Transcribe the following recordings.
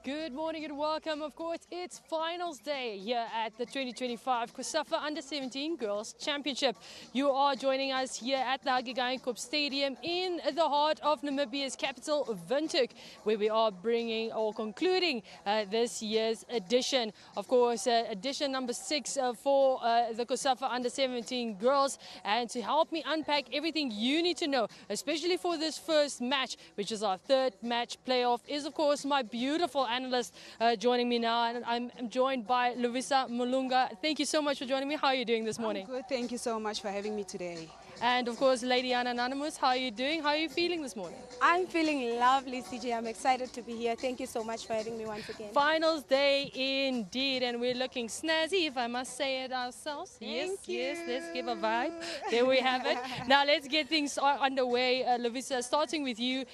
Good morning and welcome. Of course, it's finals day here at the 2025 COSAFA u17 Girls Championship. You are joining us here at the Hagegeinkop Stadium in the heart of Namibia's capital, Windhoek, where we are bringing or concluding this year's edition. Of course, edition number 6 for the COSAFA u17 Girls. And to help me unpack everything you need to know, especially for this first match, which is our third match playoff, is of course my beautiful analyst joining me now, and I'm joined by Lovisa Mulunga. Thank you so much for joining me. How are you doing this morning? I'm good. Thank you so much for having me today. And of course, Lady Anonymous, how are you doing? How are you feeling this morning? I'm feeling lovely, CJ. I'm excited to be here. Thank you so much for having me once again. Finals day indeed, and we're looking snazzy, if I must say it ourselves. Thank you. Yes, let's give a vibe. There we have it. Now let's get things underway. Lovisa, starting with you.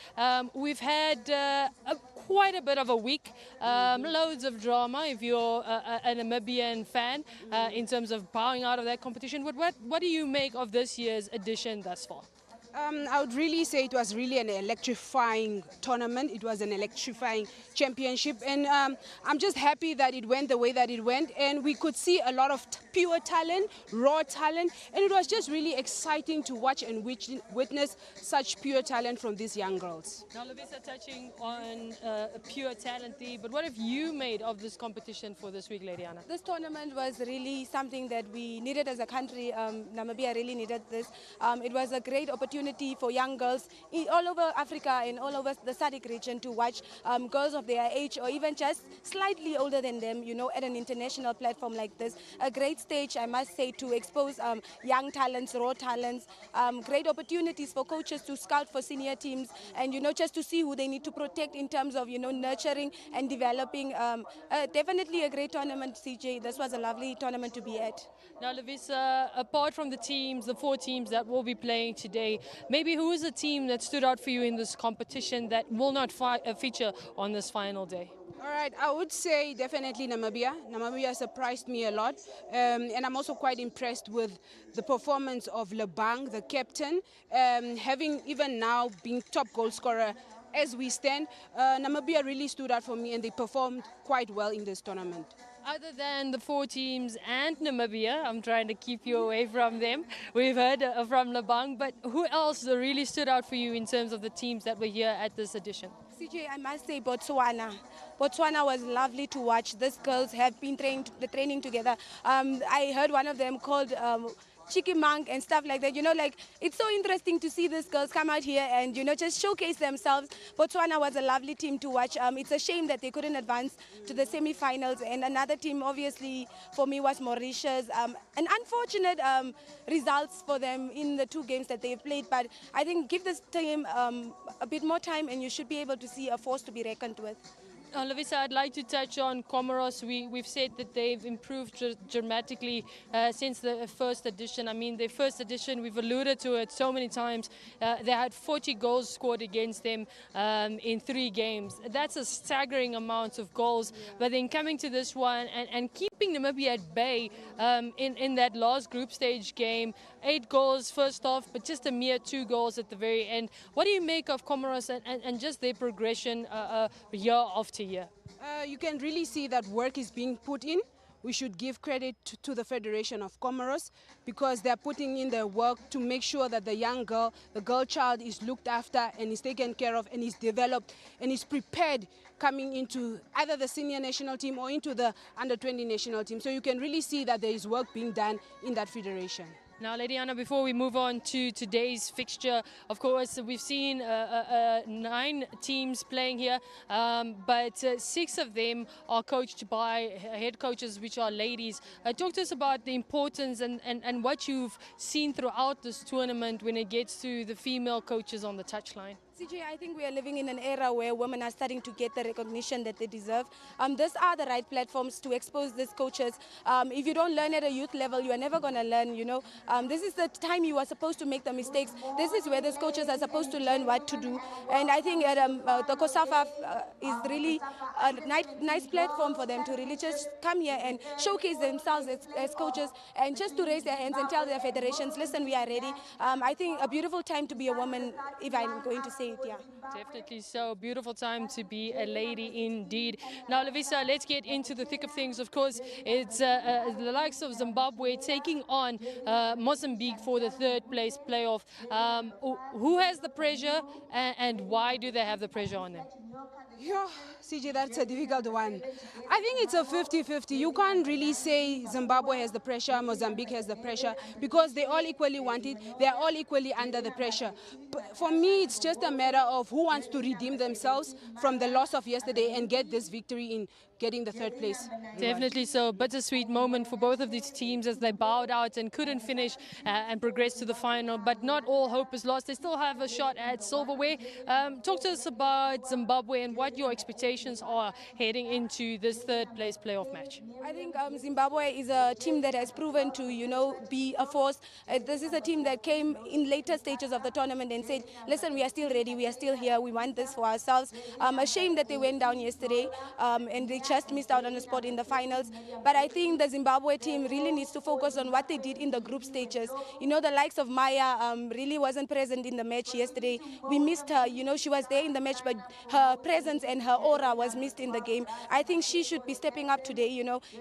We've had quite a bit of a week, loads of drama if you're a Namibian fan in terms of bowing out of that competition. What do you make of this year's edition thus far? I would really say it was really an electrifying tournament. It was an electrifying championship, and I'm just happy that it went the way that it went, and we could see a lot of pure talent, raw talent, and it was just really exciting to watch and witness such pure talent from these young girls. Now, Lovisa, touching on pure talent, but what have you made of this competition for this week, Lady Anna? This tournament was really something that we needed as a country. Namibia really needed this. It was a great opportunity for young girls all over Africa and all over the SADC region to watch girls of their age or even just slightly older than them, you know, at an international platform like this. A great stage, I must say, to expose young talents, raw talents, great opportunities for coaches to scout for senior teams and, you know, just to see who they need to protect in terms of, you know, nurturing and developing. Definitely a great tournament, CJ. This was a lovely tournament to be at. Now, Lovisa, apart from the teams, the 4 teams that will be playing today, maybe who is a team that stood out for you in this competition that will not feature on this final day? All right, I would say definitely Namibia. Namibia surprised me a lot, and I'm also quite impressed with the performance of Lebang, the captain, having even now been top goal scorer as we stand. Namibia really stood out for me, and they performed quite well in this tournament. Other than the 4 teams and Namibia, I'm trying to keep you away from them. We've heard from Lebang, but who else really stood out for you in terms of the teams that were here at this edition? CJ, I must say Botswana. Botswana was lovely to watch. These girls have been training together. I heard one of them called Cheeky Monk and stuff like that. You know, like, it's so interesting to see these girls come out here and, you know, just showcase themselves. Botswana was a lovely team to watch. It's a shame that they couldn't advance to the semi-finals. And another team, obviously, for me was Mauritius. An unfortunate results for them in the 2 games that they've played. But I think give this team a bit more time and you should be able to see a force to be reckoned with. Lovisa, I'd like to touch on Comoros. We've said that they've improved dramatically since the first edition. I mean, their first edition, we've alluded to it so many times. They had 40 goals scored against them in 3 games. That's a staggering amount of goals. Yeah. But then coming to this one and keeping Namibia at bay in that last group stage game, 8 goals first off, but just a mere 2 goals at the very end. What do you make of Comoros and just their progression year after year? You can really see that work is being put in. We should give credit to the Federation of Comoros because they're putting in their work to make sure that the young girl, the girl child, is looked after and is taken care of and is developed and is prepared coming into either the senior national team or into the under-20 national team. So you can really see that there is work being done in that federation. Now, Lady Anna, before we move on to today's fixture, of course, we've seen 9 teams playing here, but 6 of them are coached by head coaches, which are ladies. Talk to us about the importance and what you've seen throughout this tournament when it gets to the female coaches on the touchline. CJ, I think we are living in an era where women are starting to get the recognition that they deserve. These are the right platforms to expose these coaches. If you don't learn at a youth level, you are never going to learn, you know. This is the time you are supposed to make the mistakes. This is where these coaches are supposed to learn what to do. And I think the COSAFA is really a nice platform for them to really just come here and showcase themselves as coaches and just to raise their hands and tell their federations, listen, we are ready. I think a beautiful time to be a woman, if I'm going to say great, yeah. Definitely so. Beautiful time to be a lady indeed. Now, Lovisa, let's get into the thick of things. Of course, it's the likes of Zimbabwe taking on Mozambique for the third place playoff. Who has the pressure and why do they have the pressure on them? Yeah, CJ, that's a difficult one. I think it's a 50-50. You can't really say Zimbabwe has the pressure, Mozambique has the pressure, because they all equally want it. They're all equally under the pressure. But for me, it's just a matter of who wants to redeem themselves from the loss of yesterday and get this victory in getting the third place. Definitely so. Bittersweet moment for both of these teams as they bowed out and couldn't finish and progress to the final. But not all hope is lost. They still have a shot at silverware. Talk to us about Zimbabwe and what your expectations are heading into this third place playoff match. I think Zimbabwe is a team that has proven to, be a force. This is a team that came in later stages of the tournament and said, listen, we are still ready, we are still here, we want this for ourselves. A shame that they went down yesterday and they just missed out on a spot in the finals. But I think the Zimbabwe team really needs to focus on what they did in the group stages. The likes of Maya really wasn't present in the match yesterday. We missed her. She was there in the match, but her presence and her aura was missed in the game. I think she should be stepping up today.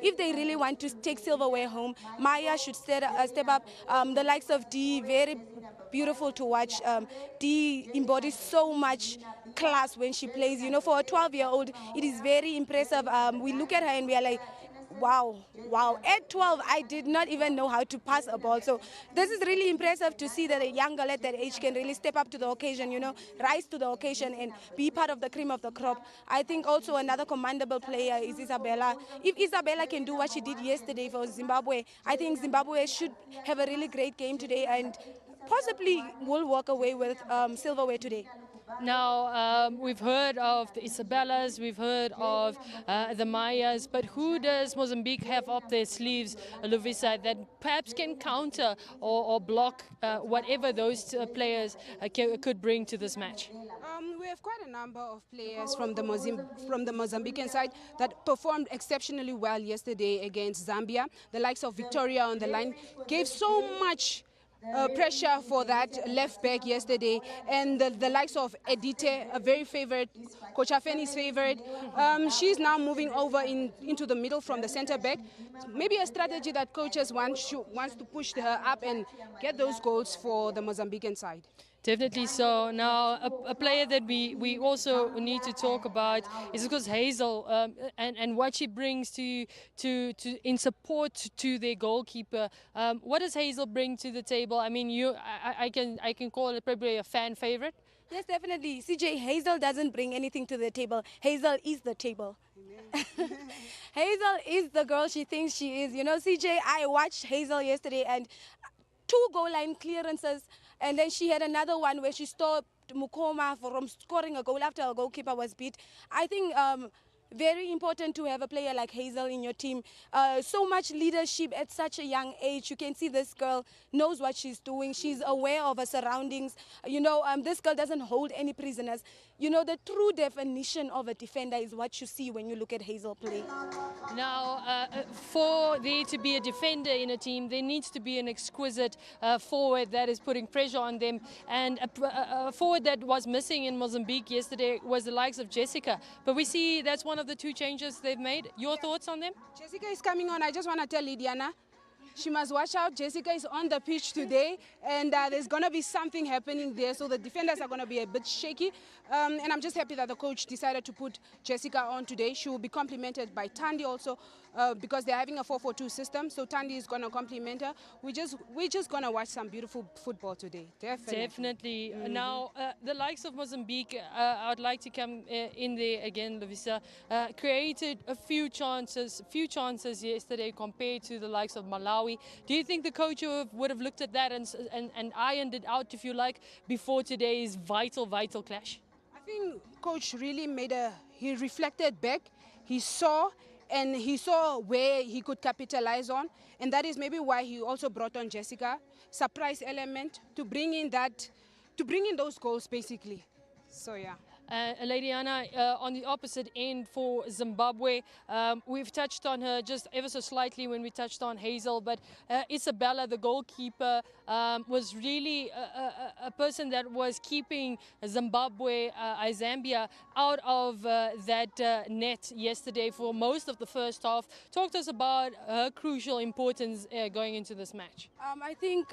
If they really want to take silverware home, Maya should step up. The likes of Dee, very beautiful to watch. Dee embodies so much class when she plays. For a 12-year-old, it is very impressive. We look at her and we are like, wow. At 12, I did not even know how to pass a ball. So this is really impressive to see that a young girl at that age can really step up to the occasion, rise to the occasion and be part of the cream of the crop. I think also another commendable player is Isabella. If Isabella can do what she did yesterday for Zimbabwe, I think Zimbabwe should have a really great game today and possibly will walk away with silverware today. Now, we've heard of the Isabellas, we've heard of the Mayas, but who does Mozambique have up their sleeves, Lovisa, that perhaps can counter or block whatever those players could bring to this match? We have quite a number of players from the Mozambican side that performed exceptionally well yesterday against Zambia. The likes of Victoria on the line gave so much pressure for that left back yesterday, and the likes of Edite, a very favorite, Coach Afeni's favorite. She's now moving over into the middle from the center back. Maybe a strategy that coaches wants to push her up and get those goals for the Mozambican side. Definitely so. Now, a player that we also need to talk about is, of course, Hazel and what she brings to in support to their goalkeeper. What does Hazel bring to the table? I mean, I can call it probably a fan favorite. Yes, definitely. CJ, Hazel doesn't bring anything to the table. Hazel is the table. Hazel is the girl she thinks she is. CJ, I watched Hazel yesterday and 2 goal line clearances. And then she had another one where she stopped Mukoma from scoring a goal after her goalkeeper was beat. I think very important to have a player like Hazel in your team. So much leadership at such a young age. You can see this girl knows what she's doing. She's aware of her surroundings. This girl doesn't hold any prisoners. The true definition of a defender is what you see when you look at Hazel play. Now, for there to be a defender in a team, there needs to be an exquisite forward that is putting pressure on them. And a forward that was missing in Mozambique yesterday was the likes of Jessica. But we see that's one of the 2 changes they've made. Your thoughts on them? Jessica is coming on. I just want to tell Lydiana, she must watch out. Jessica is on the pitch today, and there's going to be something happening there. So the defenders are going to be a bit shaky. And I'm just happy that the coach decided to put Jessica on today. She will be complemented by Tandy also, because they're having a 4-4-2 system. So Tandy is going to complement her. We're just going to watch some beautiful football today. Definitely. Now, the likes of Mozambique, I would like to come in there again, Lovisa, created a few chances yesterday compared to the likes of Malawi. Do you think the coach would have looked at that and ironed it out, if you like, before today's vital clash? I think coach really he reflected back. He saw where he could capitalize on, and that is maybe why he also brought on Jessica, surprise element to bring in those goals basically. So yeah. Lady Anna, on the opposite end for Zimbabwe, we've touched on her just ever so slightly when we touched on Hazel, but Isabella, the goalkeeper, was really a person that was keeping Zimbabwe, Zambia, out of that net yesterday for most of the first half. Talk to us about her crucial importance going into this match. I think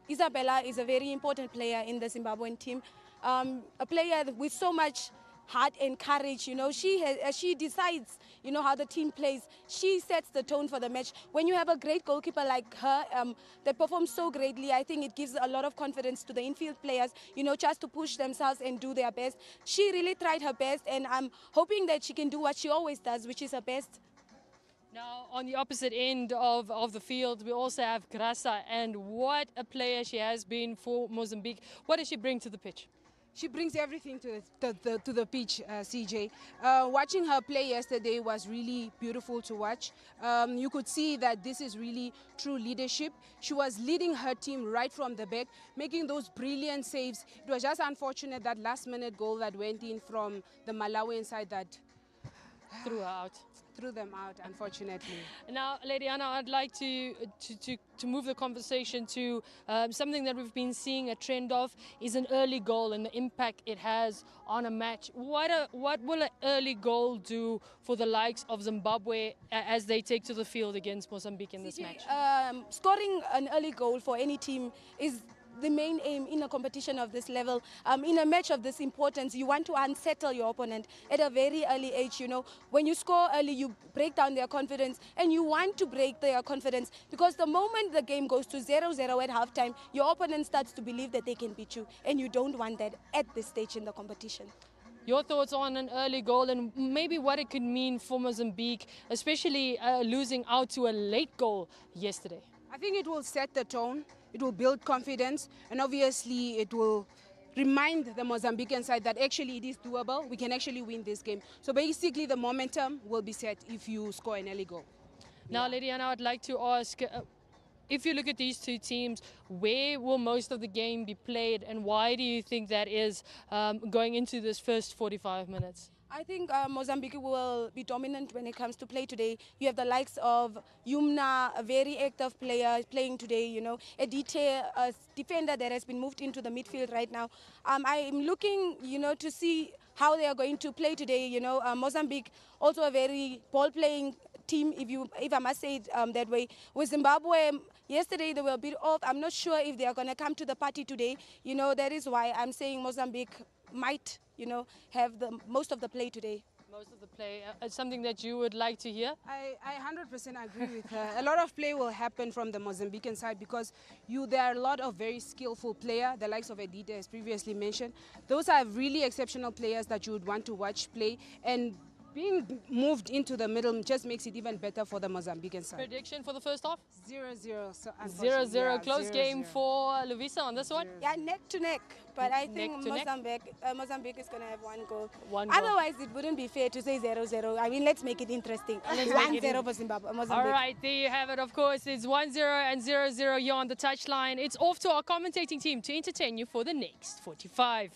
Isabella is a very important player in the Zimbabwean team. A player with so much heart and courage. You know, she decides, you know, how the team plays. She sets the tone for the match. When you have a great goalkeeper like her that performs so greatly, I think it gives a lot of confidence to the infield players, you know, just to push themselves and do their best. She really tried her best, and I'm hoping that she can do what she always does, which is her best. Now, on the opposite end of the field, we also have Grasa, and what a player she has been for Mozambique. What does she bring to the pitch? She brings everything to the pitch, CJ. Watching her play yesterday was really beautiful to watch. You could see that this is really true leadership. She was leading her team right from the back, making those brilliant saves. It was just unfortunate that last-minute goal that went in from the Malawian side that Threw her out. Threw them out, unfortunately. Now, Lady Anna, I'd like to move the conversation to something that we've been seeing a trend of is an early goal and the impact it has on a match. What will an early goal do for the likes of Zimbabwe as they take to the field against Mozambique in this match? Scoring an early goal for any team is the main aim in a competition of this level. In a match of this importance, you want to unsettle your opponent at a very early age. You know, when you score early, you break down their confidence, and you want to break their confidence because the moment the game goes to 0-0 at halftime, your opponent starts to believe that they can beat you, and you don't want that at this stage in the competition. Your thoughts on an early goal and maybe what it could mean for Mozambique, especially losing out to a late goal yesterday? I think it will set the tone. It will build confidence, and obviously it will remind the Mozambican side that actually it is doable. We can actually win this game. So basically the momentum will be set if you score an early goal. Now, Lady Anna, I'd like to ask, if you look at these two teams, where will most of the game be played, and why do you think that is going into this first 45 minutes? I think Mozambique will be dominant when it comes to play today. You have the likes of Yumna, a very active player playing today, you know, a defender that has been moved into the midfield right now. I'm looking, you know, to see how they are going to play today. You know, Mozambique, also a very ball-playing team, if I must say it that way. With Zimbabwe, yesterday they were a bit off. I'm not sure if they are going to come to the party today. You know, that is why I'm saying Mozambique might, you know, have the most of the play today. Most of the play. It's something that you would like to hear? I 100% agree with her. A lot of play will happen from the Mozambican side because there are a lot of very skillful players, the likes of Edita, as previously mentioned. Those are really exceptional players that you would want to watch play, and being moved into the middle just makes it even better for the Mozambican side. Prediction for the first half? 0-0. So 0-0. yeah, Close 0-0. game for Lovisa on this one? Yeah, neck to neck. But I think Mozambique is going to have one goal. Otherwise, it wouldn't be fair to say 0-0. I mean, let's make it interesting. 1-0 for Zimbabwe, Mozambique. All right, there you have it. Of course, it's 1-0 and 0-0 here on the touchline. It's off to our commentating team to entertain you for the next 45.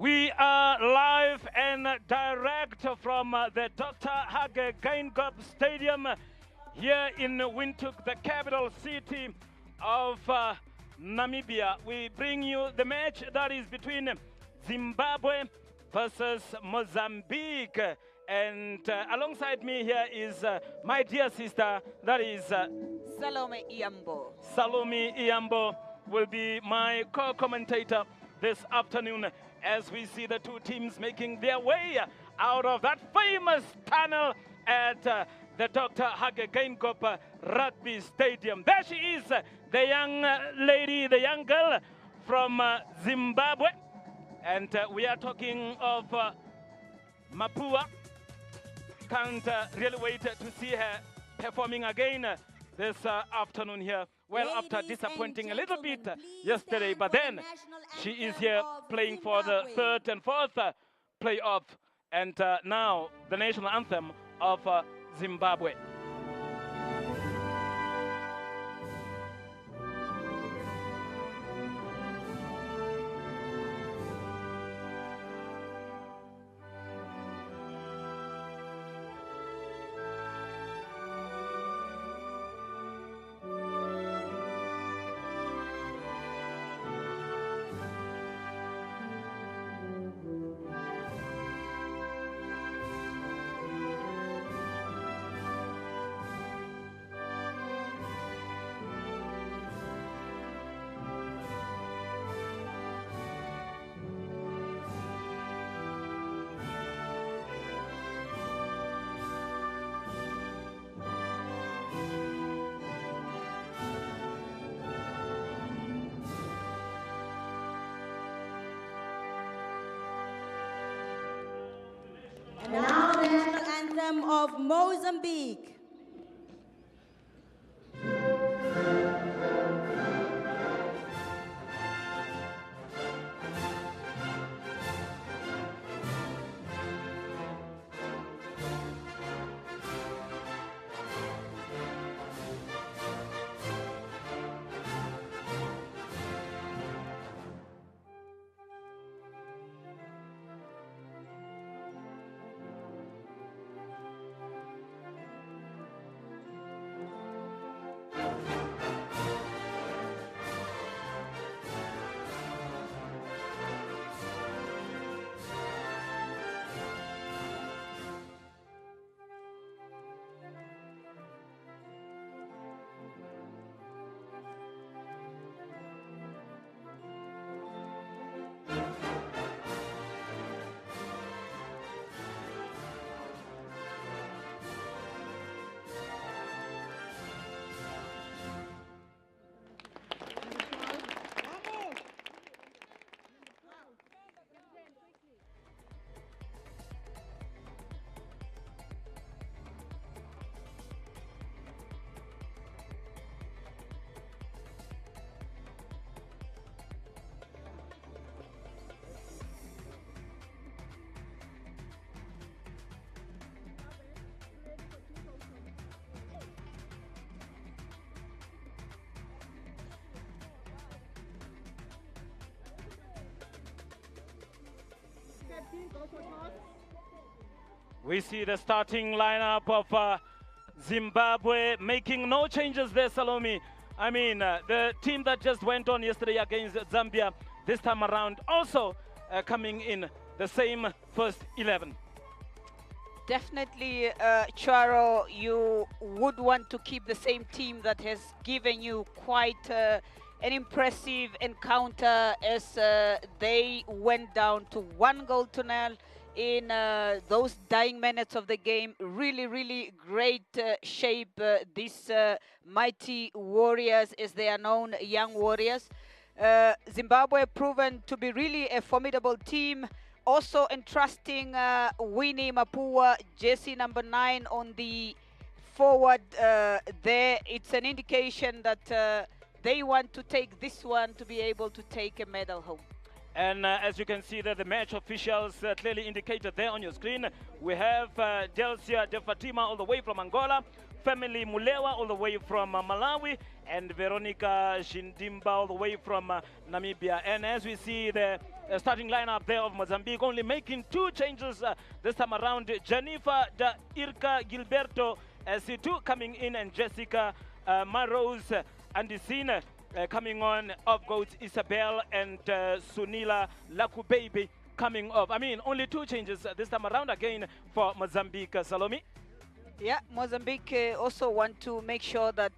We are live and direct from the Dr. Hage Geingob Stadium here in Windhoek, the capital city of Namibia. We bring you the match that is between Zimbabwe versus Mozambique. And alongside me here is my dear sister, that is Salome Iambo. Salome Iambo will be my co-commentator this afternoon as we see the two teams making their way out of that famous tunnel at the Dr. Hage Geingob Rugby Stadium. There she is, the young lady, the young girl from Zimbabwe. And we are talking of Mapua. Can't really wait to see her performing again this afternoon here. Well, after disappointing a little bit yesterday, but then she is here playing for the third and fourth playoff, and now the national anthem of Zimbabwe. And now the national anthem of Mozambique. We see the starting lineup of Zimbabwe making no changes there, Salome. I mean, the team that just went on yesterday against Zambia, this time around also coming in the same first 11. Definitely, Charo, you would want to keep the same team that has given you quite an impressive encounter as they went down to 1-0 in those dying minutes of the game. Really, really great shape, these mighty warriors, as they are known, young warriors. Zimbabwe proven to be really a formidable team, also entrusting Winnie Mapua, jersey number 9 on the forward there. It's an indication that they want to take this one to be able to take a medal home. And as you can see there, the match officials clearly indicated there on your screen. We have Delcia De Fatima all the way from Angola, Family Mulewa all the way from Malawi, and Veronica Shindimba all the way from Namibia. And as we see the starting lineup there of Mozambique, only making 2 changes this time around. Jennifer Da Irka Gilberto C2 coming in, and Jessica Marose Andisine coming on. Off goes Isabel and Sunila Lakubaby coming off. I mean, only 2 changes this time around again for Mozambique. Salome? Yeah, Mozambique also want to make sure that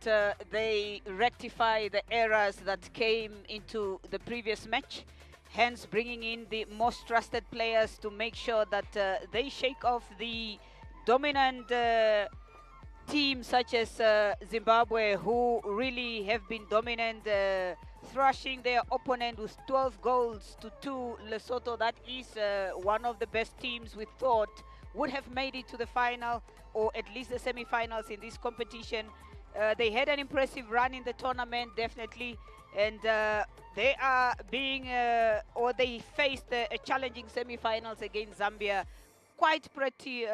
they rectify the errors that came into the previous match, hence bringing in the most trusted players to make sure that they shake off the dominant teams such as Zimbabwe, who really have been dominant, thrashing their opponent with 12 goals to 2. Lesotho, that is one of the best teams we thought would have made it to the final, or at least the semi-finals in this competition. They had an impressive run in the tournament, definitely, and they are being, or they faced a challenging semi-finals against Zambia, quite pretty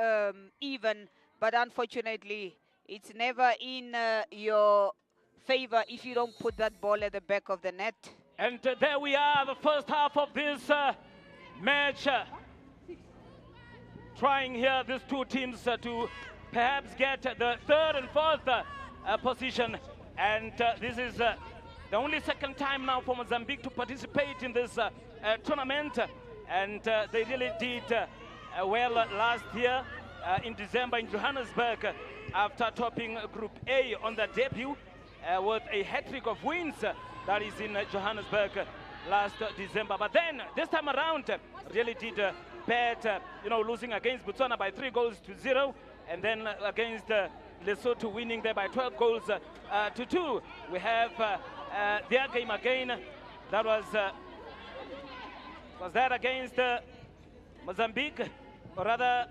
even, but unfortunately, it's never in your favor if you don't put that ball at the back of the net. And there we are, the first half of this match. Trying here, these 2 teams to perhaps get the 3rd and 4th position. And this is the only second time now for Mozambique to participate in this tournament. And they really did well last year in December in Johannesburg, after topping Group A on their debut with a hat-trick of wins that is in Johannesburg last December. But then this time around really did bad, losing against Botswana by 3-0, and then against Lesotho winning there by 12 goals to 2. We have their game again. That was that against Mozambique, or rather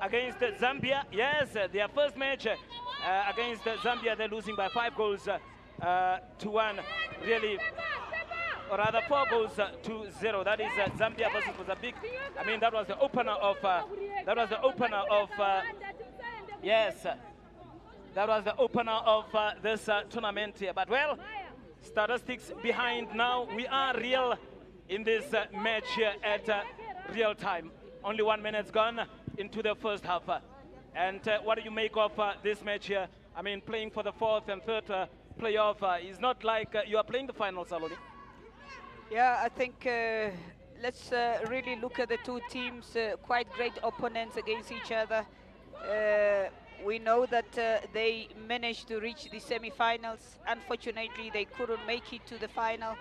against Zambia? Yes, their first match against Zambia, they're losing by 5 goals to 1. Really, or rather 4 goals to 0. That is Zambia versus Mozambique. I mean, that was the opener of. Yes, that was the opener of this tournament here. But well, statistics behind now. We are real in this match here at real time. Only 1 minute's gone into the first half. And what do you make of this match here? I mean, playing for the 4th and 3rd playoff is not like you are playing the final, Saloni. Yeah, I think let's really look at the 2 teams, quite great opponents against each other. We know that they managed to reach the semi-finals. Unfortunately, they couldn't make it to the final.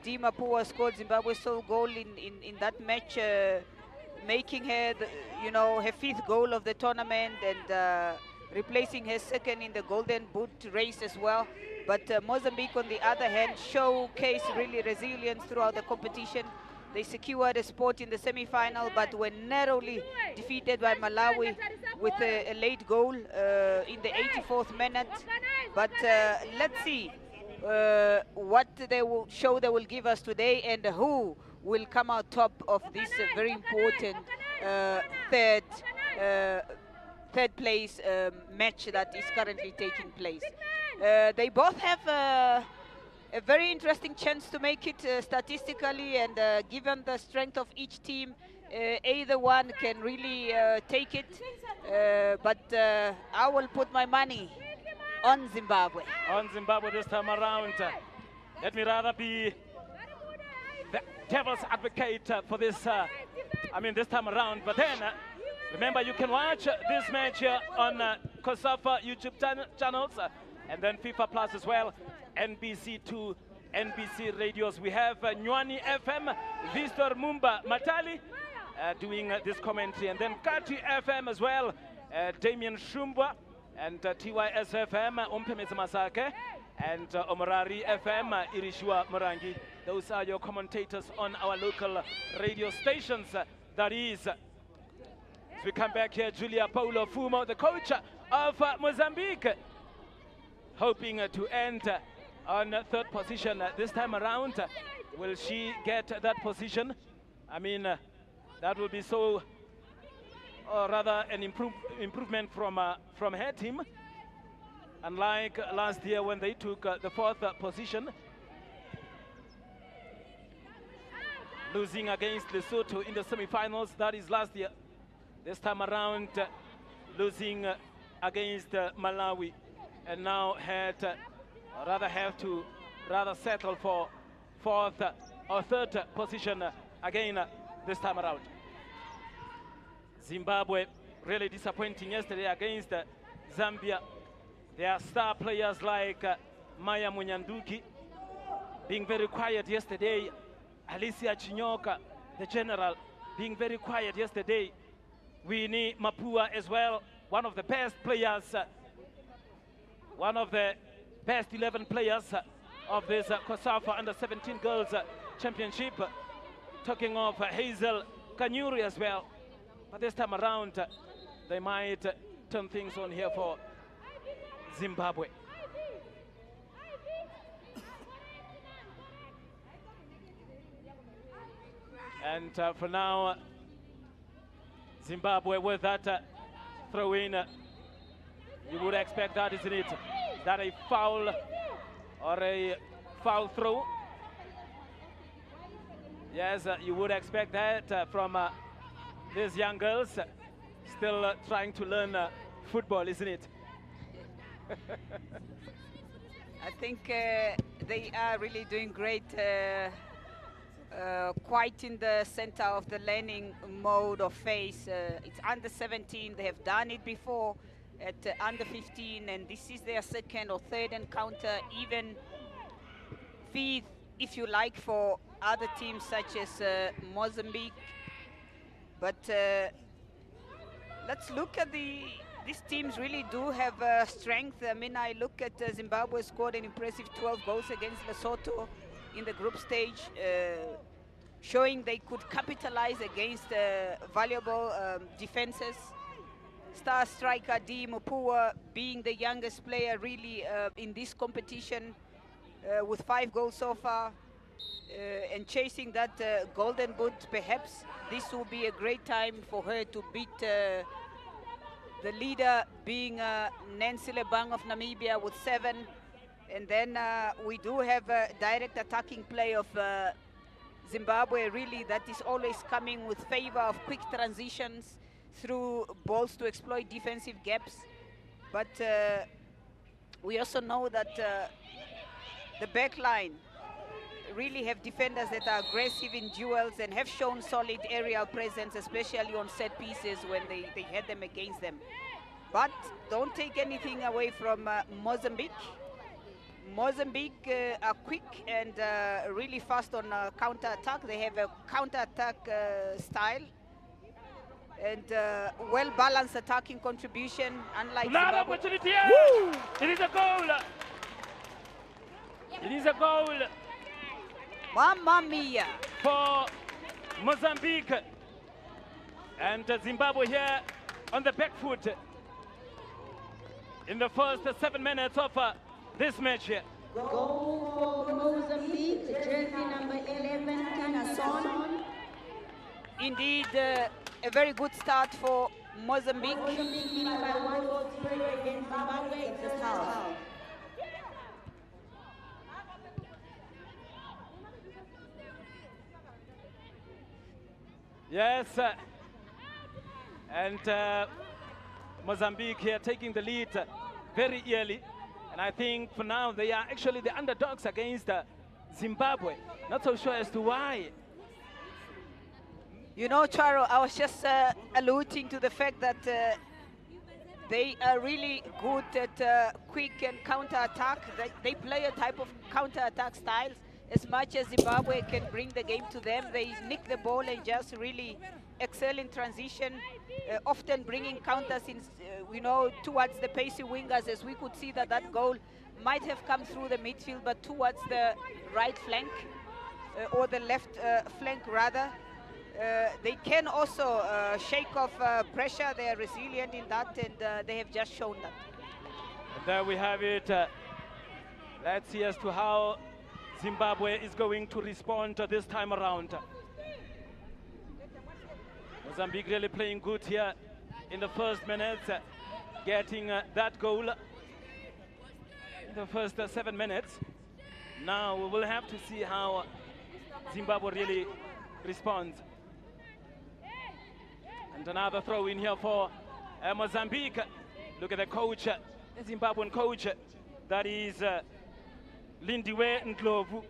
Dima Pua scored Zimbabwe's sole goal in that match, making her, her 5th goal of the tournament, and replacing her 2nd in the Golden Boot race as well. But Mozambique, on the other hand, showcased really resilience throughout the competition. They secured a spot in the semi-final, but were narrowly defeated by Malawi with a late goal in the 84th minute. But let's see what they will show they will give us today, and who will come out top of this very important third place match that is currently taking place. They both have a very interesting chance to make it statistically, and given the strength of each team, either one can really take it. But I will put my money on Zimbabwe. On Zimbabwe this time around. Let me rather be the devil's advocate for this, this time around. But then, remember, you can watch this match on COSAFA YouTube channels, and then FIFA Plus as well, NBC2, NBC radios. We have Nywani FM, Vistor Mumba Matali doing this commentary, and then Kati FM as well, Damien Shumba, and TYS FM, Umpemeza Masake, and Omorari FM, Irishua Morangi. Those are your commentators on our local radio stations. That is, as we come back here, Julia Paulo Fumo, the coach of Mozambique, hoping to end on 3rd position this time around. Will she get that position? I mean, that will be so, or rather an improvement from her team. Unlike last year when they took the 4th position, losing against Lesotho in the semi-finals. That is last year. This time around, losing against Malawi, and now have to settle for 4th or 3rd position again this time around. Zimbabwe really disappointing yesterday against Zambia. Their star players like Maya Munyanduki being very quiet yesterday. Alicia Chinyoka, the general, being very quiet yesterday. Winnie Mapua as well, one of the best players, one of the best 11 players of this COSAFA u17 Girls Championship. Talking of Hazel Kanyuri as well. But this time around, they might turn things on here for Zimbabwe. And for now, Zimbabwe with that throw-in, you would expect that, isn't it? Is that a foul or a foul throw? Yes, you would expect that from these young girls, still trying to learn football, isn't it? I think they are really doing great, quite in the center of the learning mode or phase. It's under 17, they have done it before at under 15, and this is their 2nd or 3rd encounter, even 5th, if you like, for other teams such as Mozambique. But let's look at these teams really do have strength. I mean, I look at Zimbabwe scored an impressive 12 goals against Lesotho in the group stage, showing they could capitalize against valuable defenses. Star striker D. Mupua being the youngest player really in this competition with 5 goals so far, and chasing that golden boot. Perhaps this will be a great time for her to beat the leader being Nancy Lebang of Namibia with 7. And then we do have a direct attacking play of Zimbabwe, really, that is always coming with favor of quick transitions through balls to exploit defensive gaps. But we also know that the back line really have defenders that are aggressive in duels and have shown solid aerial presence, especially on set pieces when they had them against them. But don't take anything away from Mozambique. Mozambique are quick and really fast on counter-attack. They have a counter-attack style and well-balanced attacking contribution, unlike Zimbabwe. Opportunity! It is a goal! It is a goal! Mamma mia! For Mozambique. And Zimbabwe here on the back foot in the first 7 minutes of this match here. Goal for Mozambique, jersey number 11, Kanason. Indeed, a very good start for Mozambique. Mozambique leading by 1 goal against Zimbabwe in this half. Yes, and Mozambique here taking the lead very early. And I think for now they are actually the underdogs against Zimbabwe. Not so sure as to why. You know, Charo, I was just alluding to the fact that they are really good at quick and counter-attack. They play a type of counter-attack styles. As much as Zimbabwe can bring the game to them, they nick the ball and just really excel in transition, often bringing counters in, you know, towards the pacey wingers, as we could see that goal might have come through the midfield, but towards the right flank, or the left flank rather. They can also shake off pressure. They are resilient in that, and they have just shown that. And there we have it. Let's see as to how Zimbabwe is going to respond this time around. Mozambique really playing good here in the first minutes, getting that goal in the first 7 minutes. Now we will have to see how Zimbabwe really responds. And another throw in here for Mozambique. Look at the coach, the Zimbabwean coach, that is Lindiwe Ndlovu.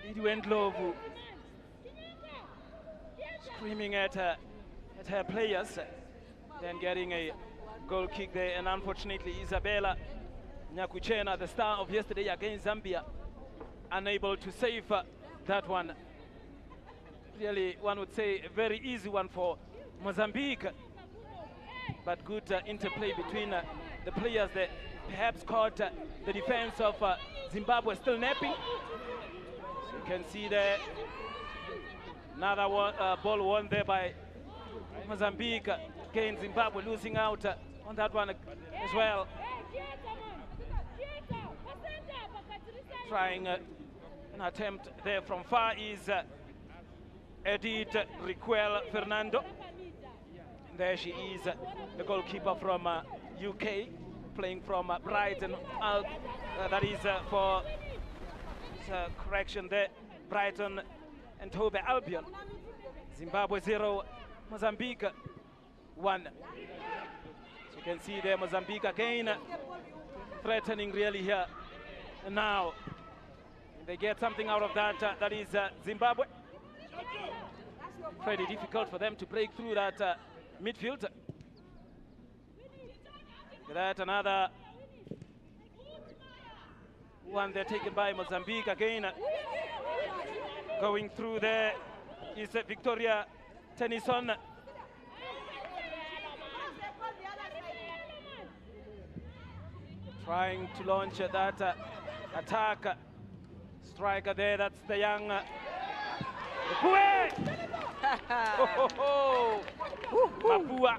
Lindiwe Ndlovu screaming at her players, then getting a goal kick there. And unfortunately, Isabella Nyakuchena, the star of yesterday against Zambia, unable to save that one. Really, one would say a very easy one for Mozambique, but good interplay between the players that perhaps caught the defense of Zimbabwe still napping. So you can see there another one, ball won there by Mozambique. Again, Zimbabwe losing out on that one as well. Trying an attempt there from far is Edith Riquel Fernando. And there she is, the goalkeeper from UK, playing from Brighton. That is for correction there, Brighton and Hove Albion. Zimbabwe 0, Mozambique 1. So you can see there Mozambique again threatening really here. And now they get something out of that, that is Zimbabwe. Pretty difficult for them to break through that midfield. That another one there taken by Mozambique again. Going through there is Victoria Tennyson. Trying to launch that attack. Striker there, that's the young Mapua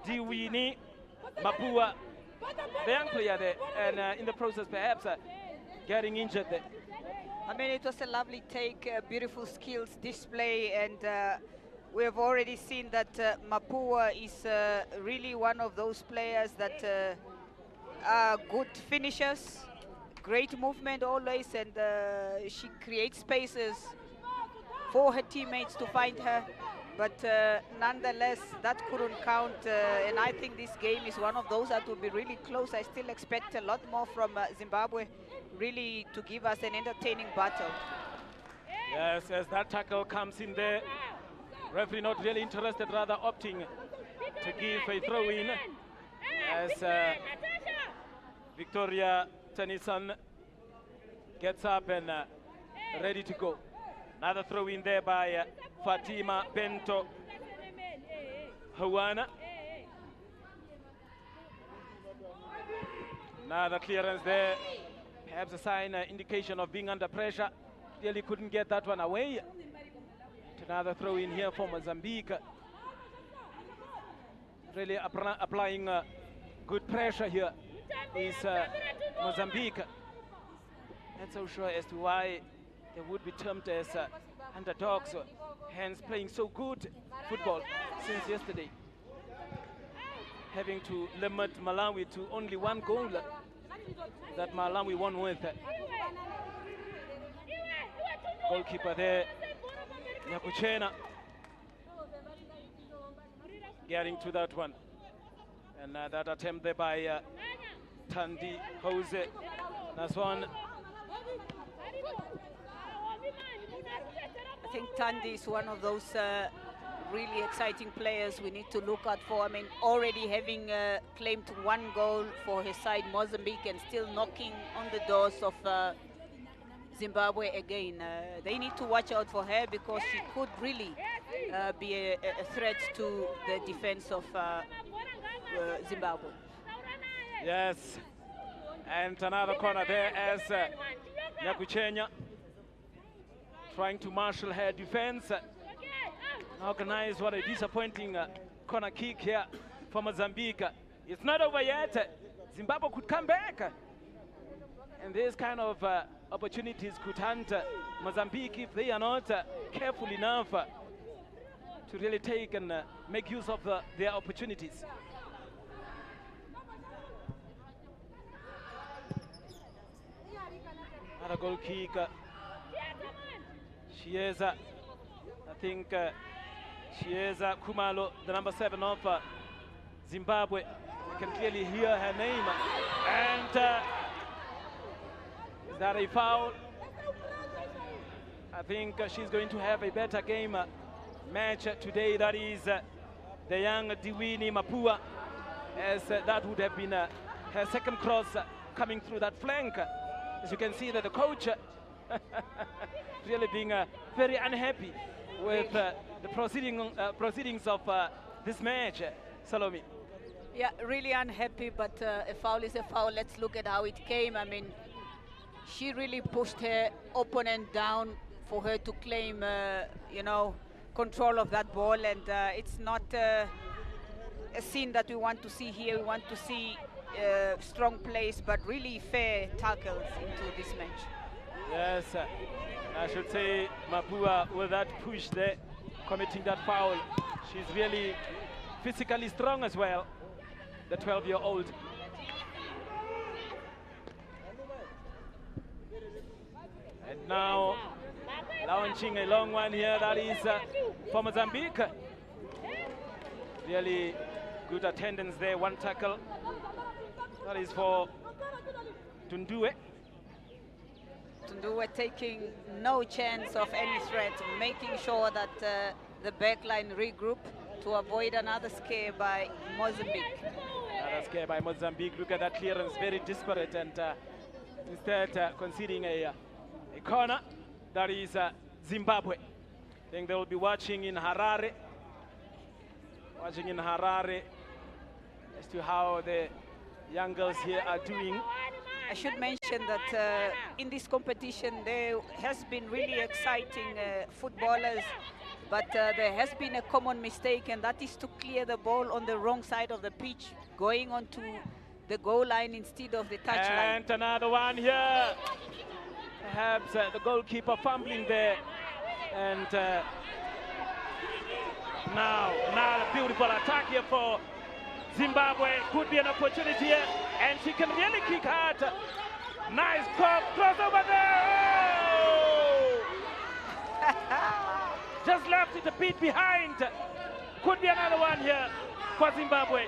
Diwini Mapua, the young player there, and in the process perhaps getting injured there. I mean, it was a lovely take, beautiful skills display, and we have already seen that Mapua is really one of those players that are good finishers, great movement always, and she creates spaces for her teammates to find her. But nonetheless, that couldn't count, and I think this game is one of those that will be really close. I still expect a lot more from Zimbabwe, really to give us an entertaining battle. Yes, as that tackle comes in there, referee not really interested, rather opting to give a throw-in as Victoria Tennyson gets up and ready to go. Another throw in there by Fatima Bento Hawana. Another clearance there, perhaps a sign, indication of being under pressure. Really couldn't get that one away. Another throw in here for Mozambique. Really applying good pressure here is Mozambique. Not so sure as to why they would be termed as underdogs, hence playing so good football since yesterday. Having to limit Malawi to only one goal that Malawi won with. Goalkeeper there, Nyakuchena, getting to that one. And that attempt there by Tandi Jose Naswan. I think Tandi is one of those really exciting players we need to look out for. I mean, already having claimed one goal for his side, Mozambique, and still knocking on the doors of Zimbabwe again. They need to watch out for her because she could really be a threat to the defense of Zimbabwe. Yes, and another corner there as Nyakuchena trying to marshal her defense. Organize what a disappointing corner kick here for Mozambique. It's not over yet. Zimbabwe could come back. And this kind of opportunities could hunt Mozambique if they are not careful enough to really take and make use of their opportunities. Another goal kick. Chiesa, I think Chiesa Kumalo, the number 7 of Zimbabwe. You can clearly hear her name. And is that a foul? I think she's going to have a better game match today. That is the young Diwini Mapua, as that would have been her second cross coming through that flank. As you can see that the coach really being very unhappy with the proceedings of this match, Salome. Yeah, really unhappy, but a foul is a foul. Let's look at how it came. I mean, she really pushed her opponent down for her to claim, you know, control of that ball, and it's not a scene that we want to see here. We want to see strong plays, but really fair tackles into this match. Yes, I should say Mapua with that push there, committing that foul. She's really physically strong as well, the 12-year-old. And now launching a long one here, that is for Mozambique. Really good attendance there, one tackle. That is for Tundue. Tundue taking no chance of any threat, making sure that the backline regroup to avoid another scare by Mozambique. Another scare by Mozambique. Look at that clearance, very disparate, and instead conceding a corner. That is Zimbabwe. I think they will be watching in Harare. Watching in Harare as to how the young girls here are doing. I should mention that in this competition there has been really exciting footballers, but there has been a common mistake, and that is to clear the ball on the wrong side of the pitch, going onto the goal line instead of the touch line. And another one here. Perhaps the goalkeeper fumbling there. And now a beautiful attack here for Zimbabwe. Could be an opportunity here, and she can really kick hard. Nice cross over there. Oh! Just left it a bit behind. Could be another one here for Zimbabwe.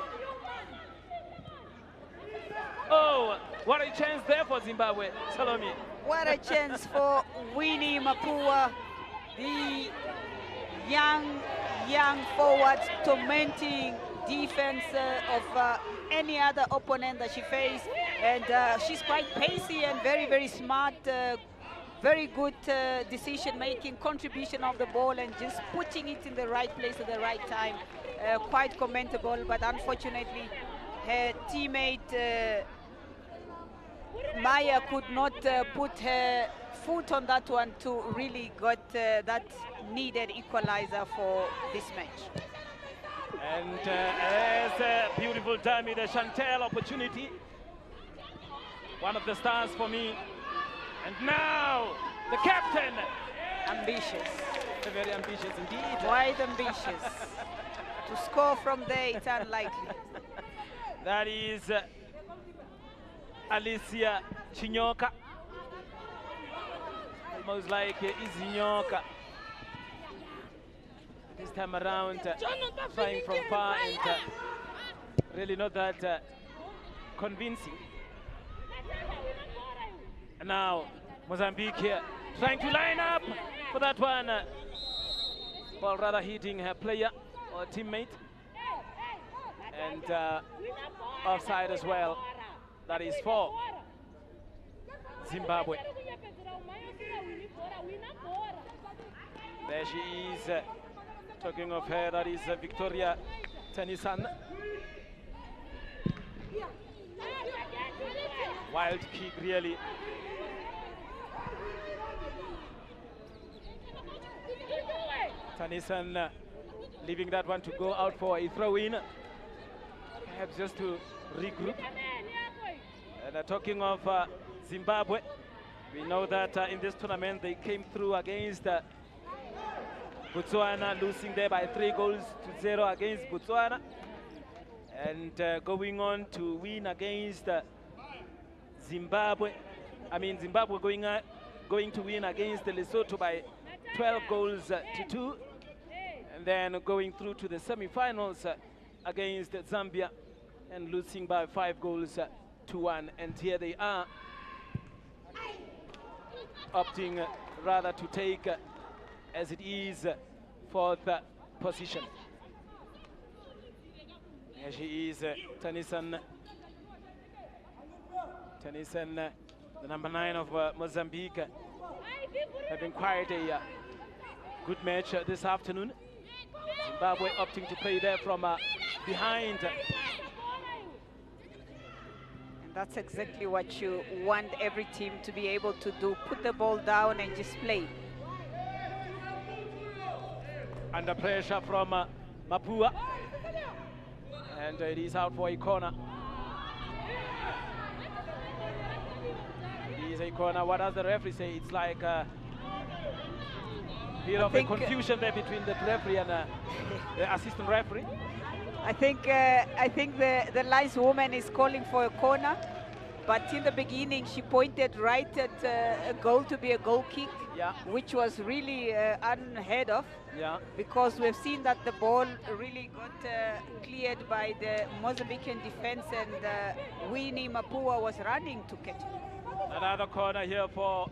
Oh, what a chance there for Zimbabwe, Salome. What a chance for Winnie Mapua, the young forward, tormenting defense of any other opponent that she faced. And she's quite pacey and very, very smart. Very good decision-making, contribution of the ball, and just putting it in the right place at the right time. Quite commendable, but unfortunately, her teammate Maya could not put her foot on that one to really got that needed equalizer for this match. And there's a beautiful dummy, the Chantel opportunity. One of the stars for me. And now, the captain. Ambitious. Very ambitious indeed. Quite ambitious. To score from there, it's unlikely. That is Alicia Chinyoka. Almost like Izinyoka. This time around, trying from far and really not that convincing. And now Mozambique here, trying to line up for that one. Ball rather hitting her player or teammate. And offside as well. That is for Zimbabwe. There she is. Talking of her, that is Victoria Tennyson. Wild kick, really. Tennyson leaving that one to go out for a throw-in. Perhaps just to regroup. And talking of Zimbabwe, We know that in this tournament they came through against Botswana, losing there by 3-0 against Botswana, and going on to win against Zimbabwe. Zimbabwe going to win against Lesotho by 12-2, and then going through to the semi-finals against Zambia and losing by 5-1. And here they are, opting rather to take as it is fourth position. Here she is, Tanisan, the number 9 of Mozambique, having quite a good match this afternoon. Zimbabwe opting to play there from behind. And that's exactly what you want every team to be able to do. Put the ball down and just play. Under pressure from Mapua. And it is out for a corner. It is a corner. What does the referee say? It's like a bit of a confusion there between the referee and the assistant referee. I think the lineswoman is calling for a corner, but in the beginning she pointed right at a goal to be a goal kick, yeah, which was really unheard of, yeah, because we've seen that the ball really got cleared by the Mozambican defense, and Winnie Mapua was running to catch it. Another corner here for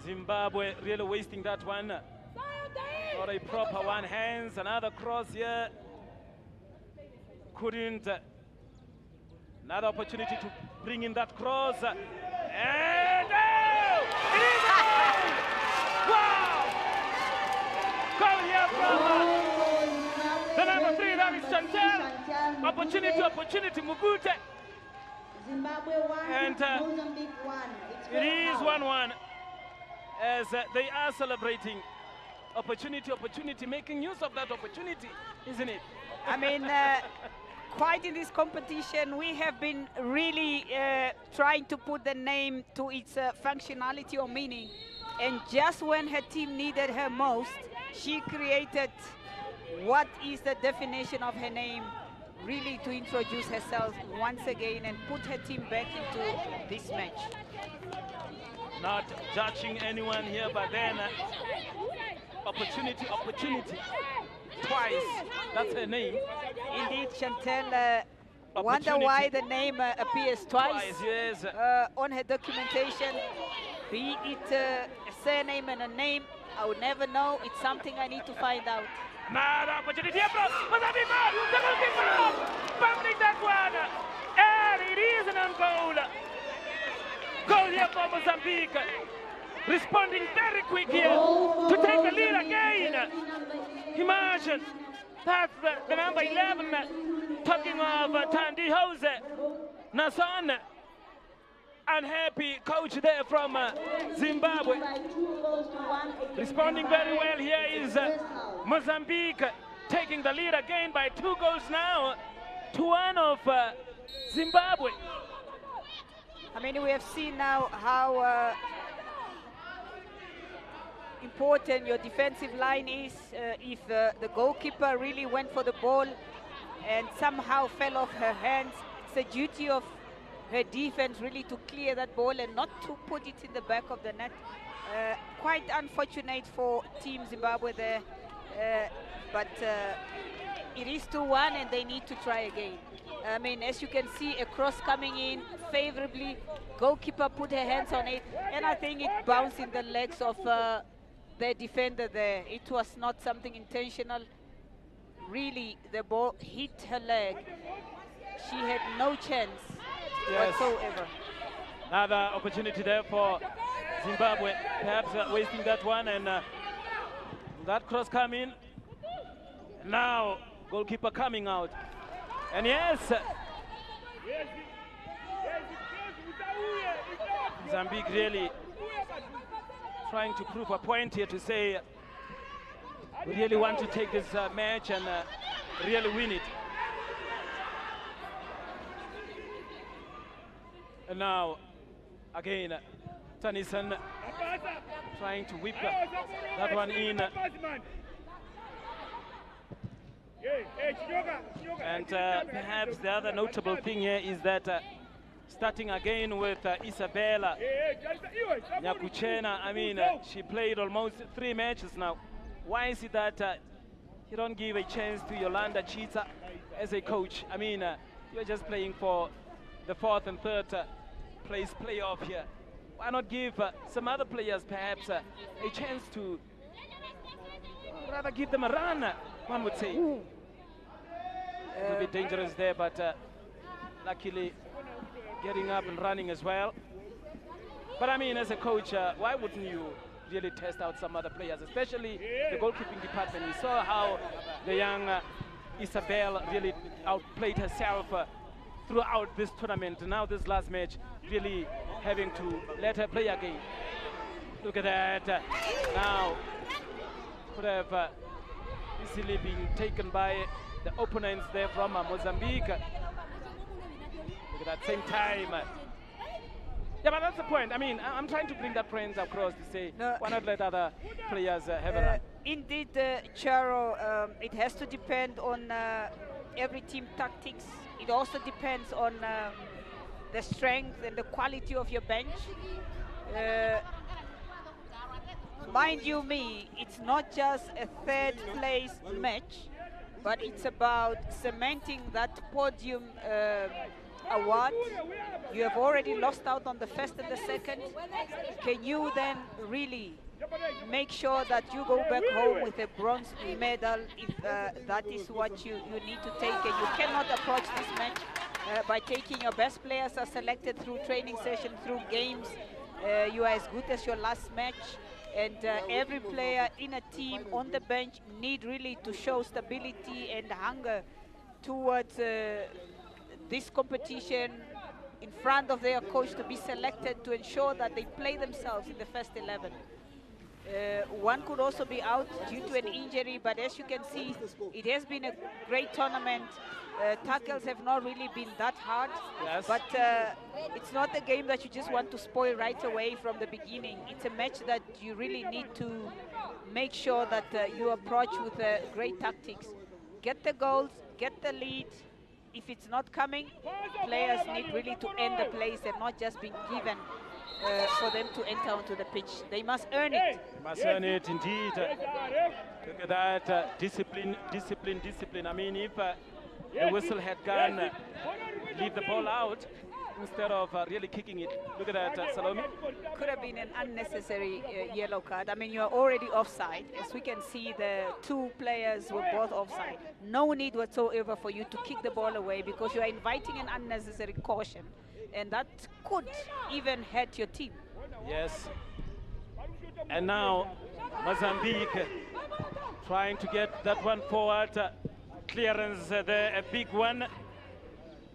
Zimbabwe, really wasting that one. Not a proper one. Hands, another cross here. Couldn't. Another opportunity to bring in that cross. And it is a goal! Wow! Goal here from the number 3, that is Chantel. Opportunity, Mugute. Zimbabwe 1, And Mozambique 1. it is 1-1 as they are celebrating. Opportunity, making use of that opportunity, isn't it? I mean, quite in this competition, we have been really trying to put the name to its functionality or meaning. And just when her team needed her most, she created what is the definition of her name, really to introduce herself once again and put her team back into this match. Not judging anyone here, but then opportunity, twice, that's her name. Indeed, Chantel, wonder why the name appears twice, yes. On her documentation, be it a surname and a name, I would never know. It's something I need to find out. Another opportunity here, bro. Mozambique, the goalkeeper, bumping that one, and it is an own goal. Goal here for Mozambique, responding very quick here to take the lead again. Imagine, that's the number 11, talking of Tandi Jose Nason. Unhappy coach there from Zimbabwe. Responding very well here is Mozambique, taking the lead again by 2 goals now to 1 of Zimbabwe. I mean, we have seen now how important your defensive line is. If the goalkeeper really went for the ball and somehow fell off her hands, it's the duty of her defense really to clear that ball and not to put it in the back of the net. Quite unfortunate for Team Zimbabwe there, but it is 2-1 and they need to try again. I mean, as you can see, a cross coming in favorably, goalkeeper put her hands on it, and I think it bounced in the legs of the defender there. It was not something intentional. Really, the ball hit her leg. She had no chance whatsoever. Another opportunity there for Zimbabwe, perhaps wasting that one, and that cross coming. Now, goalkeeper coming out. And yes, Mozambique really trying to prove a point here to say we really want to take this match and really win it. And now, again, Tennyson trying to whip that one in. And perhaps the other notable thing here is that starting again with Isabella Nyakuchena, I mean, she played almost 3 matches now. Why is it that you don't give a chance to Yolanda Chita as a coach? I mean, you're just playing for the 4th and 3rd place playoff here. Why not give some other players perhaps a chance to rather give them a run, one would say. A bit dangerous there, but luckily getting up and running as well. But I mean, as a coach, why wouldn't you really test out some other players, especially the goalkeeping department? We saw how the young Isabel really outplayed herself throughout this tournament. Now this last match, really having to let her play again. Look at that. Now could have easily been taken by the opponents there from Mozambique. Look at that same time. Yeah, but that's the point. I mean, I'm trying to bring that point across to say, why not let other players have a run? Indeed, Charo, it has to depend on every team tactics. It also depends on the strength and the quality of your bench. Mind you me, it's not just a 3rd place match, but it's about cementing that podium award. You have already lost out on the 1st and the 2nd. Can you then really make sure that you go back home with a bronze medal if that is what you need to take? And you cannot approach this match by taking your best players are selected through training session, through games. You are as good as your last match. And every player in a team on the bench need really to show stability and hunger towards this competition in front of their coach to be selected to ensure that they play themselves in the first 11. One could also be out due to an injury, but as you can see, it has been a great tournament. Tackles have not really been that hard, yes. But it's not a game that you just want to spoil right away from the beginning. It's a match that you really need to make sure that you approach with great tactics. Get the goals, get the lead. If it's not coming, players need really to end the plays and not just being given for them to enter onto the pitch. They must earn it. They must earn it, indeed. Look at that, discipline, discipline, discipline. I mean, if the whistle had gone, leave the ball out instead of really kicking it. Look at that, Salome. Could have been an unnecessary yellow card. I mean, you are already offside. As we can see, the 2 players were both offside. No need whatsoever for you to kick the ball away because you are inviting an unnecessary caution. And that could even hurt your team. Yes. And now Mozambique trying to get that one forward. Clearance there, a big one.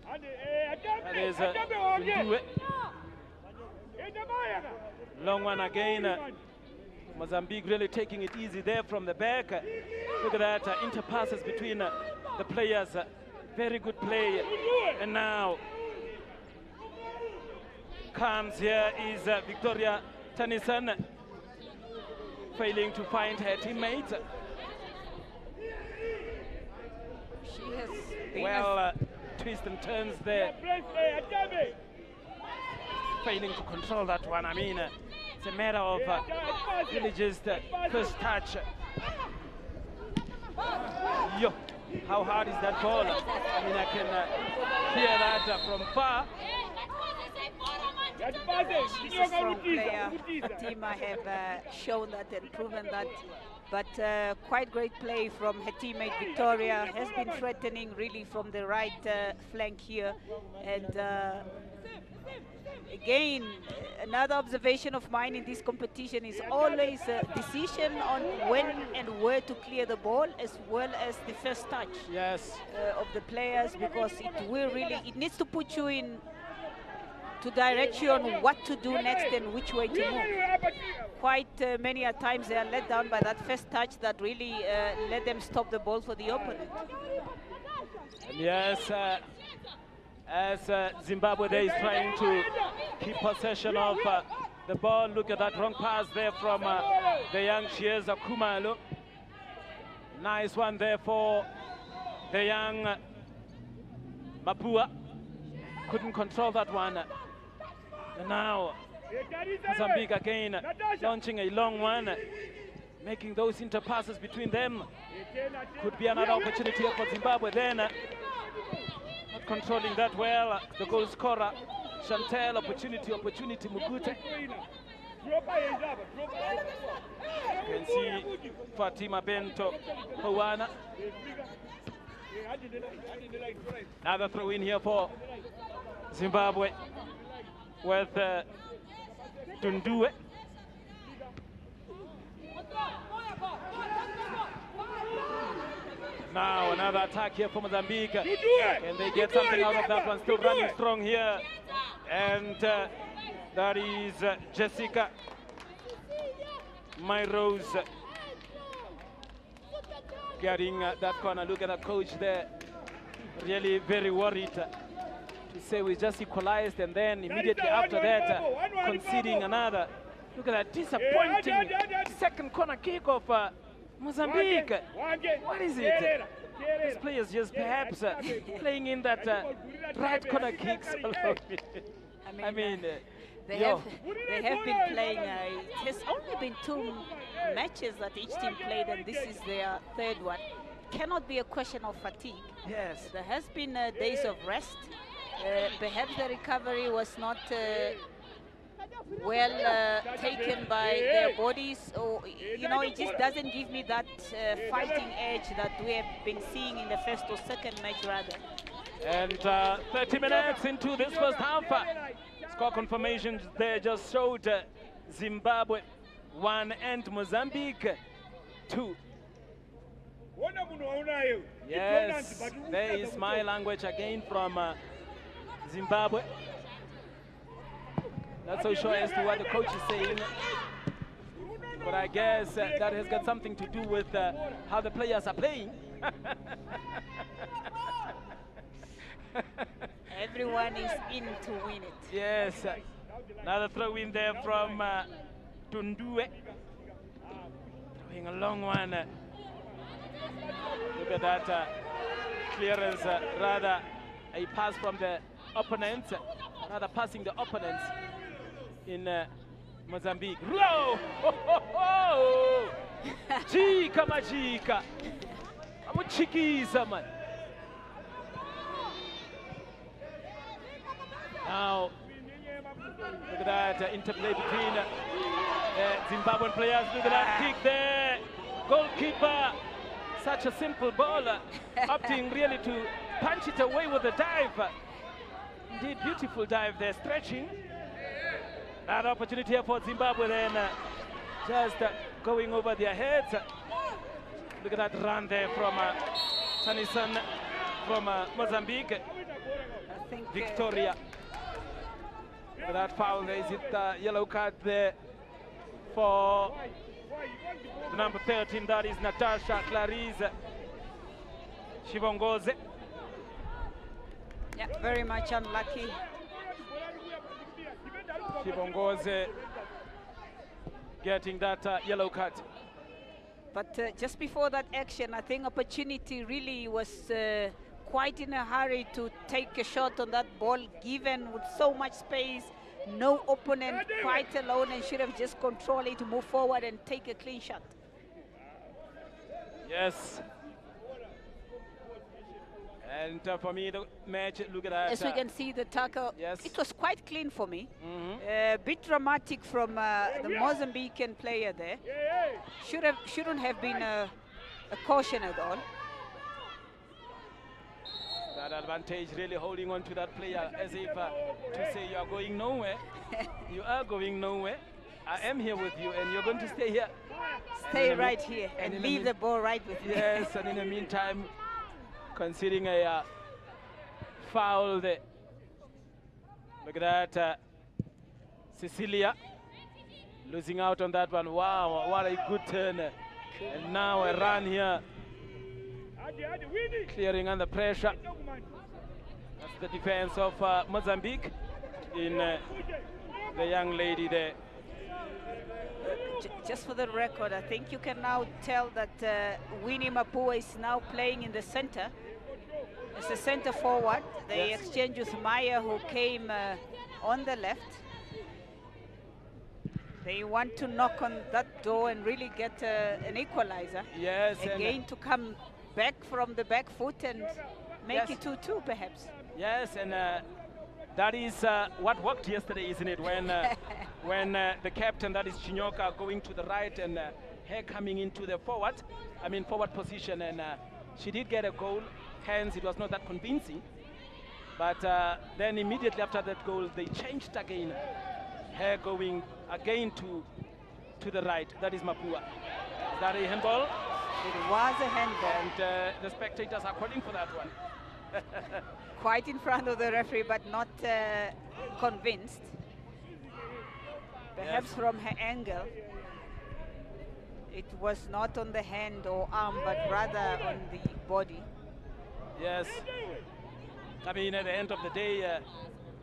That is Ndue. Long one again. Mozambique really taking it easy there from the back. Look at that, interpasses between the players. Very good play. And now comes here is Victoria Tennyson, failing to find her teammate. She has well, twists and turns there. Failing to control that one. I mean, it's a matter of really just first touch. Yo, how hard is that ball? I mean, I can hear that from far. She's a strong player. Fatima have shown that and proven that. But quite great play from her teammate Victoria. Has been threatening really from the right flank here. And again, another observation of mine in this competition is always a decision on when and where to clear the ball, as well as the first touch of the players, because it needs to put you in to direct you on what to do next and which way to move. Quite many a times they are let down by that first touch that really let them stop the ball for the opponent. And yes, as Zimbabwe there is trying to keep possession of the ball. Look at that wrong pass there from the young Chiesa Kumalo. Nice one there for the young Mapua. Couldn't control that one. And now Mozambique again launching a long one, making those interpasses between them. Could be another opportunity for Zimbabwe then. Not controlling that well. The goal scorer, Chantel, opportunity, Mugute. You can see Fatima Bento Hawana. Another throw in here for Zimbabwe with Tundue. Now another attack here for Mozambique. Can they get something out of that one? Still running strong here. And that is Jessica Myrose getting that corner. Look at the coach there. Really very worried to say we just equalized and then immediately after that conceding another. Look at that disappointing second corner kick of Mozambique. What is it? These players just perhaps playing in that right corner kicks. I mean they have been playing. It has only been 2 matches that each team played, and this is their 3rd one. Cannot be a question of fatigue. Yes. There has been days of rest. Perhaps the recovery was not well taken by their bodies, or it just doesn't give me that fighting edge that we have been seeing in the first or second match rather. And 30 minutes into this first half, score confirmations there just showed Zimbabwe 1 and Mozambique 2. Yes, there is my language again from Zimbabwe. Not so sure as to what the coach is saying, but I guess that has got something to do with how the players are playing. Everyone is in to win it. Yes, another throw in there from Tundue. Throwing a long one. Look at that clearance, rather a pass from the opponent, rather passing the opponents in Mozambique. Whoa! Chika majika. Amuchikiza man. Now, look at that interplay between the Zimbabwean players. Look at that kick there. Goalkeeper, such a simple ball, opting really to punch it away with a dive. Indeed, beautiful dive there, stretching. Another opportunity here for Zimbabwe then, just going over their heads. Look at that run there from Tanison from Mozambique. I think Victoria. Look at that foul there. Is it yellow card there for the number 13? That is Natasha Clarice Shivongoze. yeah, very much unlucky. Shivongoze getting that yellow card. But just before that action, I think Opportunity really was quite in a hurry to take a shot on that ball, given with so much space, no opponent, quite alone, and should have just controlled it to move forward and take a clean shot. Yes. And for me, the match, look at that. As we can see, the tackle, yes. It was quite clean for me. A bit dramatic from the Mozambican player there. Shouldn't have been a caution at all. That advantage, really holding on to that player as if to say you are going nowhere. You are going nowhere. I am here with you, and you're going to stay here. Stay right here and leave the ball right with me. Yes, and in the meantime, conceding a foul there. Look at that, Cecilia losing out on that one. Wow, what a good turn. And now a run here. Clearing under pressure. That's the defense of Mozambique in the young lady there, just for the record, I think you can now tell that Winnie Mapua is now playing in the center as a center forward. They exchange with Maya, who came on the left. They want to knock on that door and really get an equalizer. Yes. Again, to come back from the back foot and make it 2-2 perhaps. Yes, and that is what worked yesterday, isn't it? When when the captain, that is Chinyoka, going to the right and her coming into the forward position, and she did get a goal. Hence, it was not that convincing. But then immediately after that goal, they changed again. Her going again to the right. That is Mapua. Is that a handball? It was a handball. And the spectators are calling for that one. Quite in front of the referee, but not convinced. Perhaps from her angle, it was not on the hand or arm, but rather on the body. Yes. I mean, at the end of the day,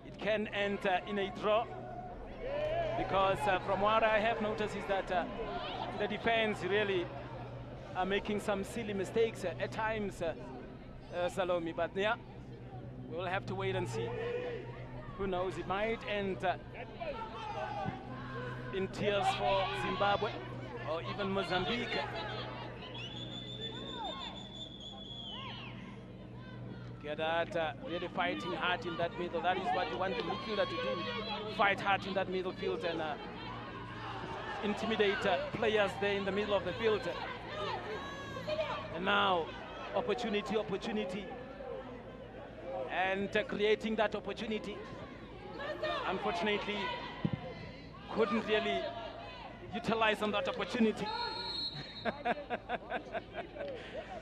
it can end in a draw, because from what I have noticed is that the defense really are making some silly mistakes at times, Salome. But yeah, we'll have to wait and see. Who knows, it might end in tears for Zimbabwe or even Mozambique. Get that really fighting hard in that middle. That is what you want the midfielder to do. Fight hard in that middle field and intimidate players there in the middle of the field. And now, opportunity. And creating that opportunity. Unfortunately, couldn't really utilize on that opportunity.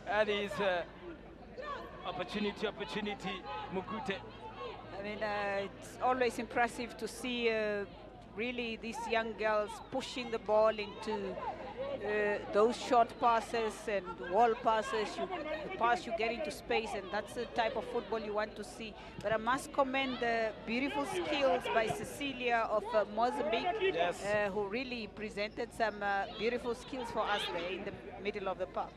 That is opportunity, Mukute. I mean, it's always impressive to see really these young girls pushing the ball into those short passes and wall passes. You get into space, and that's the type of football you want to see. But I must commend the beautiful skills by Cecilia of Mozambique, who really presented some beautiful skills for us there in the middle of the park.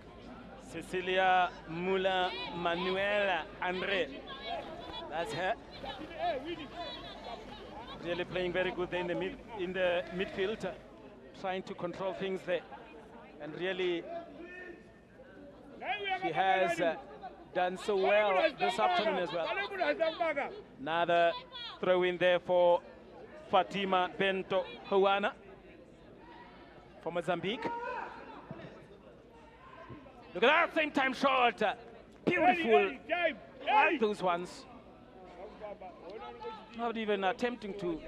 Cecilia Mula Manuela Andre. That's her. Really playing very good there in the midfield, trying to control things there. And really, she has done so well this afternoon as well. Another throw in there for Fatima Bento Hoana for Mozambique. Look at that, same time shot. Beautiful. Like those ones. Not even attempting to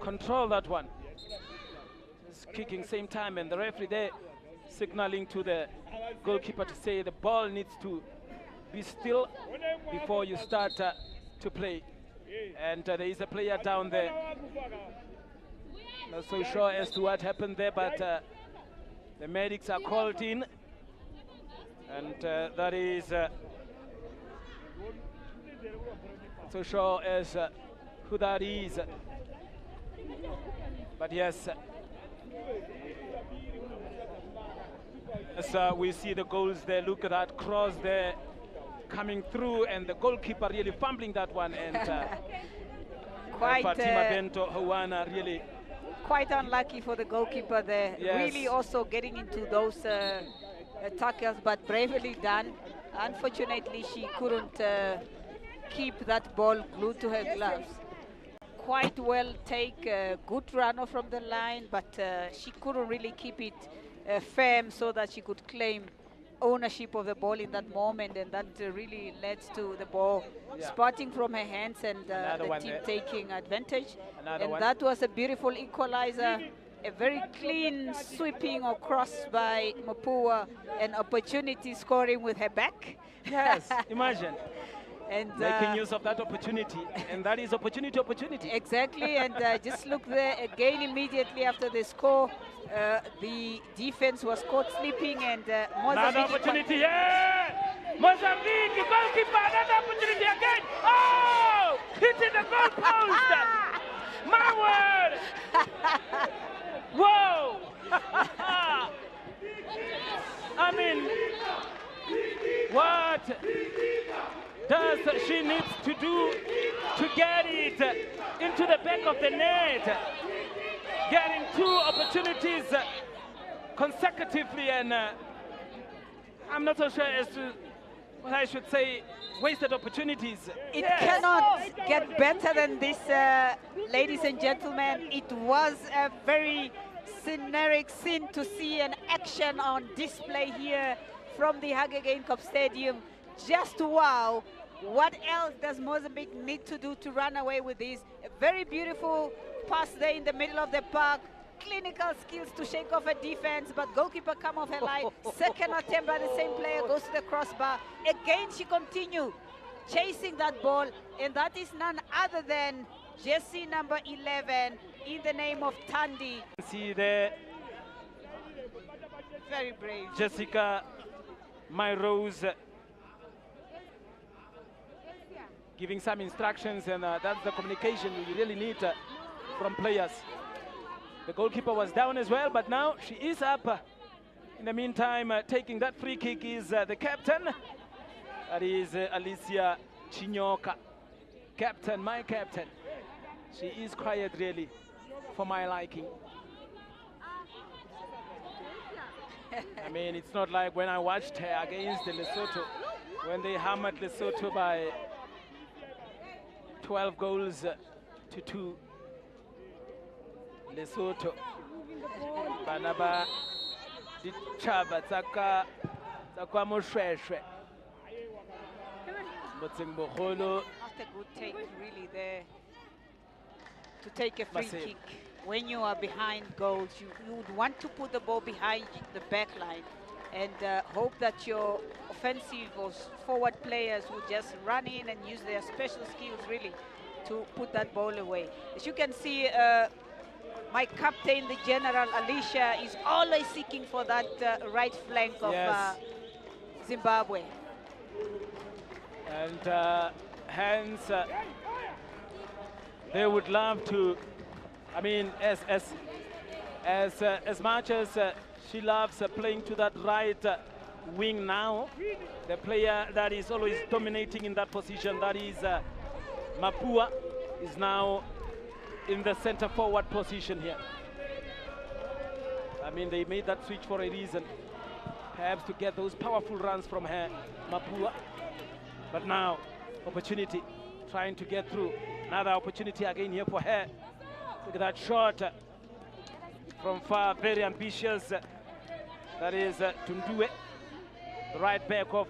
control that one. Just kicking same time, and the referee there signaling to the goalkeeper to say the ball needs to be still before you start to play. And there is a player down there. Not so sure as to what happened there, but the medics are called in. And that is so sure as who that is. But yes, as we see the goals there, look at that cross there coming through, and the goalkeeper really fumbling that one, and Fatima Bento Hoana really quite unlucky for the goalkeeper there. Really also getting into those tackles, but bravely done. Unfortunately, she couldn't keep that ball glued to her gloves. Quite well take a good runner from the line, but she couldn't really keep it firm so that she could claim ownership of the ball in that moment, and that really led to the ball spotting from her hands and the team taking advantage. That was a beautiful equalizer, a very clean sweeping or cross by Mapua, and opportunity scoring with her back. Yes, imagine. And making use of that opportunity, and that is opportunity. Exactly, and just look there again immediately after the score. The defense was caught sleeping, and Mozambique. Another opportunity, Mozambique, goalkeeper, another opportunity again. Oh, hitting the goal post. My word. Whoa. does she needs to do to get it into the back of the net? Getting 2 opportunities consecutively, and I'm not so sure as to what I should say, wasted opportunities. It cannot get better than this, ladies and gentlemen. It was a very scenic scene to see an action on display here from the Hage Geingob Stadium. Just wow. What else does Mozambique need to do to run away with this? A very beautiful pass there in the middle of the park. Clinical skills to shake off a defense, but goalkeeper come off her line. Second attempt by the same player goes to the crossbar. Again, she continued chasing that ball, and that is none other than jersey number 11 in the name of Tandi. See there, very brave. Jessica Rose giving some instructions, and that's the communication you really need from players. The goalkeeper was down as well, but now she is up. In the meantime, taking that free kick is the captain. That is Alicia Chinyoka. Captain, my captain. She is quiet, really, for my liking. I mean, it's not like when I watched her against Lesotho, when they hammered Lesotho by 12 goals to 2. Lesotho banaba ditšhaba tsa kwa mošwešwe motseng mogolo. Not a good take really there to take a free kick. When you are behind goals, you would want to put the ball behind the back line and hope that your offensive or forward players will just run in and use their special skills really to put that ball away. As you can see, my captain, the General Alicia, is always seeking for that right flank of Zimbabwe. And hence, they would love to, I mean, as much as she loves playing to that right wing now, the player that is always dominating in that position, that is Mapua, is now in the center forward position here. I mean, they made that switch for a reason, perhaps to get those powerful runs from her, Mapua. But now, opportunity, trying to get through. Another opportunity again here for her. Look at that shot from far, very ambitious. That is Tundue, the right back of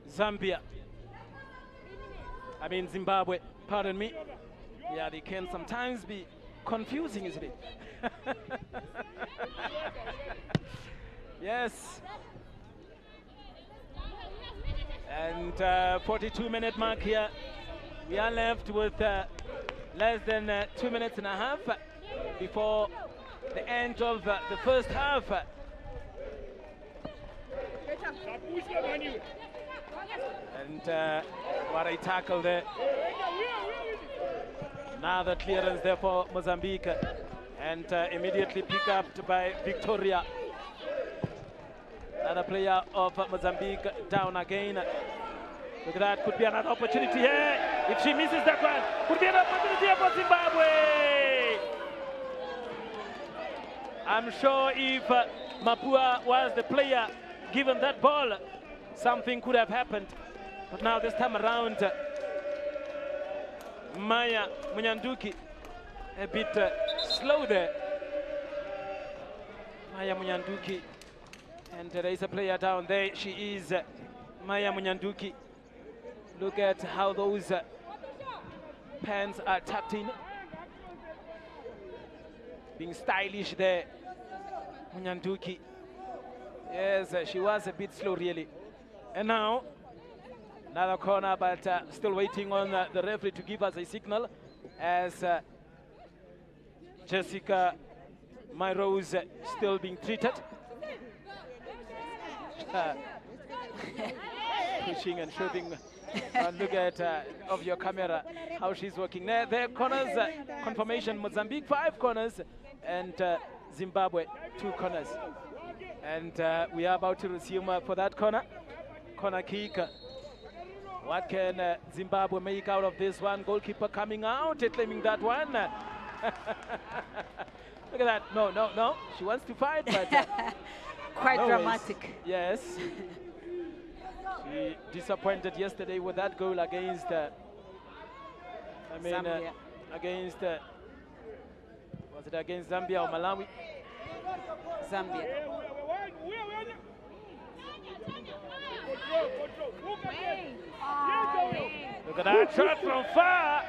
Zambia. I mean Zimbabwe, pardon me. Yeah, they can sometimes be confusing, isn't it? Yes. And 42-minute mark here. We are left with less than 2 minutes and a half before the end of the first half. And what a tackle there. Another clearance there for Mozambique, and immediately picked up by Victoria. Another player of Mozambique down again. Look at that, could be another opportunity here. If she misses that one, could be an opportunity here for Zimbabwe. I'm sure if Mapua was the player given that ball, something could have happened. But now this time around, Maya Munyanduki a bit slow there. Maya Munyanduki, and there is a player down there. She is Maya Munyanduki. Look at how those pants are tucked in. Being stylish there, Munyanduki. Yes, she was a bit slow really. And now, another corner, but still waiting on the referee to give us a signal as Jessica Rose still being treated. Pushing and shoving. Look at of your camera how she's working. There corners, confirmation, Mozambique 5 corners and Zimbabwe 2 corners. And we are about to resume for that corner kick. What can Zimbabwe make out of this one? Goalkeeper coming out, claiming that one. Look at that. No, no, no. She wants to fight, but... Quite no dramatic. ways. Yes. She disappointed yesterday with that goal against... Zambia. Against... was it against Zambia or Malawi? Zambia. Look at that shot from far.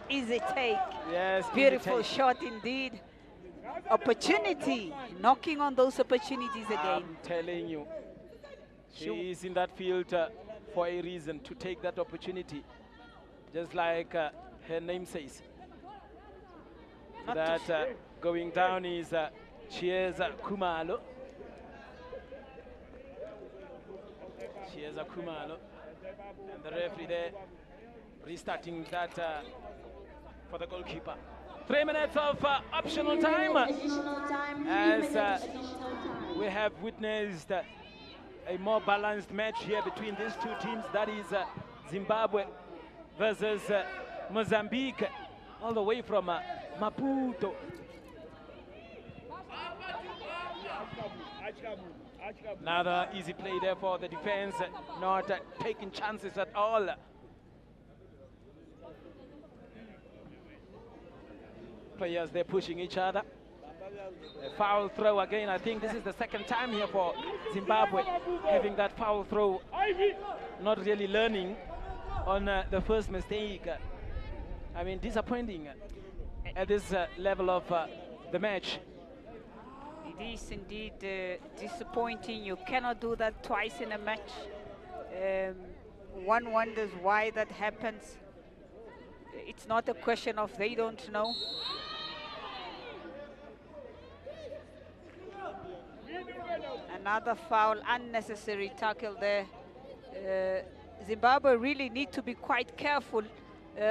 Easy take. Yes, Beautiful easy take. shot indeed. Opportunity. Knocking on those opportunities again. I'm telling you. She is in that field for a reason, to take that opportunity. Just like her name says. That going down is Chiesa Kumalo. Chiesa Kumalo. And the referee there restarting that for the goalkeeper. 3 minutes of optional time. As we have witnessed a more balanced match here between these two teams. That is Zimbabwe versus Mozambique, all the way from Maputo. Another easy play there for the defense, not taking chances at all. Players, they're pushing each other. A foul throw again. I think this is the second time here for Zimbabwe having that foul throw. Not really learning on the first mistake. I mean, disappointing at this level of the match. It is indeed disappointing. You cannot do that twice in a match. One wonders why that happens. It's not a question of they don't know. Another foul, unnecessary tackle there. Zimbabwe really need to be quite careful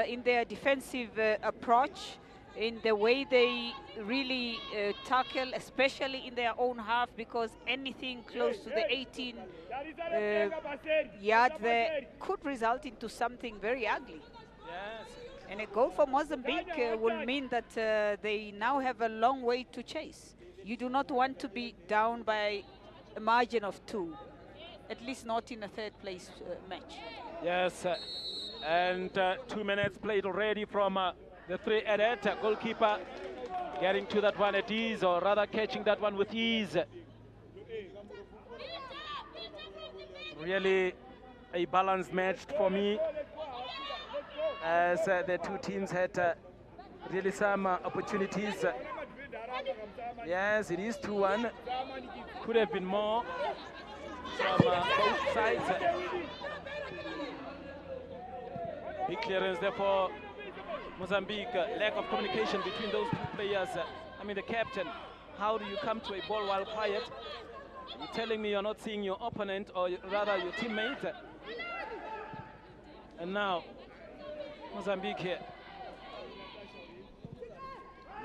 in their defensive approach, in the way they really tackle, especially in their own half, because anything close to the 18 yard there could result into something very ugly. Yes. And a goal for Mozambique will mean that they now have a long way to chase. You do not want to be down by a margin of 2, at least not in a third place match. Yes, and 2 minutes played already from the 3 added. Goalkeeper getting to that one at ease, or rather catching that one with ease. Really a balanced match for me, as the two teams had really some opportunities. Yes, it is 2-1. Could have been more from both sides. Big clearance there for Mozambique. Lack of communication between those two players. I mean, the captain. How do you come to a ball while quiet? You're telling me you're not seeing your opponent, or rather your teammate. And now, Mozambique here.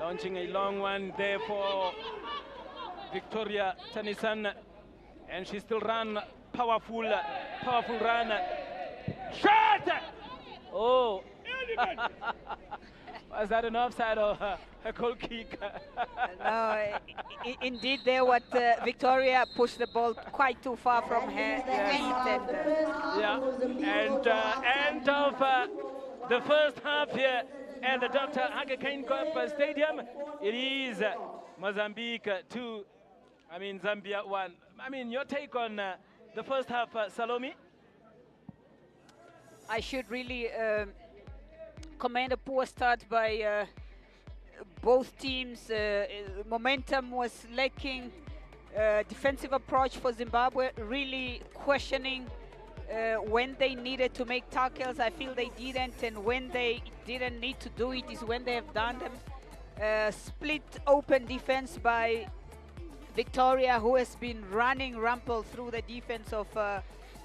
Launching a long one there for Victoria Tanisan. And she still run, powerful run. Shot! Oh! Was that an offside or a goal kick? No, indeed there what Victoria pushed the ball quite too far from her feet. Yeah, and end of the first half here at the Dr. Hage Cup Stadium. It is Mozambique 2, Zambia 1. Your take on the first half, Salome? I should really commend a poor start by both teams. Momentum was lacking. Defensive approach for Zimbabwe, really questioning when they needed to make tackles. I feel they didn't, and when they didn't need to do it is when they have done them. Split open defense by Victoria, who has been running rampant through the defense of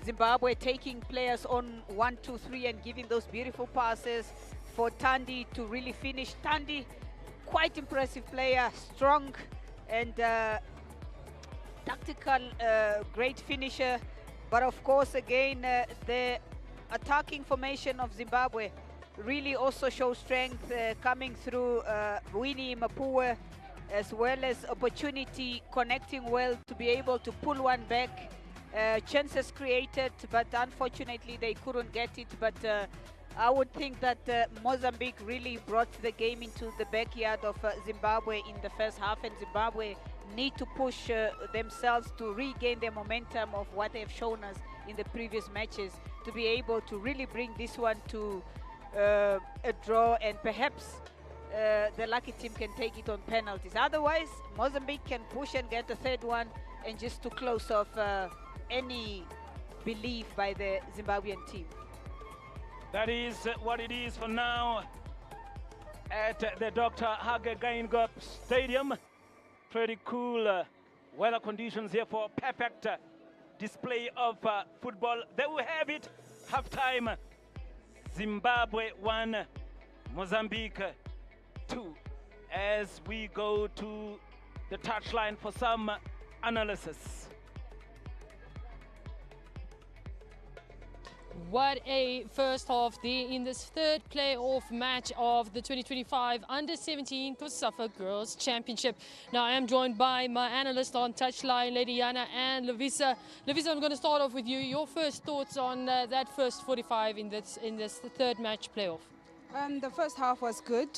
Zimbabwe, taking players on 1, 2, 3 and giving those beautiful passes for Tandy to really finish. Tandy, quite impressive player, strong and tactical, great finisher. But of course, again, the attacking formation of Zimbabwe really also shows strength coming through Winnie Mapua, as well as opportunity connecting well to be able to pull one back. Chances created, but unfortunately they couldn't get it. But I would think that Mozambique really brought the game into the backyard of Zimbabwe in the first half, and Zimbabwe need to push themselves to regain their momentum of what they've shown us in the previous matches to be able to really bring this one to a draw, and perhaps the lucky team can take it on penalties. Otherwise, Mozambique can push and get the third one, and just to close off any belief by the Zimbabwean team. That is what it is for now at the Dr. Hage Geingob Stadium. Pretty cool weather conditions here for a perfect display of football. There we have it, halftime. Zimbabwe 1, Mozambique 2. As we go to the touchline for some analysis. What a first half there in this third playoff match of the 2025 Under-17 COSAFA Girls Championship. Now I am joined by my analyst on touchline, Lady Yana and Lovisa. Lovisa, I'm going to start off with you. Your first thoughts on that first 45 in this third match playoff? The first half was good.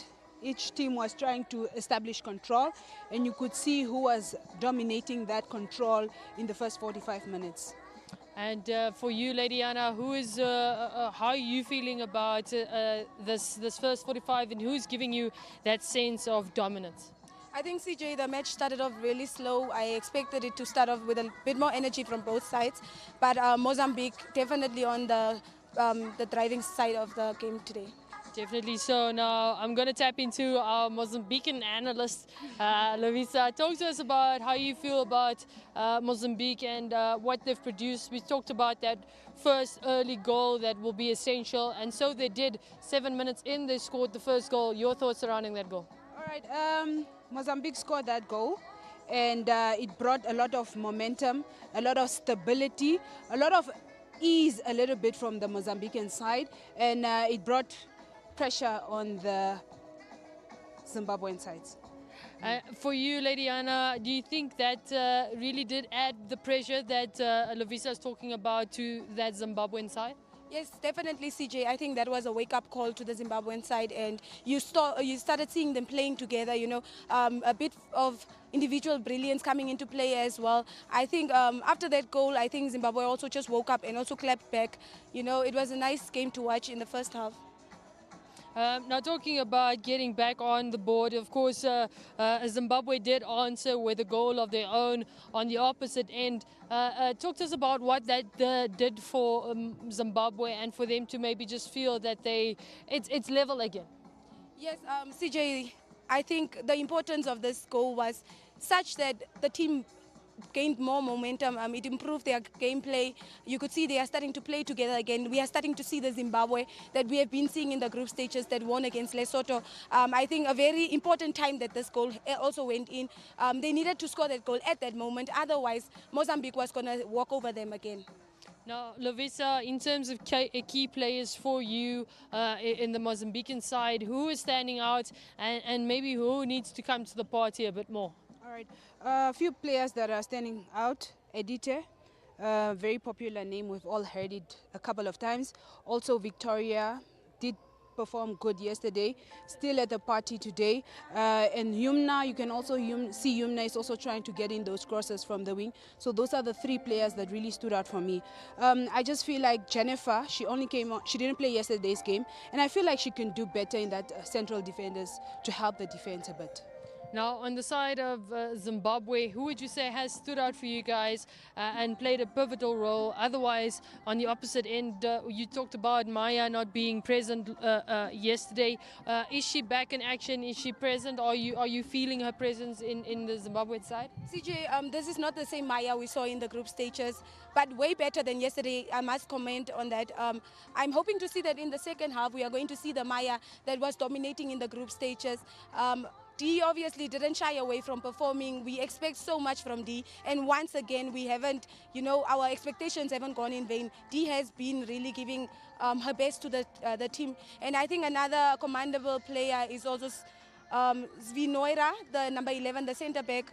Each team was trying to establish control, and you could see who was dominating that control in the first 45 minutes. And for you, Lady Anna, how are you feeling about this first 45, and who's giving you that sense of dominance? I think, CJ, the match started off really slow. I expected it to start off with a bit more energy from both sides, but Mozambique definitely on the driving side of the game today. Definitely so. Now I'm going to tap into our Mozambican analyst, Lovisa. Talk to us about how you feel about Mozambique and what they've produced. We talked about that first early goal that will be essential, and so they did. 7 minutes in, they scored the first goal. Your thoughts surrounding that goal? All right, Mozambique scored that goal, and it brought a lot of momentum, a lot of stability, a lot of ease a little bit from the Mozambican side, and it brought pressure on the Zimbabwean sides. For you, Lady Anna, do you think that really did add the pressure that Lovisa is talking about to that Zimbabwean side? Yes, definitely, CJ. I think that was a wake-up call to the Zimbabwean side, and you started seeing them playing together, you know, a bit of individual brilliance coming into play as well. I think after that goal, I think Zimbabwe also just woke up and also clapped back. You know, it was a nice game to watch in the first half. Now talking about getting back on the board, of course, Zimbabwe did answer with a goal of their own on the opposite end. Talk to us about what that did for Zimbabwe and for them to maybe just feel that it's level again. Yes, CJ, I think the importance of this goal was such that the team gained more momentum. It improved their gameplay. You could see they are starting to play together again. We are starting to see the Zimbabwe that we have been seeing in the group stages that won against Lesotho. I think a very important time that this goal also went in. They needed to score that goal at that moment. Otherwise, Mozambique was going to walk over them again. Now, Lovisa, in terms of key players for you in the Mozambican side, who is standing out and maybe who needs to come to the party a bit more? All right, a few players that are standing out. Edite, very popular name. We've all heard it a couple of times. Also, Victoria did perform good yesterday, still at the party today. And Yumna, you can also see Yumna is also trying to get in those crosses from the wing. So those are the three players that really stood out for me. I just feel like Jennifer, she only came on, she didn't play yesterday's game, and I feel like she can do better in that central defenders to help the defense a bit. Now, on the side of Zimbabwe, who would you say has stood out for you guys and played a pivotal role? Otherwise, on the opposite end, you talked about Maya not being present yesterday. Is she back in action? Is she present? Are you feeling her presence in the Zimbabwe side? CJ, this is not the same Maya we saw in the group stages, but way better than yesterday. I must comment on that. I'm hoping to see that in the second half we are going to see the Maya that was dominating in the group stages. Dee obviously didn't shy away from performing. We expect so much from Dee, and once again we haven't, our expectations haven't gone in vain. Dee has been really giving her best to the team, and I think another commendable player is also Zvinoira, the number 11, the centre back,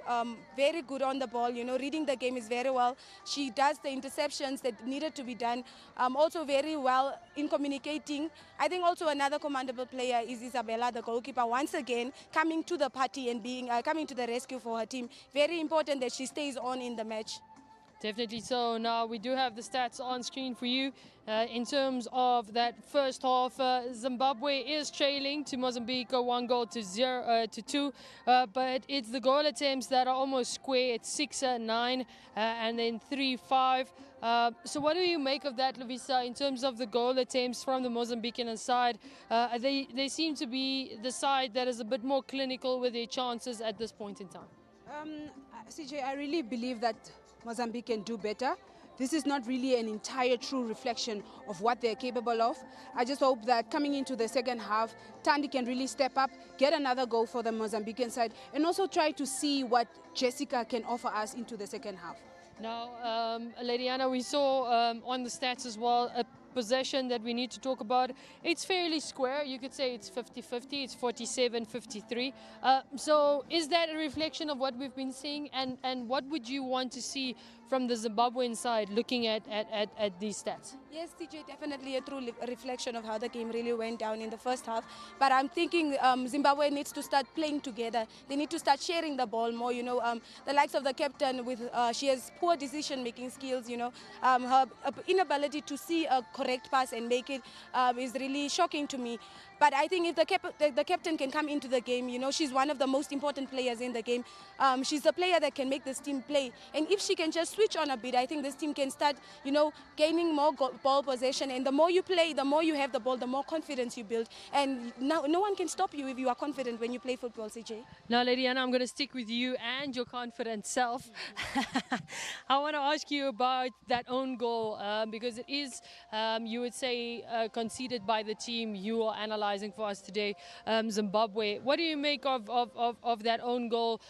very good on the ball, reading the game is very well. She does the interceptions that needed to be done, also very well in communicating. I think also another commendable player is Isabella, the goalkeeper, once again coming to the party and coming to the rescue for her team. Very important that she stays on in the match. Definitely so. Now we do have the stats on screen for you. In terms of that first half, Zimbabwe is trailing to Mozambique 1-2, but it's the goal attempts that are almost square. It's 6-9 and then 3-5. So what do you make of that, Lovisa, in terms of the goal attempts from the Mozambican side? They seem to be the side that is a bit more clinical with their chances at this point in time. CJ, I really believe that Mozambique can do better. This is not really an entire true reflection of what they're capable of. I just hope that coming into the second half, Tandy can really step up, get another goal for the Mozambican side, and also try to see what Jessica can offer us into the second half. Now, Lady Anna, we saw on the stats as well a possession that we need to talk about. It's fairly square. You could say it's 50-50. It's 47-53. So is that a reflection of what we've been seeing? And what would you want to see from the Zimbabwean side looking at these stats? Yes, CJ, definitely a true reflection of how the game really went down in the first half. But I'm thinking Zimbabwe needs to start playing together. They need to start sharing the ball more. The likes of the captain, she has poor decision-making skills. Her inability to see a correct pass and make it is really shocking to me. But I think if the captain can come into the game, she's one of the most important players in the game. She's a player that can make this team play. And if she can just switch on a bit, I think this team can start, gaining more ball possession. And the more you play, the more you have the ball, the more confidence you build. And no one can stop you if you are confident when you play football, CJ. Now, Lady Anna, I'm going to stick with you and your confident self. I want to ask you about that own goal because it is, you would say, conceded by the team you are analyzing for us today, Zimbabwe. What do you make of that own goal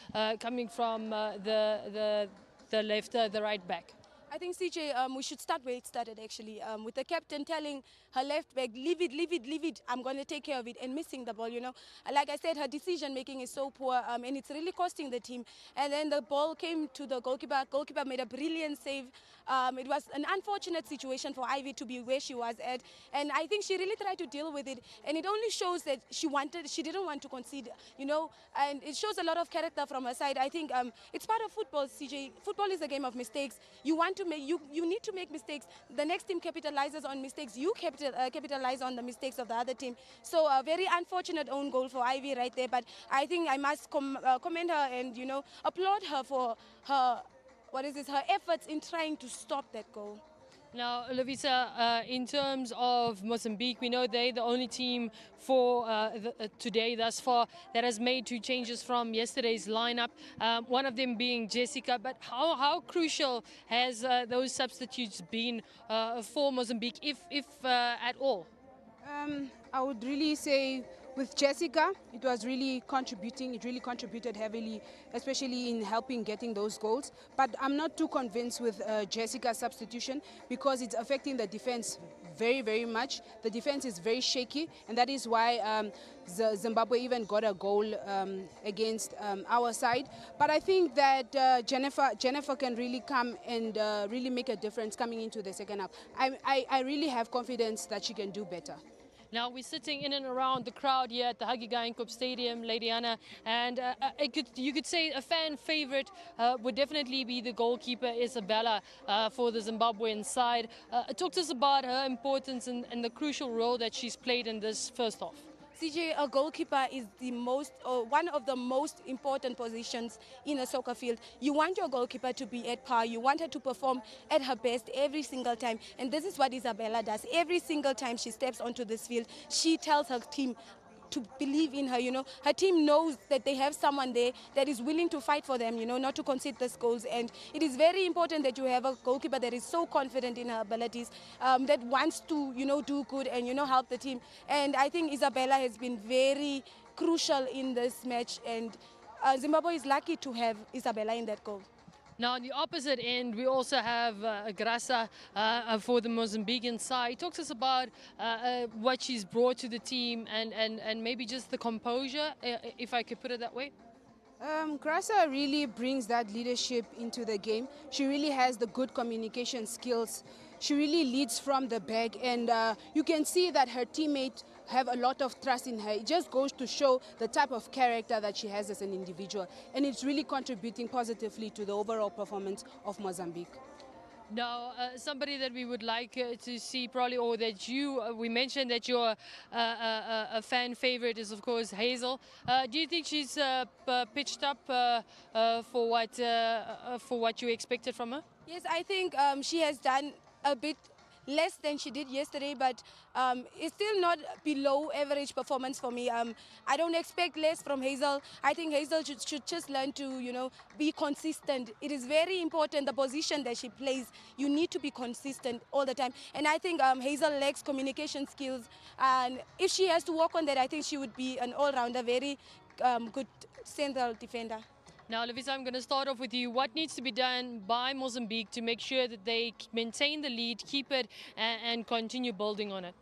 coming from the left, the right back? I think, CJ, we should start where it started, actually, with the captain telling her left back, leave it, I'm going to take care of it, and missing the ball, Like I said, her decision-making is so poor, and it's really costing the team. And then the ball came to the goalkeeper. Goalkeeper made a brilliant save. It was an unfortunate situation for Ivy to be where she was at, and I think she really tried to deal with it, and it only shows that she didn't want to concede, and it shows a lot of character from her side. I think it's part of football, CJ. Football is a game of mistakes. You need to make mistakes. The next team capitalizes on mistakes. You capitalize on the mistakes of the other team. So a very unfortunate own goal for Ivy right there, but I think I must commend her and applaud her for her efforts in trying to stop that goal. Now, Lovisa, in terms of Mozambique, we know they're the only team for today thus far that has made 2 changes from yesterday's lineup, one of them being Jessica. But how crucial has those substitutes been for Mozambique, if at all? I would really say with Jessica, it was really contributing. It really contributed heavily, especially in helping getting those goals. But I'm not too convinced with Jessica's substitution because it's affecting the defense very, very much. The defense is very shaky, and that is why Zimbabwe even got a goal against our side. But I think that Jennifer can really come and really make a difference coming into the second half. I really have confidence that she can do better. Now we're sitting in and around the crowd here at the Hagigainkop Stadium, Lady Anna, and you could say a fan favorite would definitely be the goalkeeper Isabella for the Zimbabwean side. Talk to us about her importance and the crucial role that she's played in this first half. CJ, a goalkeeper is one of the most important positions in a soccer field. You want your goalkeeper to be at par. You want her to perform at her best every single time. And this is what Isabella does. Every single time she steps onto this field, she tells her team to believe in her. You know, her team knows that they have someone there that is willing to fight for them, you know, not to concede these goals. And it is very important that you have a goalkeeper that is so confident in her abilities, that wants to, you know, do good and, you know, help the team. And I think Isabella has been very crucial in this match, and Zimbabwe is lucky to have Isabella in that goal. Now, on the opposite end, we also have Graça for the Mozambican side. Talk to us about what she's brought to the team and maybe just the composure, if I could put it that way. Graça really brings that leadership into the game. She really has the good communication skills. She really leads from the back, and you can see that her teammates have a lot of trust in her. It just goes to show the type of character that she has as an individual, and it's really contributing positively to the overall performance of Mozambique. Now, somebody that we would like to see probably, or that we mentioned that you're a fan favorite is, of course, Hazel. Do you think she's pitched up for what you expected from her? Yes, I think she has done a bit less than she did yesterday, but it's still not below average performance for me. I don't expect less from Hazel. I think Hazel should just learn to, you know, be consistent. It is very important, the position that she plays. You need to be consistent all the time. And I think Hazel lacks communication skills. And if she has to work on that, I think she would be an all-rounder, very good central defender. Now, Lovisa, I'm going to start off with you. What needs to be done by Mozambique to make sure that they maintain the lead, keep it, and continue building on it?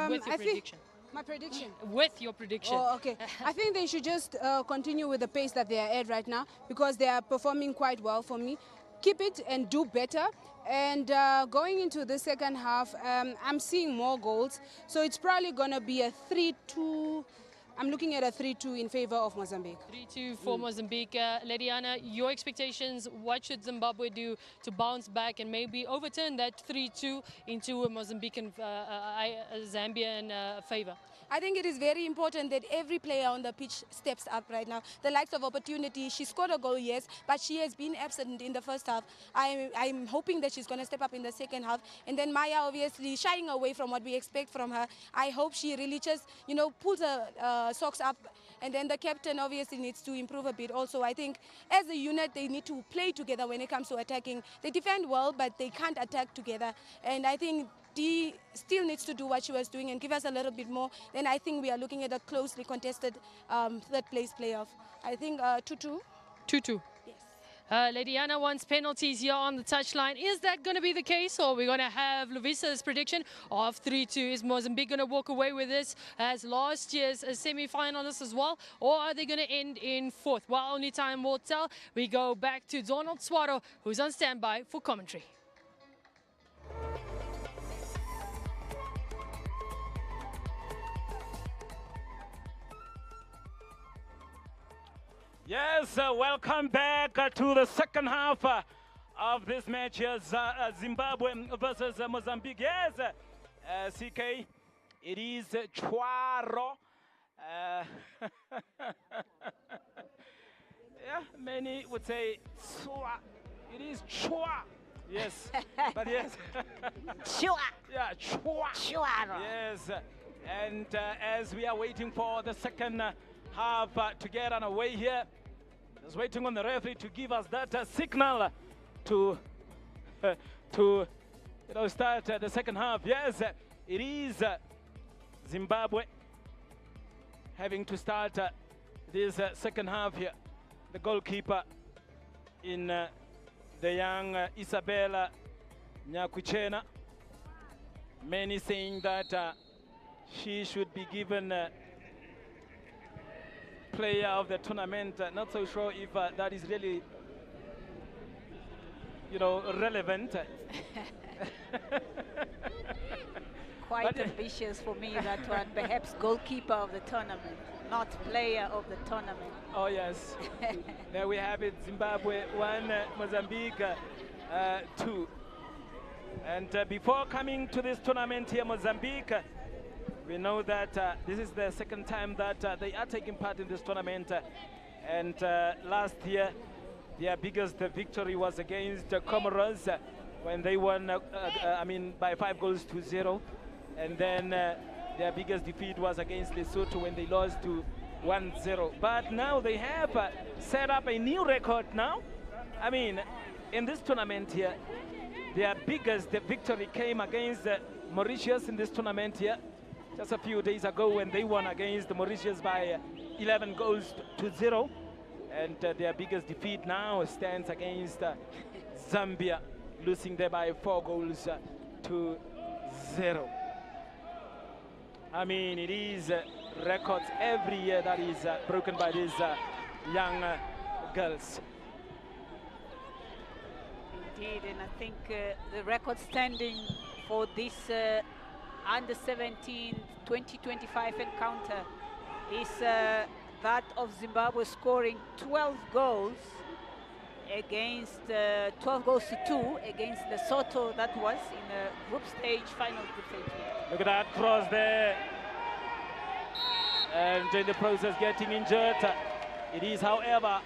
With your prediction. My prediction? With your prediction. Oh, okay. I think they should just continue with the pace that they are at right now, because they are performing quite well for me. Keep it and do better. And going into the second half, I'm seeing more goals. So it's probably going to be a 3-2. I'm looking at a 3-2 in favor of Mozambique. 3-2 for Mozambique. Lady Anna, your expectations, what should Zimbabwe do to bounce back and maybe overturn that 3-2 into a Mozambican, Zambian favor? I think it is very important that every player on the pitch steps up right now. The likes of Opportunity, she scored a goal, yes, but she has been absent in the first half. I'm hoping that she's going to step up in the second half. And then Maya, obviously, shying away from what we expect from her. I hope she really just, you know, pulls her socks up. And then the captain obviously needs to improve a bit also. I think as a unit, they need to play together when it comes to attacking. They defend well, but they can't attack together. And I think Dee still needs to do what she was doing and give us a little bit more. Then I think we are looking at a closely contested third place playoff. I think 2-2. 2-2. Yes. Lady Anna wants penalties here on the touchline. Is that going to be the case, or are we going to have Lovisa's prediction of 3-2? Is Mozambique going to walk away with this as last year's semi-finalists as well, or are they going to end in fourth? Well, only time will tell. We go back to Donald Swaro, who's on standby for commentary. Yes, welcome back to the second half of this match. Zimbabwe versus Mozambique. Yes, CK, it is Chwaro. Yeah, many would say Chwa. It is Chwa. Yes, but yes. Chwa. Yeah, Chwa. Chwaro. Yes, and as we are waiting for the second half to get underway here, just waiting on the referee to give us that signal to start the second half. Yes, it is Zimbabwe having to start this second half here. The goalkeeper in the young Isabella Nyakuchena. Many saying that she should be given player of the tournament. Not so sure if that is really, you know, relevant. Quite ambitious for me, that one. Perhaps goalkeeper of the tournament, not player of the tournament. Oh yes. There we have it. Zimbabwe 1, Mozambique 2. And before coming to this tournament here, Mozambique, we know that this is the second time that they are taking part in this tournament. And last year, their biggest victory was against Comoros when they won, by 5-0. And then Their biggest defeat was against Lesotho when they lost to 1-0. But now they have set up a new record now. I mean, in this tournament here, their biggest victory came against Mauritius in this tournament here, just a few days ago when they won against Mauritius by 11 goals to 0. And their biggest defeat now stands against Zambia, losing there by 4 goals to 0. I mean, it is records every year that is broken by these young girls. Indeed, and I think the record standing for this under-17 2025 encounter is that of Zimbabwe scoring 12 goals against 12 goals to 2 against Lesotho. That was in the group stage, final group stage. Look at that cross there, and in the process getting injured. It is, however,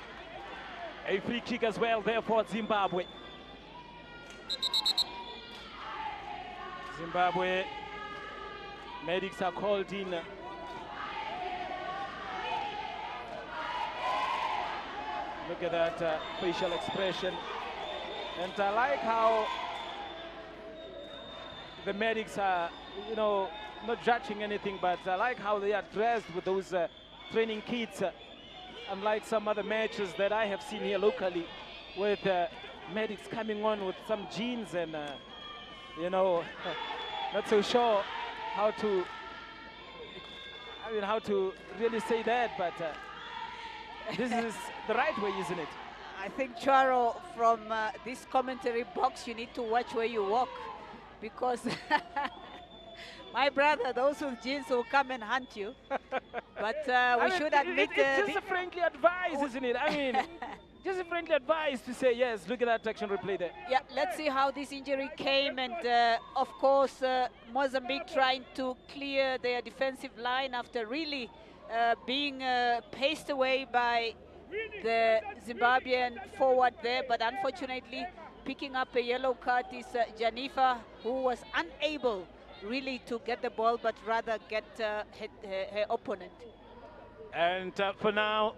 a free kick as well there for Zimbabwe. Zimbabwe medics are called in. Look at that facial expression. And I like how the medics are, you know, not judging anything, but I like how they are dressed with those training kits. Unlike some other matches that I have seen here locally, with medics coming on with some jeans and, you know, not so sure how to, how to really say that, but this is the right way, isn't it? I think, Charo, from this commentary box, you need to watch where you walk, because my brother, those with jeans will come and hunt you. But we should admit... It's just a friendly advice, isn't it? I mean, just a friendly advice to say, yes, look at that action replay there. Yeah, let's see how this injury came. And, of course, Mozambique trying to clear their defensive line after really being paced away by the Zimbabwean forward there. But unfortunately, picking up a yellow card is Janifa, who was unable really to get the ball, but rather get her opponent. And for now,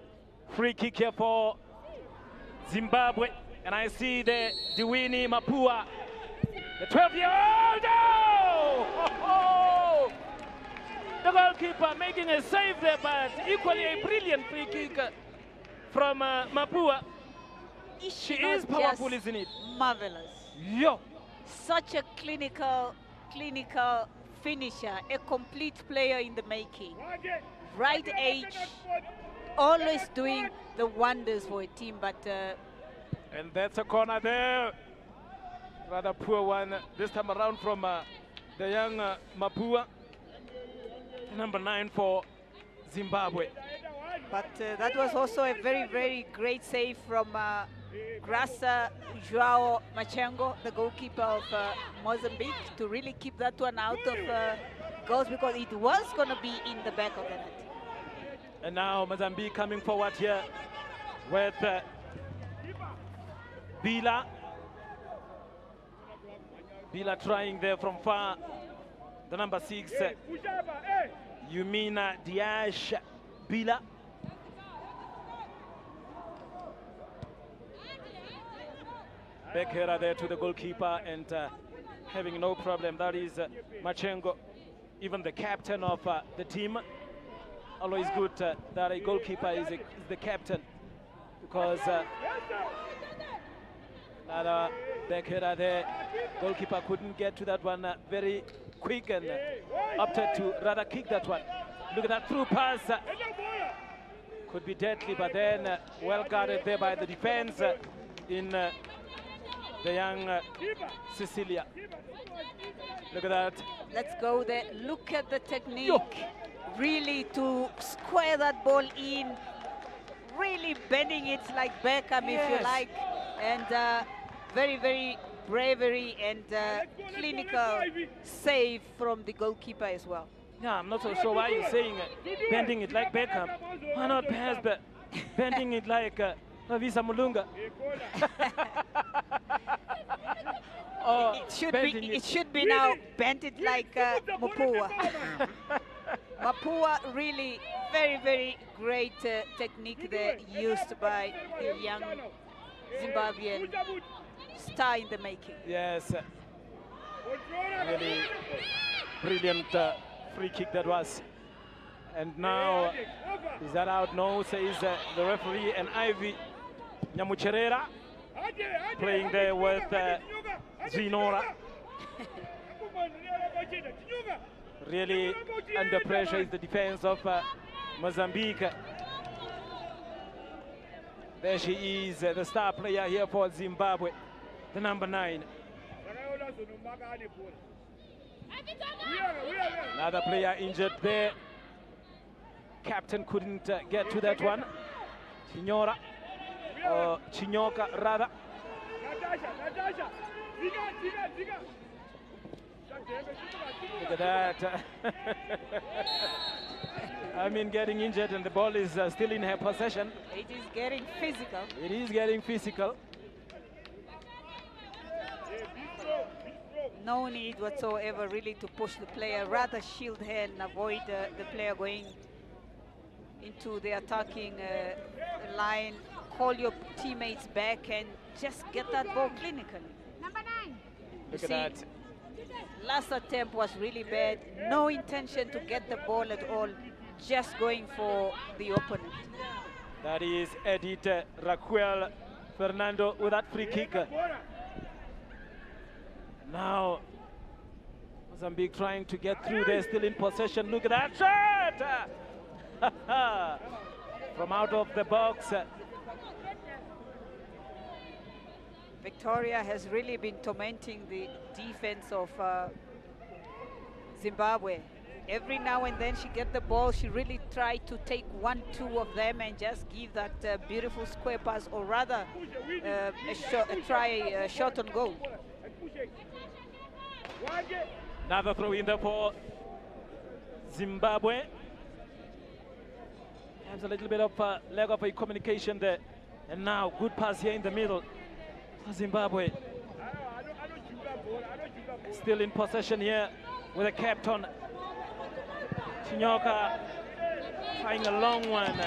free kick here for Zimbabwe. And I see the Diwini Mapua, the 12-year-old. Oh! The goalkeeper making a save there, but equally a brilliant free kick from Mapua. She is powerful, isn't it? Marvelous. Yo! Such a clinical finisher, a complete player in the making. Right age, always doing the wonders for a team, but... and that's a corner there. Rather poor one this time around from the young Mapua, number 9 for Zimbabwe. But that was also a very, very great save from Graça João Machengo, the goalkeeper of Mozambique, to really keep that one out of goals, because it was going to be in the back of the net. And now Mozambique coming forward here with Bila. Bila trying there from far. The number 6, Yumina Diash Bila. Backheader there to the goalkeeper, and having no problem. That is Machengo, even the captain of the team. Always good that a goalkeeper is the captain, because backheader there, goalkeeper couldn't get to that one very quick and opted to rather kick that one. Look at that through pass. Could be deadly, but then well guarded there by the defense in the young Cecilia. Look at that. Let's go there. Look at the technique. Yo. Really to square that ball in. Really bending it like Beckham, yes, if you like. And very, very bravery and clinical save from the goalkeeper as well. Yeah, I'm not so sure why you're saying bending it like Beckham. Why not perhaps bending it like Ravisa Mulunga? or It should be now bend it like Mapua. Mapua really very, very great technique there used by the young Zimbabwean star in the making. Yes, really brilliant free kick that was. And now, is that out? No, says the referee. And Ivy Nyamucherera playing there with Zinora. Really under pressure is the defense of Mozambique. There she is, the star player here for Zimbabwe, the number 9. Another player injured there. Captain couldn't get to that one. Chinyora, or Chinyoka rather. Look at that. I mean, getting injured and the ball is still in her possession. It is getting physical. It is getting physical. No need whatsoever really to push the player. Rather shield her and avoid the player going into the attacking line. Call your teammates back and just get that ball clinically. Number 9. Look at that. Last attempt was really bad. No intention to get the ball at all. Just going for the opponent. That is Edith Raquel Fernando with that free kick. Now, Mozambique trying to get through there, still in possession. Look at that shot! From out of the box. Victoria has really been tormenting the defense of Zimbabwe. Every now and then she gets the ball, she really tried to take 1-2 of them and just give that beautiful square pass, or rather a shot on goal. Another throw in there for Zimbabwe. There's a little bit of lack of communication there. And now, good pass here in the middle for Zimbabwe. Still in possession here with a captain. Chinyoka trying a long one.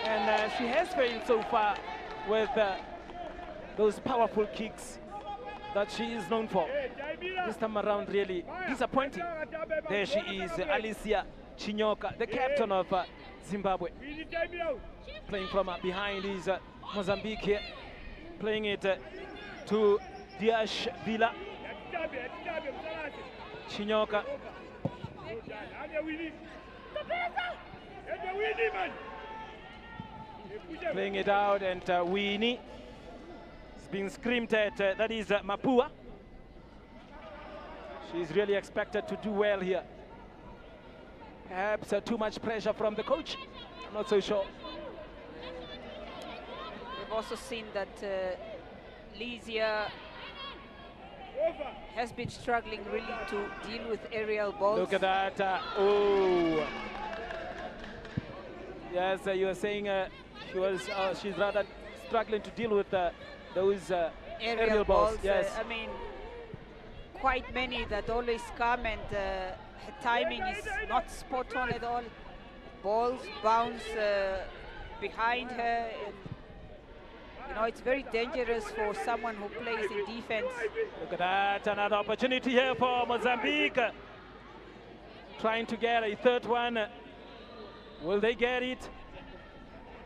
And she has failed so far with those powerful kicks that she is known for. This time around, really disappointing. There she is, Alicia Chinyoka, the captain of Zimbabwe. Playing from behind is Mozambique here. Playing it to Diash Villa. Chinyoka. Playing it out, and Winnie is being screamed at. That is Mapua. She's really expected to do well here. Perhaps too much pressure from the coach. I'm not so sure. We've also seen that Lysia has been struggling really to deal with aerial balls. Look at that. Oh. Yes, you were saying she's rather struggling to deal with those aerial balls. Yes. I mean, quite many that always come, and her timing is not spot on at all. Balls bounce behind her, and you know, it's very dangerous for someone who plays in defense. Look at that, another opportunity here for Mozambique. Trying to get a third one. Will they get it?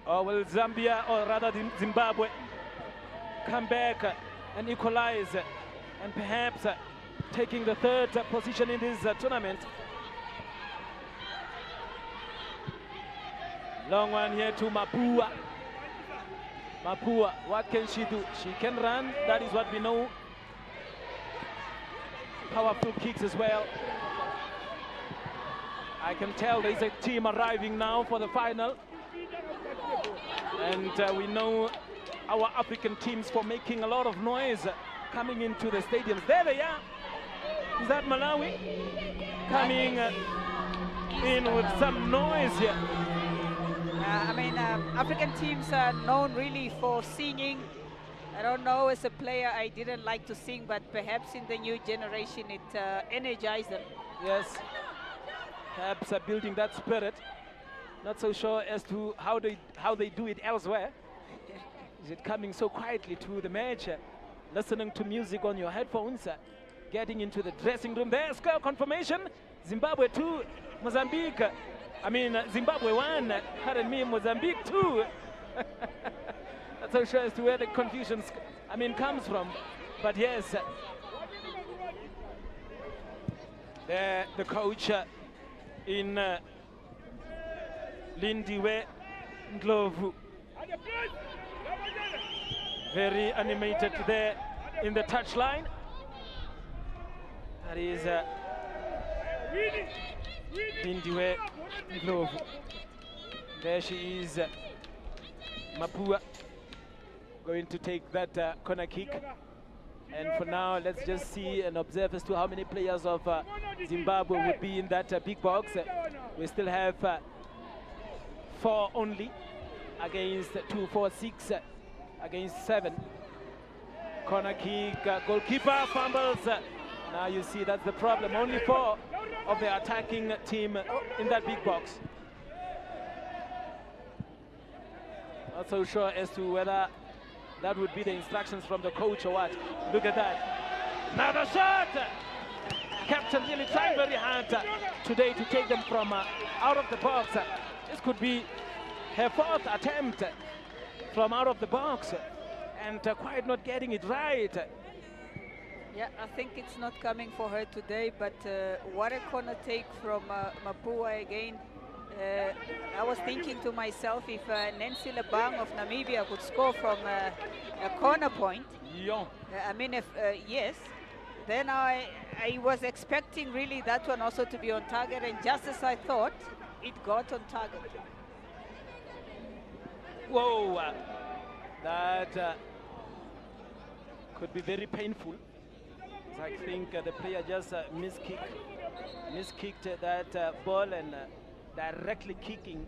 Or will Zambia, or rather Zimbabwe, come back and equalize, and perhaps taking the third position in this tournament? Long one here to Mapua. Mapua, what can she do? She can run, that is what we know. Powerful kicks as well. I can tell there is a team arriving now for the final. And we know our African teams for making a lot of noise coming into the stadiums. There they are. Is that Malawi? Coming in with some noise here. I mean, African teams are known really for singing I don't know, as a player, I didn't like to sing, but perhaps in the new generation, it energized them. Yes, perhaps building that spirit. Not so sure as to how they do it elsewhere. Is it coming so quietly to the match, listening to music on your headphones, getting into the dressing room? There, score confirmation. Zimbabwe 2, Mozambique. Zimbabwe 1, pardon me, Mozambique 2. Not so sure as to where the confusion comes from. But yes, the coach in Lindiwe Ndlovu, very animated there in the touchline. That is Lindiwe Ndlovu. There she is, Mapua, going to take that corner kick. And for now, let's just see and observe as to how many players of Zimbabwe would be in that big box. We still have 4 only against 2, 4, 6 against 7. Corner kick, goalkeeper fumbles. Now you see that's the problem. Only 4 of the attacking team in that big box. Not so sure as to whether that would be the instructions from the coach or what. Look at that. Another shot! Captain really trying very hard today to take them from out of the box. This could be her 4th attempt from out of the box, and quite not getting it right. Yeah, I think it's not coming for her today, but what a corner take from Mapua again. I was thinking to myself, if Nancy Lebang of Namibia could score from a corner point, yes, then I was expecting really that one also to be on target, and just as I thought, it got on target. Whoa, that could be very painful. I think the player just miskicked that ball and directly kicking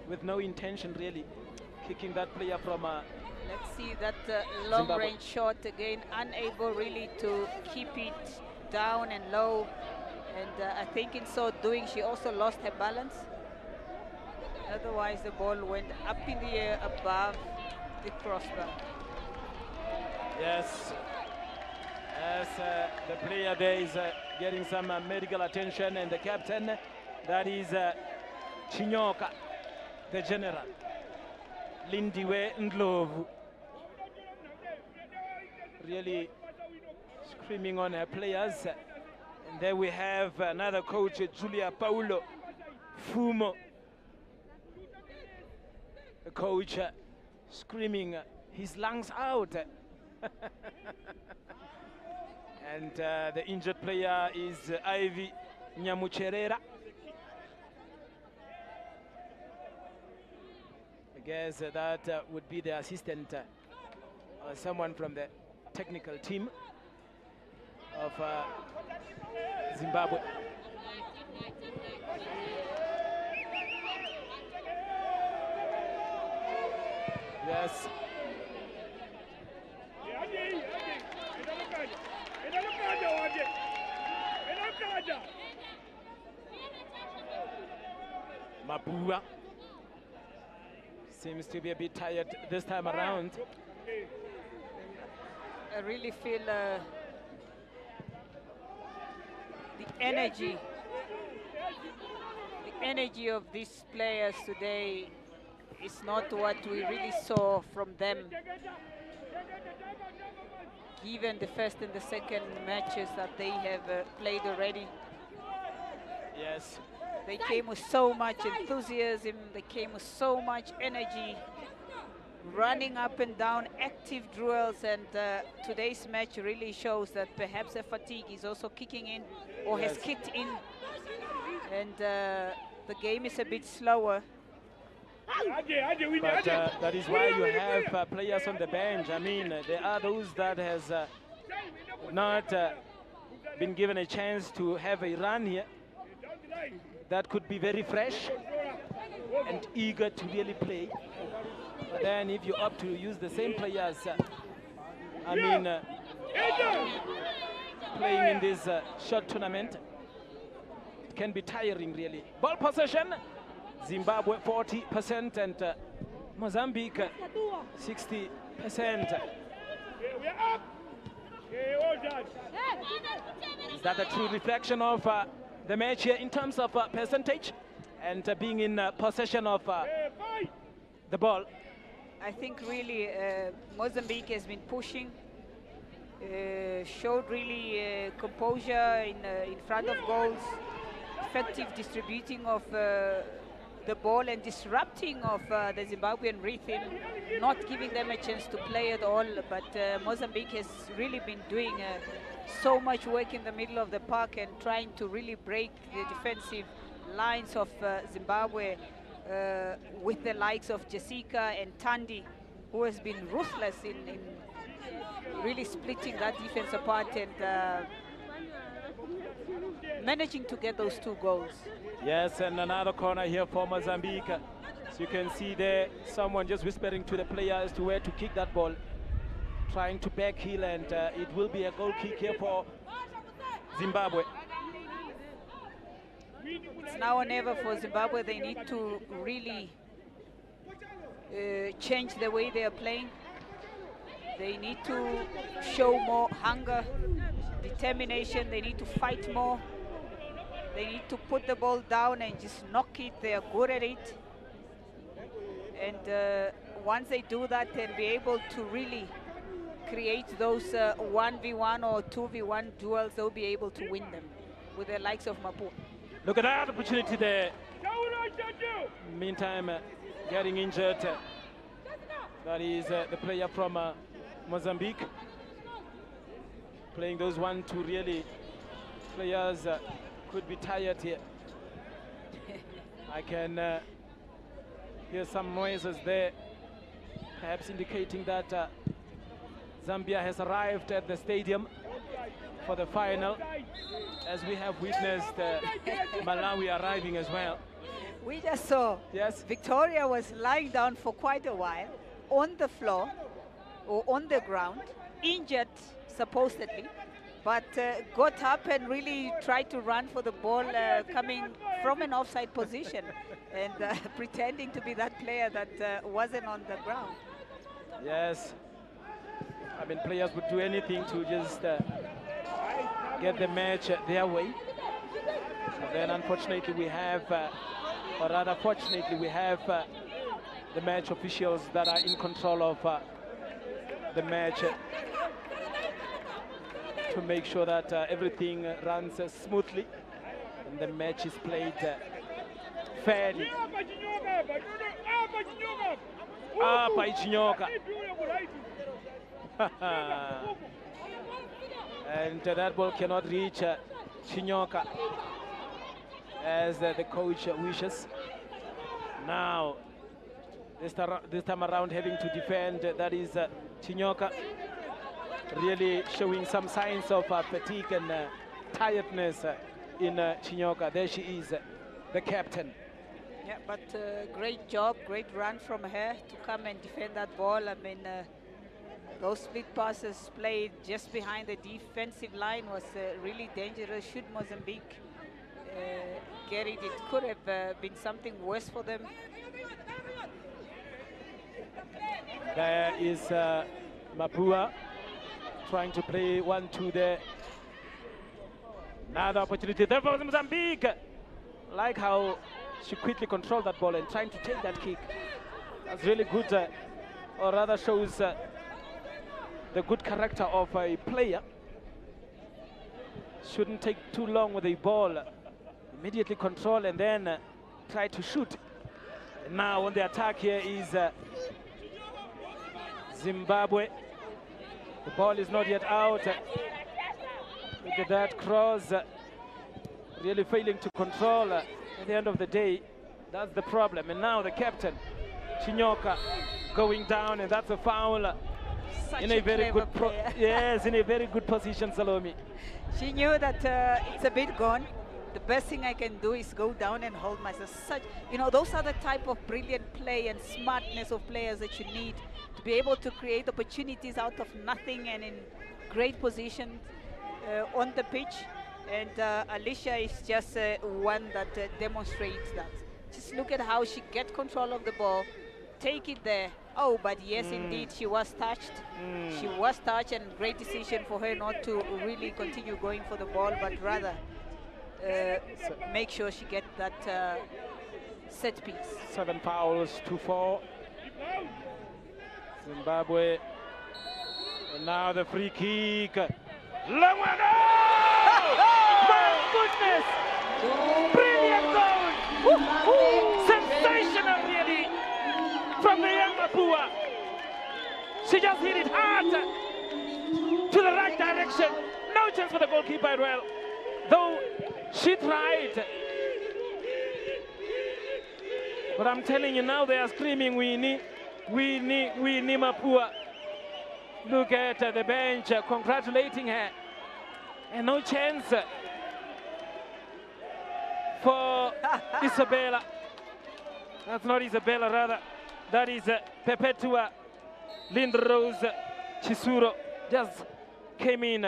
with no intention really, kicking that player from let's see that long-range shot again, unable really to keep it down and low, and I think in so doing she also lost her balance. Otherwise the ball went up in the air above the crossbar. Yes, as the player there is getting some medical attention, and the captain, that is Chinyoka, the general, Lindiwe Ndlovu, really screaming on her players. And there we have another coach, Julia Paulo Fumo, the coach screaming his lungs out. And the injured player is Ivy Nyamucherera. I guess that would be the assistant, or someone from the technical team of Zimbabwe. Yes. Mapua seems to be a bit tired this time around. I really feel the energy of these players today is not what we really saw from them, given the first and the second matches that they have played already. Yes. They came with so much enthusiasm, they came with so much energy, running up and down, active drills, and today's match really shows that perhaps the fatigue is also kicking in, or has kicked in, and the game is a bit slower. But that is why you have players on the bench. I mean, there are those that has not been given a chance to have a run here, that could be very fresh and eager to really play. But then if you opt to use the same players, playing in this short tournament, it can be tiring really. Ball possession, Zimbabwe 40% and Mozambique 60%. Is that a true reflection of the match here in terms of percentage and being in possession of the ball? I think really Mozambique has been pushing, showed really composure in front of goals, effective distributing of the ball and disrupting of the Zimbabwean rhythm, not giving them a chance to play at all. But Mozambique has really been doing so much work in the middle of the park and trying to really break the defensive lines of Zimbabwe with the likes of Jessica and Tandi, who has been ruthless in really splitting that defense apart and managing to get those 2 goals. Yes, and another corner here for Mozambique. So you can see there someone just whispering to the player as to where to kick that ball, trying to back heel, and it will be a goal kick here for Zimbabwe. It's now or never for Zimbabwe. They need to really change the way they are playing. They need to show more hunger, determination. They need to fight more. They need to put the ball down and just knock it. They are good at it. And once they do that, they'll be able to really create those 1v1 or 2v1 duels. They'll be able to win them with the likes of Mapu. Look at that opportunity there. Meantime, getting injured. That is the player from Mozambique. Playing those 1-2 really. Players could be tired here. I can hear some noises there, perhaps indicating that Zambia has arrived at the stadium for the final, as we have witnessed Malawi arriving as well. We just saw Victoria was lying down for quite a while on the floor or on the ground, injured supposedly, but got up and really tried to run for the ball coming from an offside position and pretending to be that player that wasn't on the ground. Yes, I mean, players would do anything to just get the match their way. And then unfortunately we have, or rather fortunately we have the match officials that are in control of the match to make sure that everything runs smoothly and the match is played fairly. And that ball cannot reach Chinyoka as the coach wishes. Now, this time around having to defend, that is Chinyoka, really showing some signs of fatigue and tiredness in Chinyoka. There she is, the captain. Yeah, but great job, great run from her to come and defend that ball. I mean, those split passes played just behind the defensive line was really dangerous. Should Mozambique get it, it could have been something worse for them. There is Mapua trying to play 1-2 there. Another opportunity there for Mozambique. Like how she quickly controlled that ball and trying to take that kick. That's really good, or rather shows the good character of a player. Shouldn't take too long with the ball. Immediately control and then try to shoot. And now on the attack here is Zimbabwe. The ball is not yet out. Look at that cross. Really failing to control. At the end of the day, that's the problem. And now the captain, Chinyoka, going down, and that's a foul. In a very good in a very good position, Salome. She knew that it's a bit gone. the best thing I can do is go down and hold myself. Such, you know, those are the type of brilliant play and smartness of players that you need to be able to create opportunities out of nothing and in great position on the pitch. And Alicia is just one that demonstrates that. Just look at how she gets control of the ball, take it there. Oh, but yes, indeed, she was touched. She was touched, and great decision for her not to really continue going for the ball, but rather make sure she gets that set piece. 7 fouls to 4. Zimbabwe. And now the free kick. Long one. Oh! My goodness! Brilliant goal! Sensational, really, from the young Mapua. She just hit it hard to the right direction. No chance for the goalkeeper as well, though she tried. But I'm telling you now, they are screaming, we need Mapua. Look at the bench congratulating her. And no chance for Isabella. That's not Isabella, rather. That is Perpetua Lindrose Chisuro. Just came in.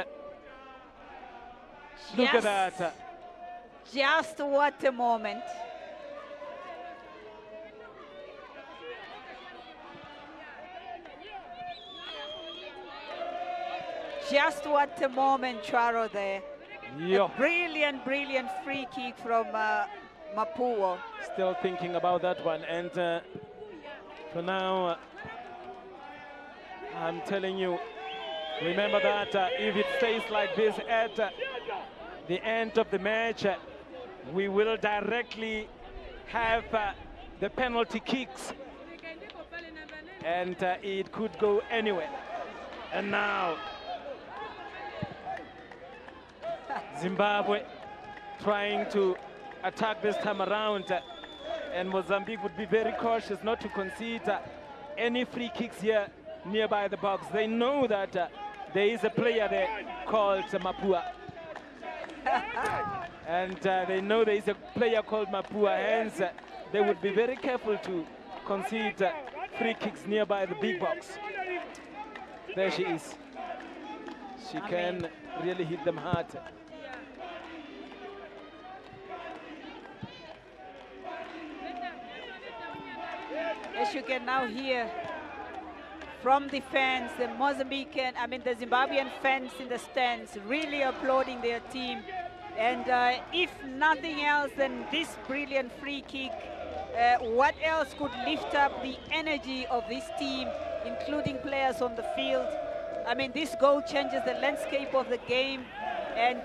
Look at that. Just what a moment. Just what a moment, Charo, there. Yeah. A brilliant, brilliant free kick from Mapua. Still thinking about that one. And for now, I'm telling you, remember that if it stays like this at the end of the match, we will directly have the penalty kicks. And it could go anywhere. And now, Zimbabwe trying to attack this time around, and Mozambique would be very cautious not to concede any free kicks here nearby the box. They know that there is a player there called Mapua. And they know there is a player called Mapua, hence they would be very careful to concede free kicks nearby the big box. There she is. She can really hit them hard. As you can now hear from the fans, the Mozambican, the Zimbabwean fans in the stands really applauding their team. And if nothing else than this brilliant free kick, what else could lift up the energy of this team, including players on the field? This goal changes the landscape of the game, and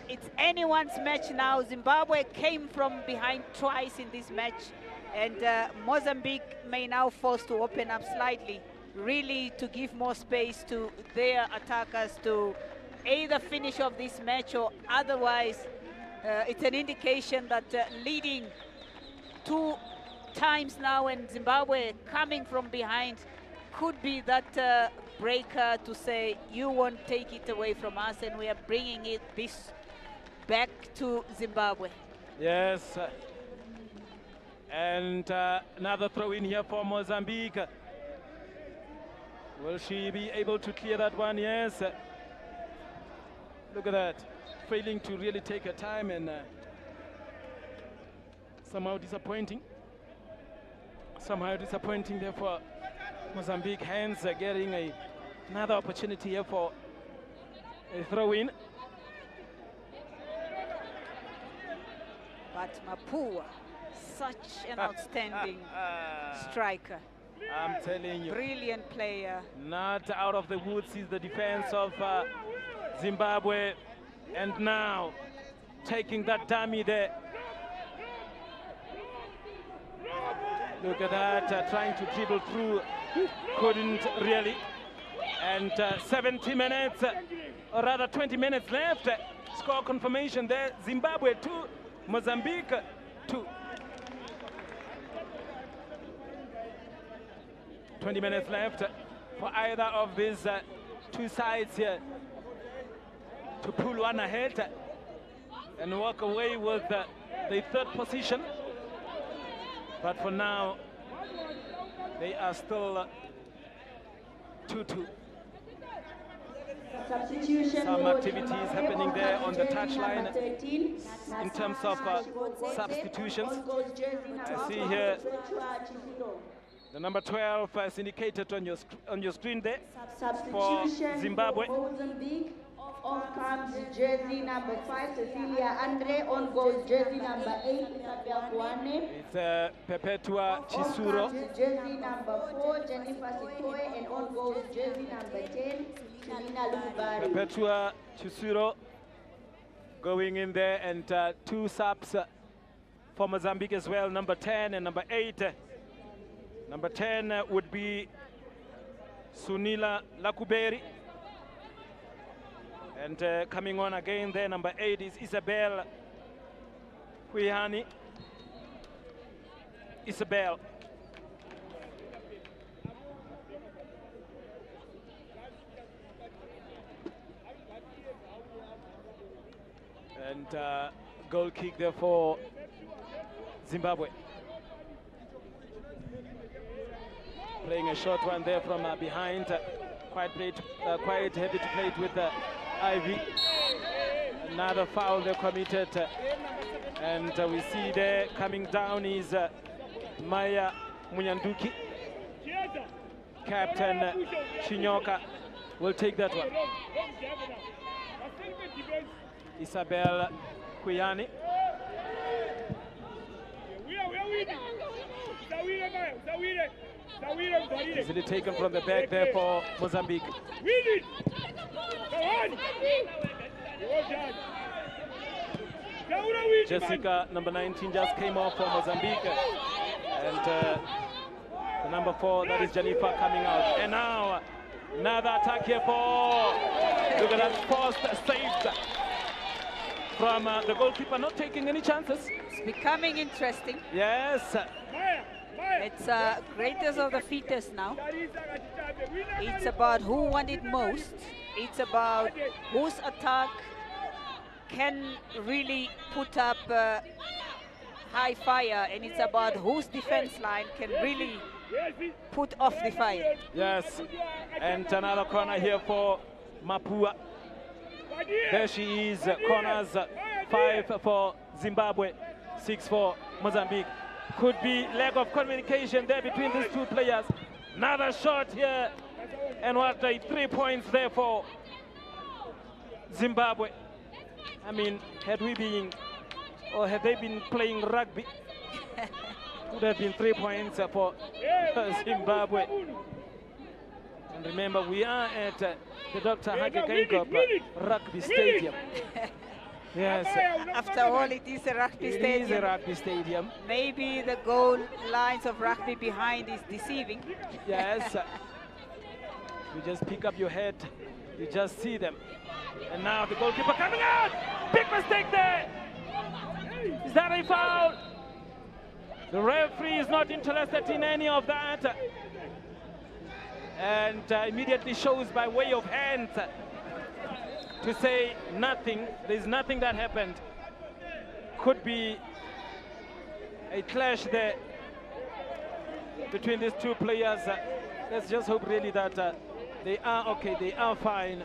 it's anyone's match now. Zimbabwe came from behind twice in this match, and Mozambique may now force to open up slightly, really to give more space to their attackers to either finish off this match or otherwise it's an indication that leading 2 times now and Zimbabwe coming from behind could be that breaker to say you won't take it away from us, and we are bringing this back to Zimbabwe. Yes. And another throw in here for Mozambique. Will she be able to clear that one? Yes. Look at that. Failing to really take her time, and somehow disappointing. Somehow disappointing there for Mozambique. Hence getting another opportunity here for a throw in. But Mapua, such an outstanding striker. I'm telling you. Brilliant player. Not out of the woods is the defense of Zimbabwe. And now taking that dummy there. Look at that, trying to dribble through. Couldn't really. And 70 minutes, or rather 20 minutes left. Score confirmation there. Zimbabwe 2, Mozambique 2. 20 minutes left for either of these 2 sides here to pull one ahead. and walk away with the third position. But for now, they are still 2-2. Some activities happening there on the touchline in terms of substitutions. I see here the number 12 is indicated on your screen there for Zimbabwe. Mozambique. Off comes jersey number 5, Cecilia Andre. On goes jersey number 8, Isabel Guane. It's Perpetua Chisuro. Off comes jersey number 4, Jennifer Sikoe. And on goes jersey number 10, Selina Lubari. Perpetua Chisuro going in there, and 2 subs for Mozambique as well, number 10 and number 8. Number 10 would be Sunila Lakuberi. And coming on again there, number 8 is Isabel Huihani. Isabel. And goal kick there for Zimbabwe. Playing a short one there from behind. Quite heavy to play it with Ivy. Another foul they committed. And we see there coming down is Maya Munyanduki. Captain Chinyoka will take that one. Isabel Kuyani. Easily taken from the back there for Mozambique. Jessica, number 19, just came off for Mozambique. And the number 4, that is Jennifer, coming out. And now, another attack here for, look at that, first saved from the goalkeeper, not taking any chances. It's becoming interesting. Yes. It's greatest of the fittest now. It's about who won it most. It's about whose attack can really put up high fire, and it's about whose defense line can really put off the fire. Yes, and another corner here for Mapua. There she is, corners 5 for Zimbabwe, 6 for Mozambique. Could be lack of communication there between these two players. Another shot here, and what 3 points there for Zimbabwe. I mean, had we been, or had they been playing rugby, would have been 3 points for Zimbabwe. And remember, we are at the Dr. Hage Geingob Rugby Stadium. Yes. After all, it is a rugby stadium. It is a rugby stadium. Maybe the goal lines of rugby behind is deceiving. Yes. You just pick up your head, you just see them. And now the goalkeeper coming out! Big mistake there! Is that a foul? The referee is not interested in any of that. And immediately shows by way of hands to say nothing. There's nothing that happened. Could be a clash there between these two players. Let's just hope really that they are okay, they are fine.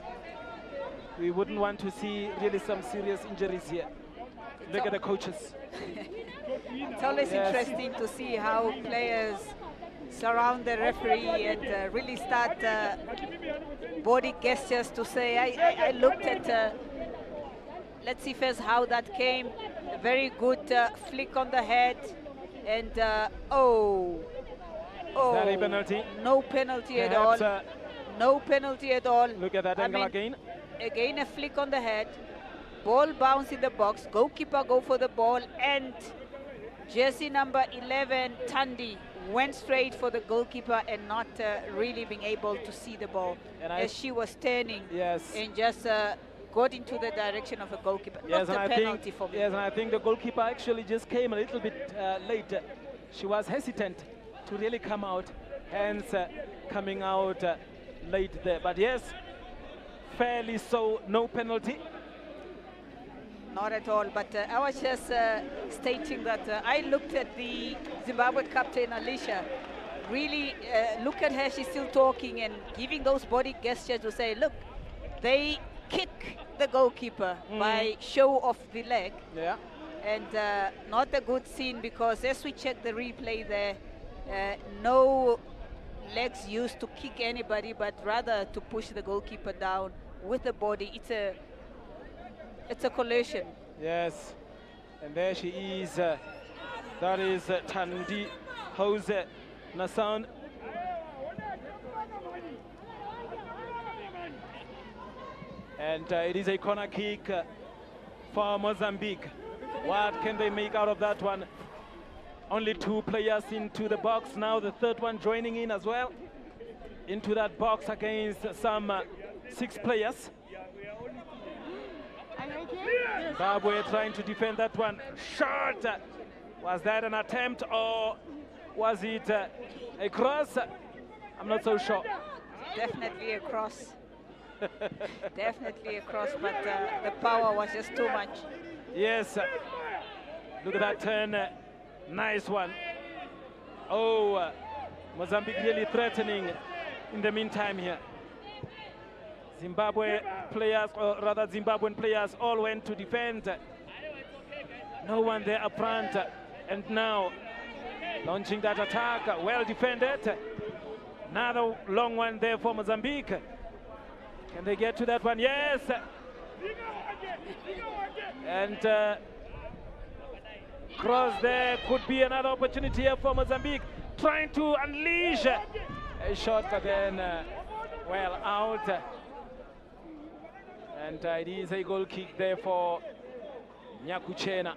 We wouldn't want to see really some serious injuries here. Look at the coaches. It's always interesting to see how players surround the referee and really start body gestures to say, I looked at, let's see first how that came. A very good flick on the head, and is that a penalty? No penalty at all. No penalty at all. Look at that angle again. Again, a flick on the head. Ball bounce in the box. Goalkeeper go for the ball, and jersey number 11, Tandi, went straight for the goalkeeper and not really being able to see the ball as she was turning. Yes. And just got into the direction of a goalkeeper. Yes, not a penalty for me. Yes, and I think the goalkeeper actually just came a little bit late. She was hesitant to really come out, hence coming out late there. But yes, fairly so, no penalty. Not at all, but I was just stating that I looked at the Zimbabwe captain, Alicia. Really, look at her, she's still talking and giving those body gestures to say, look, they kick the goalkeeper by show of the leg. Yeah. And not a good scene, because as we check the replay there, no legs used to kick anybody, but rather to push the goalkeeper down with the body. It's a collision. Yes, and there she is. That is Tandi Jose Nasan. And it is a corner kick for Mozambique. What can they make out of that one? Only 2 players into the box now, the third one joining in as well. Into that box against some 6 players. Zimbabwe trying to defend that one. Shot! Was that an attempt or was it a cross? I'm not so sure. Definitely a cross. Definitely a cross, but the power was just too much. Yes. Look at that turn. Nice one. Oh, Mozambique really threatening in the meantime here. Zimbabwe players, or rather Zimbabwean players, all went to defend. No one there up front. And now launching that attack, well defended. Another long one there for Mozambique. Can they get to that one? Yes. And cross there, could be another opportunity here for Mozambique. Trying to unleash a shot, but then well out. And it is a goal kick there for Nyakuchena.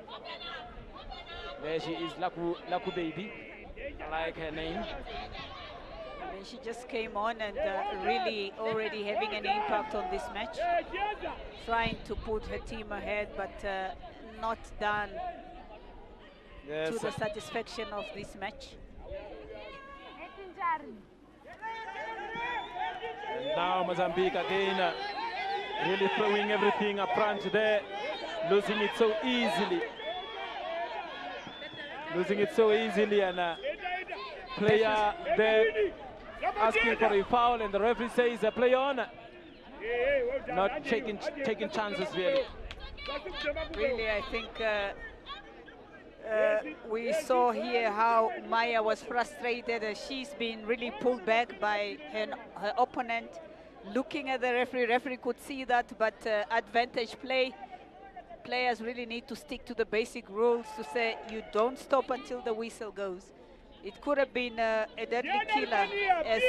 There she is, Laku Baby. I like her name. I mean, she just came on and really already having an impact on this match. Trying to put her team ahead, but not done to the satisfaction of this match. And now Mozambique again, really throwing everything up front there, losing it so easily. Losing it so easily, and player there asking for a foul, and the referee says play on. Not taking chances really. Really, I think we saw here how Maya was frustrated. She's been really pulled back by her opponent. Looking at the referee, referee could see that, but advantage play. Players really need to stick to the basic rules to say you don't stop until the whistle goes. It could have been a deadly killer, as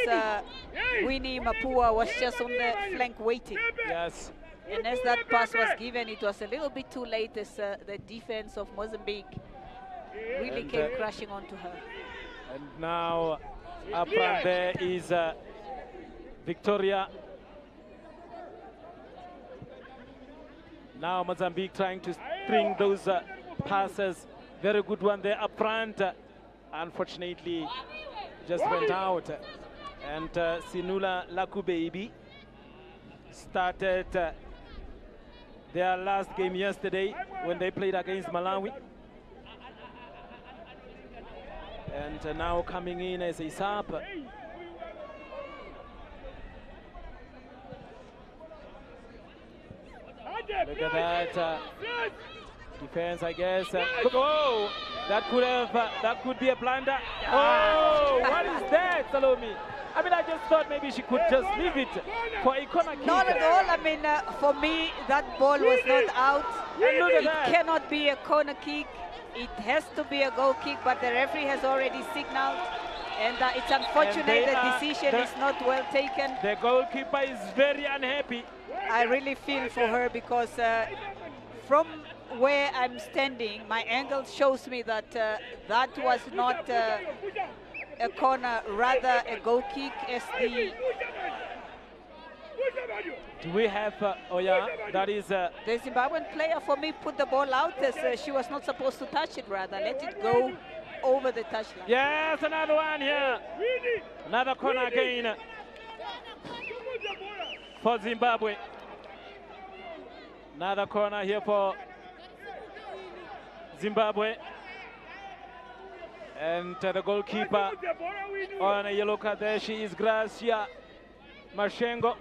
Winnie Mapua was just on the flank waiting. Yes. And as that pass was given, it was a little bit too late, as the defense of Mozambique really came crashing onto her. And now up front there is Victoria. Now Mozambique trying to string those passes. Very good one there up front. Unfortunately, just went out. And Sinula Lakubaby started their last game yesterday when they played against Malawi. And now coming in as a sub. Look at that defense, I guess. Oh, that could be a blunder. Oh, what is that, Salome? I mean, I just thought maybe she could just leave it for a corner kick. Not at all. I mean, for me, that ball was not out. And look at it that. Cannot be a corner kick. It has to be a goal kick, but the referee has already signaled. And it's unfortunate the decision is not well taken. The goalkeeper is very unhappy. I really feel for her, because from where I'm standing, my angle shows me that that was not a corner, rather a goal kick, as the... Do we have, oh yeah, that is... The Zimbabwean player, for me, put the ball out, as she was not supposed to touch it, rather. Let it go over the touchline. Yes, another one here. Another corner again for Zimbabwe. Another corner here for Zimbabwe. And the goalkeeper on a yellow card there, she is Gracia Mashengo.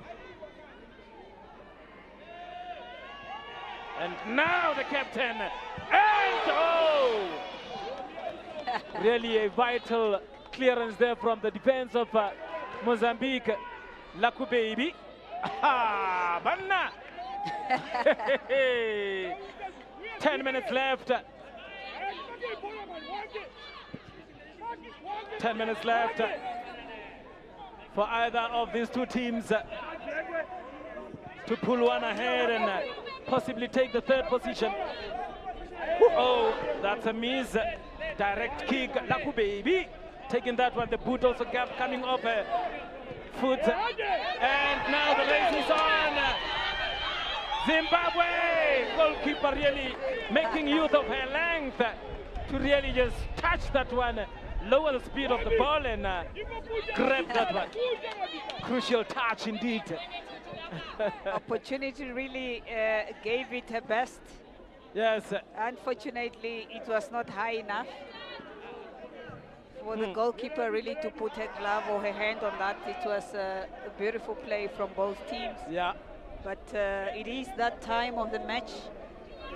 And now the captain, and oh! Really a vital clearance there from the defense of Mozambique. Laku baby. Ah, Banna! 10 minutes left. 10 minutes left for either of these two teams to pull one ahead and possibly take the third position. Oh, that's a miss. Direct kick. Laku baby taking that one. The boot also gap coming off her foot. And now the race is on. Zimbabwe goalkeeper really making use of her length to really just touch that one, lower the speed of the ball and grab that one. Crucial touch indeed. Opportunity really gave it her best. Yes. Unfortunately, it was not high enough for the goalkeeper really to put her glove or her hand on that. It was a beautiful play from both teams. Yeah. But it is that time of the match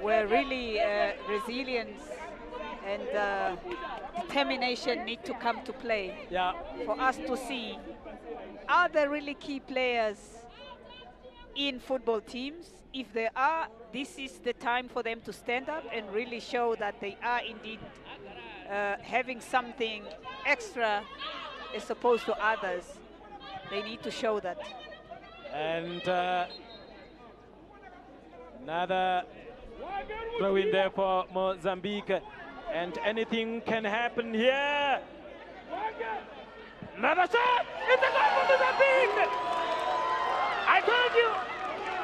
where really resilience and determination need to come to play. Yeah. For us to see, are there really key players in football teams? If there are, this is the time for them to stand up and really show that they are indeed having something extra as opposed to others. They need to show that. And another throw in there for Mozambique, and anything can happen here. Another shot! It's a goal for Mozambique! I told you,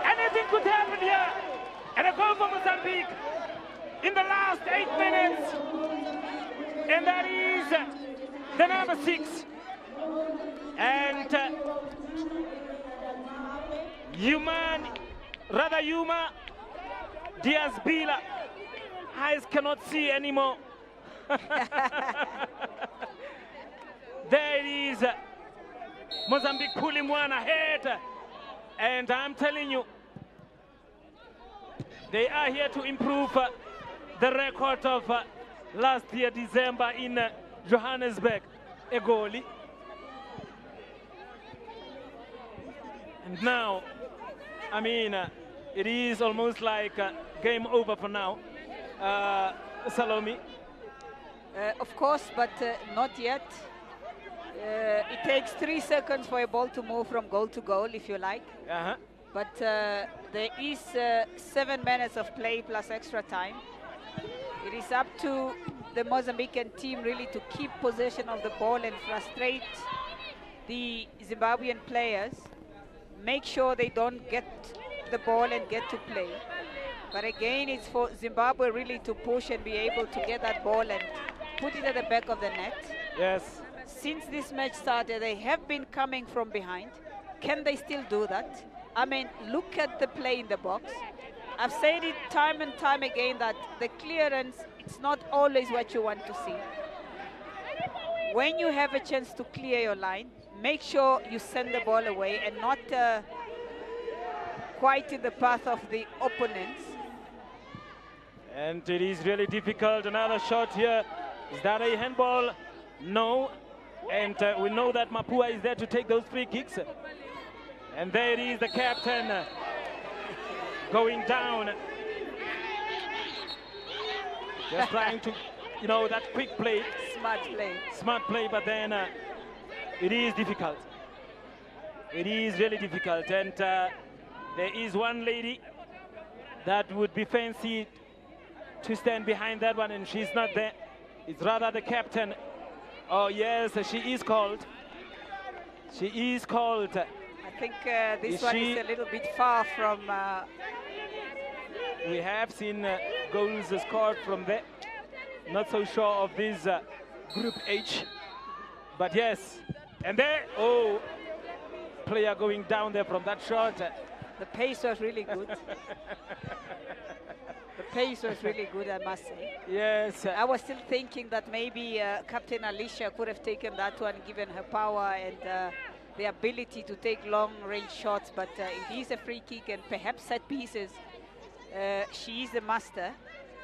anything could happen here. And a goal for Mozambique in the last 8 minutes. And that is the number 6. And Yuma Diaz-Bila, eyes cannot see anymore. There it is. Mozambique pulling one ahead. And I'm telling you, they are here to improve the record of last year, December, in Johannesburg. A goalie. And now, I mean, it is almost like game over for now. Salome. Of course, but not yet. It takes 3 seconds for a ball to move from goal to goal, if you like. But there is 7 minutes of play plus extra time. It is up to the Mozambican team really to keep possession of the ball and frustrate the Zimbabwean players. Make sure they don't get the ball and get to play. But again, it's for Zimbabwe really to push and be able to get that ball and put it at the back of the net. Yes. Since this match started, they have been coming from behind. Can they still do that? I mean, look at the play in the box. I've said it time and time again that the clearance, it's not always what you want to see. When you have a chance to clear your line, make sure you send the ball away and not quite in the path of the opponents. And it is really difficult. Another shot here. Is that a handball? No. And we know that Mapua is there to take those free kicks. And there it is, the captain going down. Just trying to, you know, that quick play. Smart play. Smart play, but then it is difficult. It is really difficult. And there is one lady that would be fancy to stand behind that one, and she's not there. It's rather the captain. Oh, yes, she is called. She is called. I think this one is a little bit far from... We have seen goals scored from there. Not so sure of this Group H. But yes. And there, oh, player going down there from that shot. The pace was really good. The pace was really good, I must say. Yes. I was still thinking that maybe Captain Alicia could have taken that one, given her power and the ability to take long-range shots, but it is a free kick and perhaps set pieces. She is the master.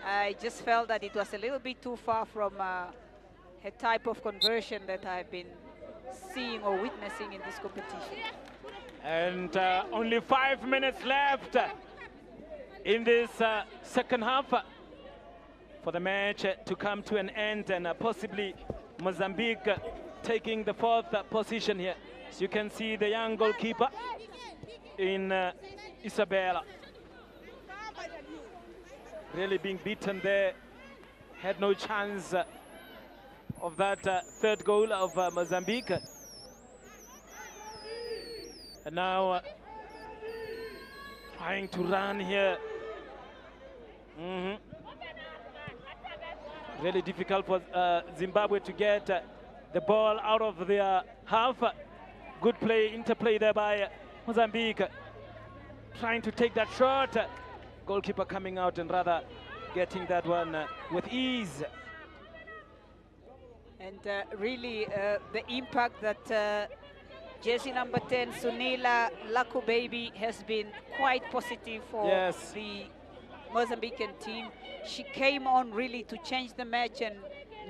I just felt that it was a little bit too far from her type of conversion that I've been seeing or witnessing in this competition. And only 5 minutes left in this second half for the match to come to an end, and possibly Mozambique taking the 4th position here. So you can see the young goalkeeper in Isabella really being beaten there, had no chance of that 3rd goal of Mozambique. And now trying to run here. Really difficult for Zimbabwe to get the ball out of their half. Good play, interplay there by Mozambique. Trying to take that shot. Goalkeeper coming out and rather getting that one with ease. And really the impact that jersey number 10, Sunila Lakubaby, has been quite positive for the Mozambican team. She came on really to change the match and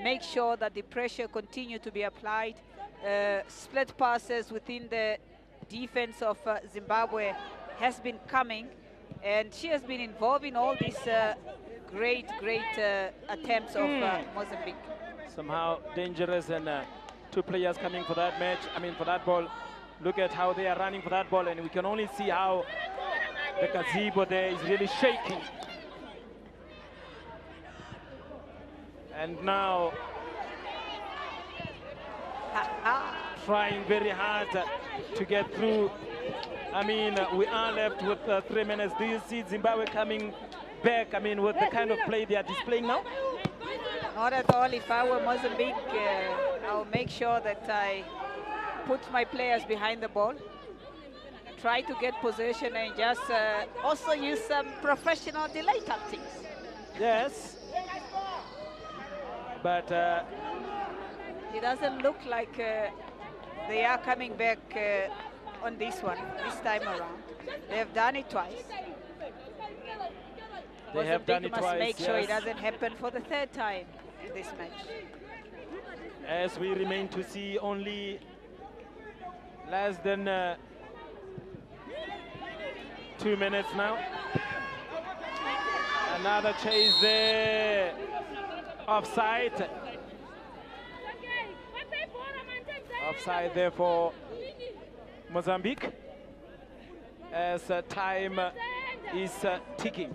make sure that the pressure continued to be applied. Split passes within the defense of Zimbabwe has been coming, and she has been involved in all these great attempts of Mozambique. Somehow dangerous, and 2 players coming for that match, for that ball. Look at how they are running for that ball, and we can only see how the gazebo there is really shaking. And now trying very hard to get through. We are left with 3 minutes. Do you see Zimbabwe coming back, with the kind of play they are displaying now? Not at all. If I were Mozambique, I'll make sure that I put my players behind the ball, try to get possession, and just also use some professional delay tactics. Yes. But it doesn't look like they are coming back on this one, this time around. They have done it twice. They have done it must twice, make sure it doesn't happen for the 3rd time in this match. As we remain to see only less than 2 minutes now. Another chase there. Offside. Offside there for Mozambique as time is ticking.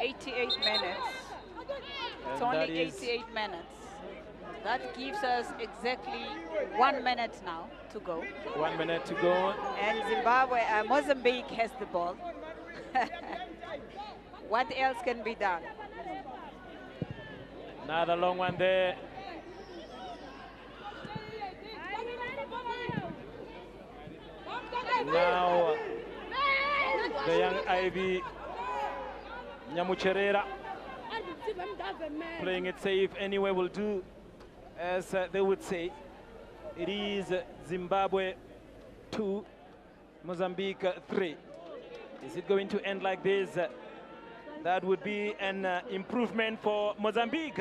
88 minutes. It's only 88 minutes. That gives us exactly 1 minute now to go. 1 minute to go. And Zimbabwe, Mozambique has the ball. What else can be done? Another long one there. Now the young Ivy Nyamucherera playing it safe anyway will do, as they would say. It is Zimbabwe 2, Mozambique 3. Is it going to end like this? That would be an improvement for Mozambique.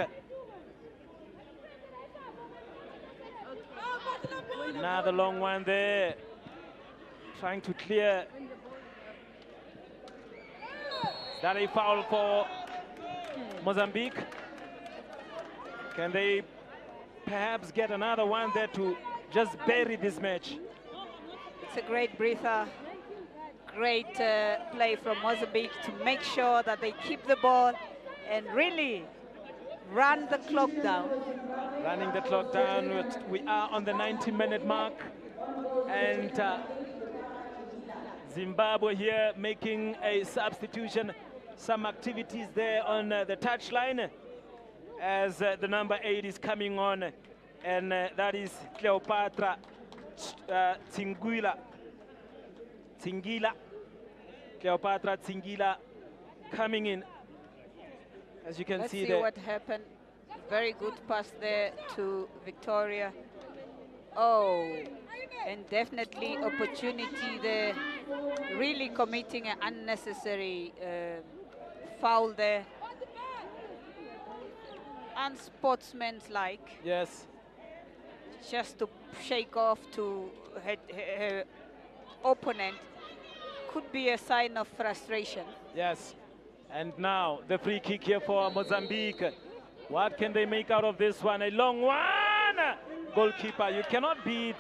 Another long one there. Trying to clear. Is that a foul for Mozambique? Can they perhaps get another one there to just bury this match? It's a great breather. Great play from Mozambique to make sure that they keep the ball and really run the clock down. Running the clock down. We are on the 90-minute mark. And Zimbabwe here making a substitution. Some activities there on the touchline as the number 8 is coming on. And that is Cleopatra Tsingila, Cleopatra Tsingila coming in. As you can Let's see see there. what happened. Very good pass there to Victoria. Oh, and definitely opportunity there. Really committing an unnecessary foul there. Unsportsmanlike. Yes. Just to shake off to her opponent could be a sign of frustration. Yes. And now the free kick here for Mozambique. What can they make out of this one? A long one! Goalkeeper, you cannot beat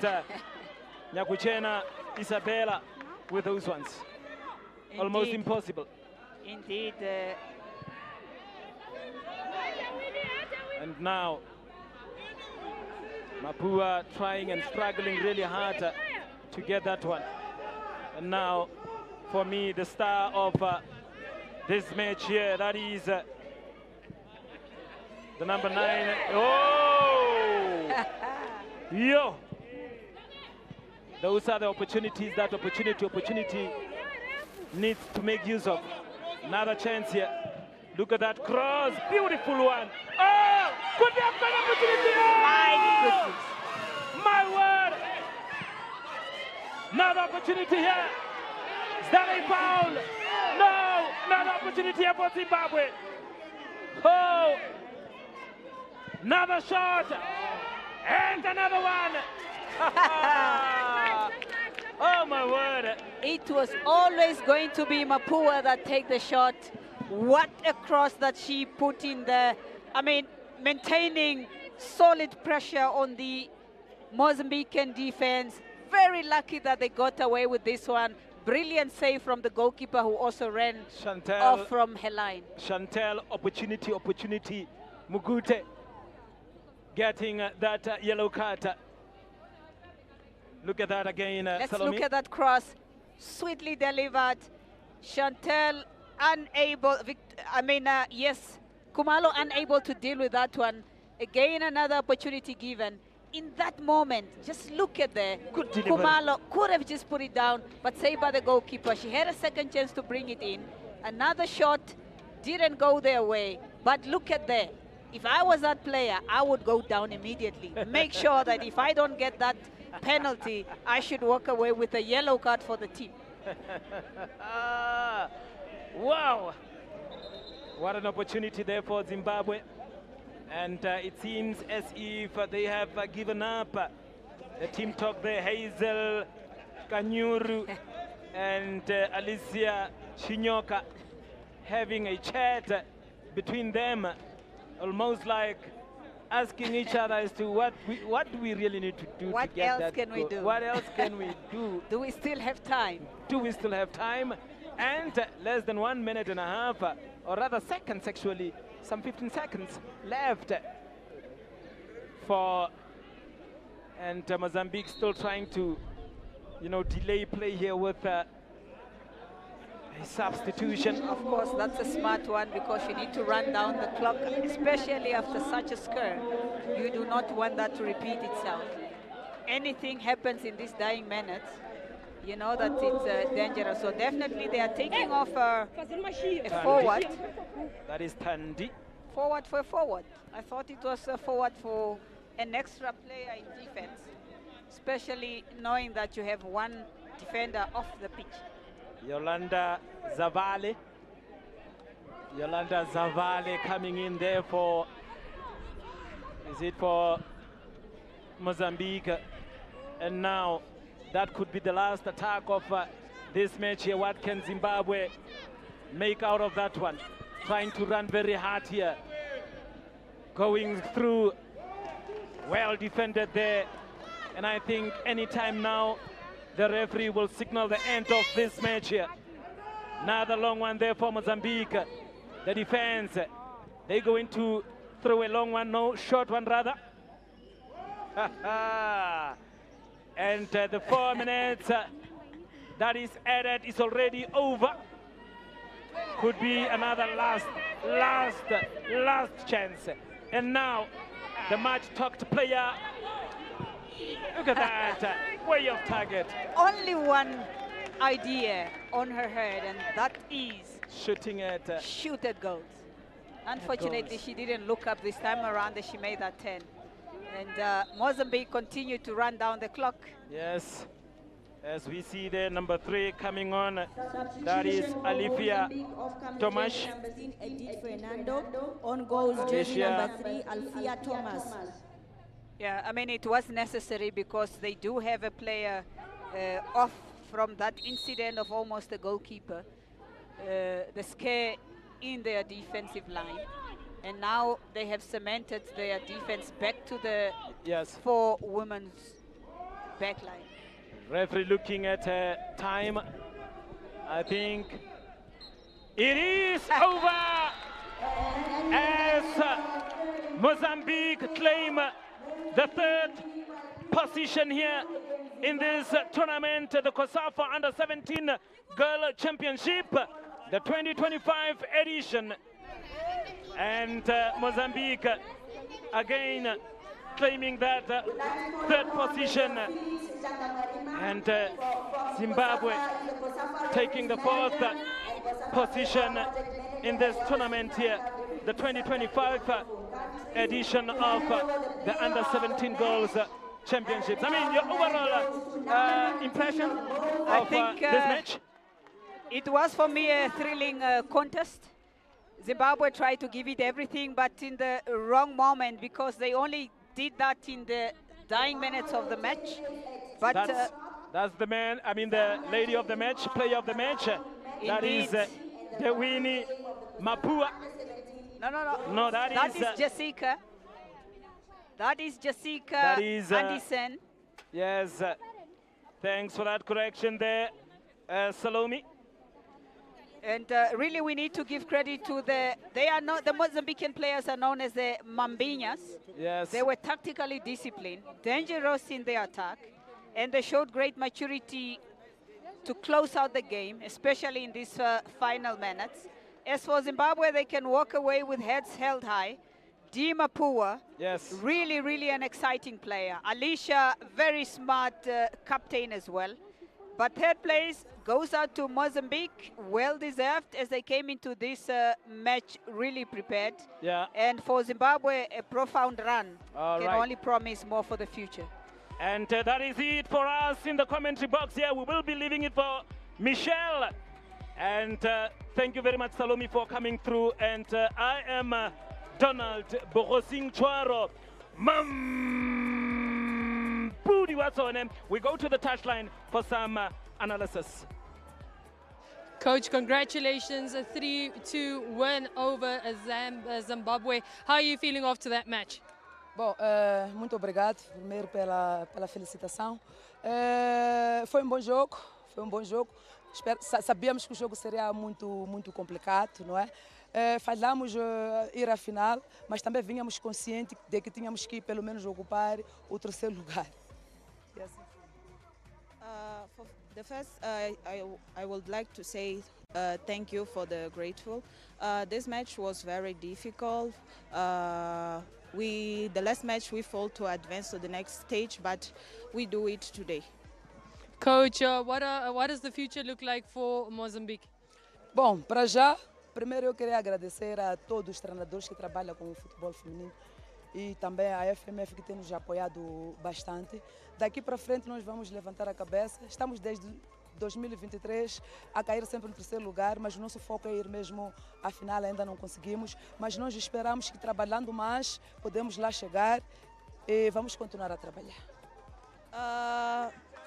Nyakuchena Isabella with those ones. Indeed. Almost impossible. Indeed. And now Mapua trying and struggling really hard to get that one. And now, for me, the star of this match here, that is the number 9. Oh! Yo! Those are the opportunities that opportunity needs to make use of. Another chance here. Look at that cross, beautiful one. Oh! Could be a good opportunity. Oh! My word! Another opportunity here. Is that a foul? No! Another opportunity here for Zimbabwe. Oh! Another shot. And another one. Oh my word. It was always going to be Mapua that take the shot. What a cross that she put in there. I mean, maintaining solid pressure on the Mozambican defense. Very lucky that they got away with this one. Brilliant save from the goalkeeper who also ran off from her line. Chantel, opportunity. Mugute getting that yellow card. Look at that again, Let's Salome. look at that cross. Sweetly delivered. Chantel unable, yes, Kumalo unable to deal with that one. Again, another opportunity given. In that moment, just look at there. Good delivery. Kumalo could have just put it down, but saved by the goalkeeper. She had a second chance to bring it in. Another shot didn't go their way, but look at there. If I was that player, I would go down immediately. Make sure that if I don't get that penalty, I should walk away with a yellow card for the team. Wow! What an opportunity there for Zimbabwe. And it seems as if they have given up. The team talk there, Hazel Kanyuru and Alicia Chinyoka having a chat between them, almost like asking each other as to what do we really need to do what to get else that can we do? What else can we do? Do we still have time? Do we still have time? And less than 1 minute and a half, or rather seconds actually, some 15 seconds left for, and Mozambique still trying to, delay play here with a substitution. Of course, that's a smart one because you need to run down the clock, especially after such a scare. You do not want that to repeat itself. Anything happens in these dying minutes, you know that it's dangerous. So definitely they are taking off a forward. That is Thandi. Forward for a forward. I thought it was a forward for an extra player in defense, especially knowing that you have one defender off the pitch. Yolanda Zavale coming in there for, is it for Mozambique? And now that could be the last attack of this match here. What can Zimbabwe make out of that one? Trying to run very hard here. Going through, well defended there. And I think anytime now, the referee will signal the end of this match here. Another long one there for Mozambique. The defense, they going to throw a long one, no, short one rather. And the 4 minutes that is added is already over. Could be another last chance. And now the much talked player Look at that, way off target. Only one idea on her head, and that is Shooting at shoot at goals. Unfortunately, she didn't look up this time around as she made that 10. And Mozambique continued to run down the clock. Yes, as we see there, number 3 coming on. That is Alifia Tomas. Edith Fernando. On goes jersey number 3, Alfia Thomas. Yeah, I mean, it was necessary because they do have a player off from that incident of almost a goalkeeper. The scare in their defensive line. And now they have cemented their defense back to the 4 women's backline. Referee looking at time. I think it is over as Mozambique claim the 3rd position here in this tournament, the COSAFA u17 Girl Championship, the 2025 edition. And Mozambique again claiming that 3rd position, and Zimbabwe taking the 4th position in this tournament here, the 2025 edition of the under-17 Girls Championships. I mean, your overall impression of this match? It was for me a thrilling contest. Zimbabwe tried to give it everything, but in the wrong moment, because they only did that in the dying minutes of the match. But that's the man, I mean the lady of the match, player of the match. That is Dewini Mapua. No, that is Jessica. That is Jessica Anderson. Yes, thanks for that correction there, Salome. And really, we need to give credit to the Mozambican players are known as the Mambiñas. Yes. They were tactically disciplined, dangerous in their attack, and they showed great maturity to close out the game, especially in these final minutes. As for Zimbabwe, they can walk away with heads held high. Dee Mapua, yes, really, really an exciting player. Alicia, very smart captain as well. But 3rd place goes out to Mozambique, well-deserved, as they came into this match really prepared. Yeah. And for Zimbabwe, a profound run can right. only promise more for the future. And that is it for us in the commentary box here. We will be leaving it for Michelle. And thank you very much, Salome, for coming through. And I am Donald Bogosing Chwaro. We go to the touchline for some analysis. Coach, congratulations, a 3-2 win over Zimbabwe. How are you feeling after that match? Bom, muito obrigado primeiro pela felicitação. Foi um bom jogo, Sabíamos que o jogo seria muito complicado, não é? Falhamos ir à final, mas também vínhamos conscientes de que tínhamos que pelo menos ocupar o 3º lugar. Yes. For the first, I would like to say thank you for the grateful. This match was very difficult. The last match we failed to advance to the next stage, but we do it today. Coach, what does the future look like for Mozambique? Bom, para já, primeiro eu queria agradecer a todos os treinadores que trabalham com o futebol feminino e também a FMF que tem nos apoiado bastante. Daqui para frente nós vamos levantar a cabeça. Estamos desde 2023 a cair sempre no 3º lugar, mas o nosso foco é ir mesmo à final, ainda não conseguimos. Mas nós esperamos que trabalhando mais podemos lá chegar e vamos continuar a trabalhar.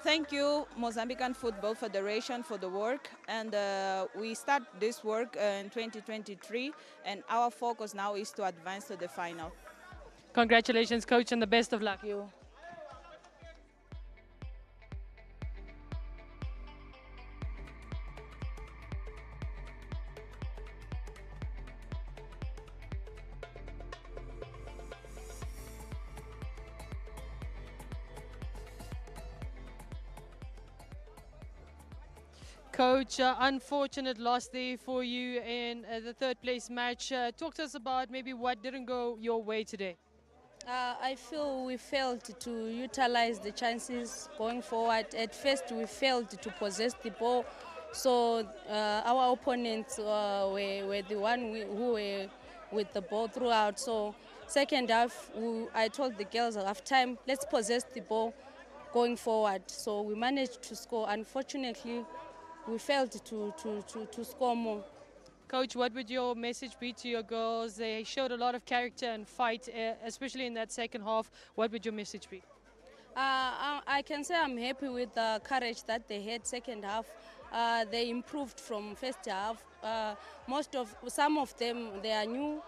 Thank you, Mozambican Football Federation, for the work. And we start this work in 2023, and our focus now is to advance to the final. Congratulations, Coach, and the best of luck. Thank you. Coach, unfortunate loss there for you in the 3rd place match. Talk to us about maybe what didn't go your way today. I feel we failed to utilize the chances going forward. At first, we failed to possess the ball, so our opponents were the one who were with the ball throughout. So, second half, I told the girls at half time, let's possess the ball going forward. So we managed to score. Unfortunately, we failed to score more. Coach, what would your message be to your girls? They showed a lot of character and fight, especially in that second half. What would your message be? I can say I'm happy with the courage that they had second half. They improved from first half. Some of them, they are new,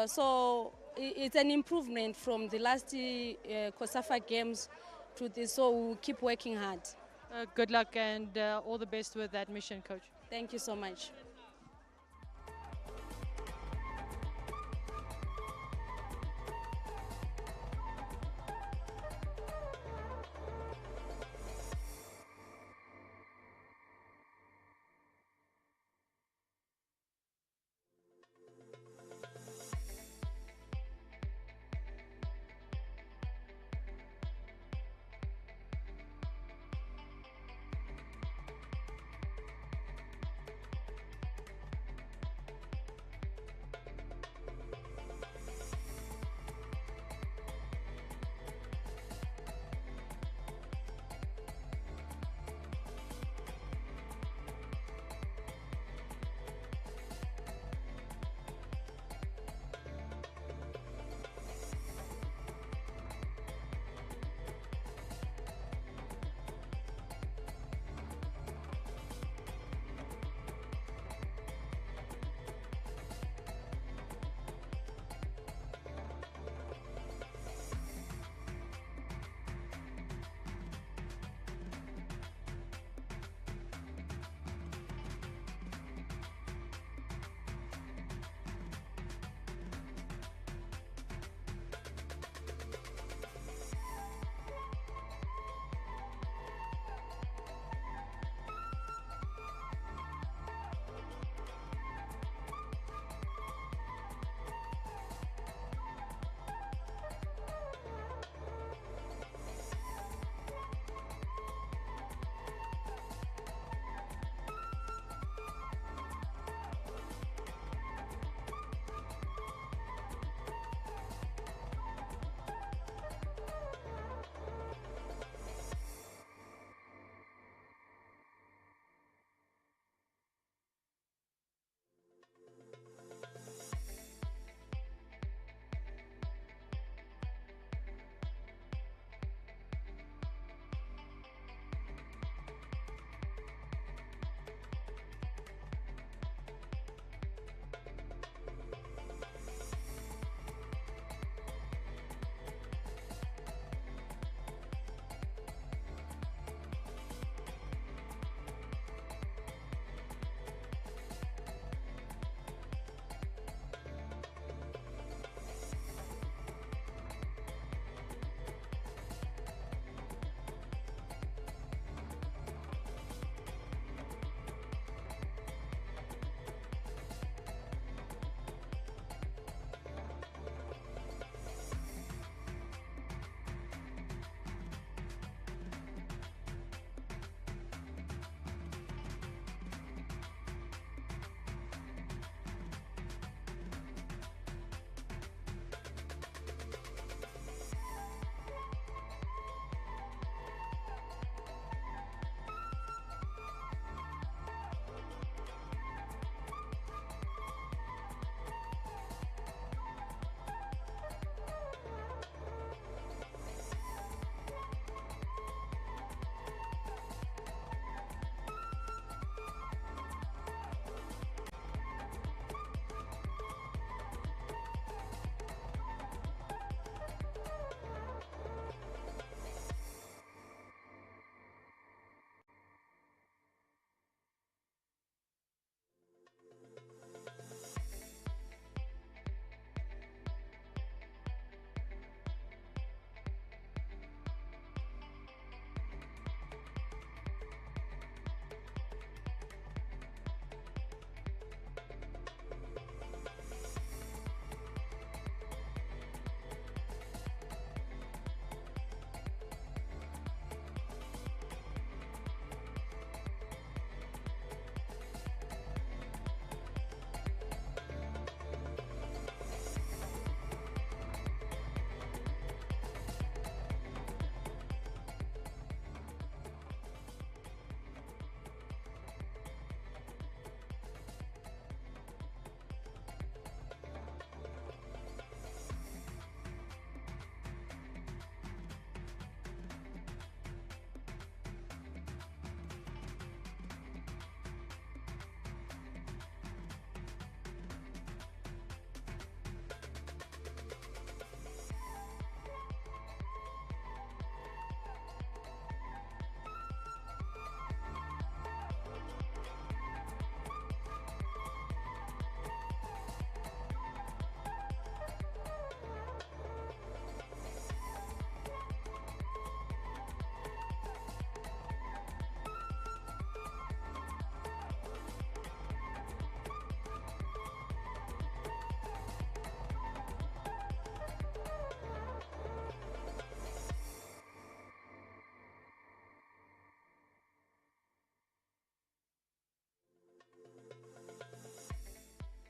so it's an improvement from the last COSAFA games to this. So we'll keep working hard. Good luck and all the best with that mission, Coach. Thank you so much.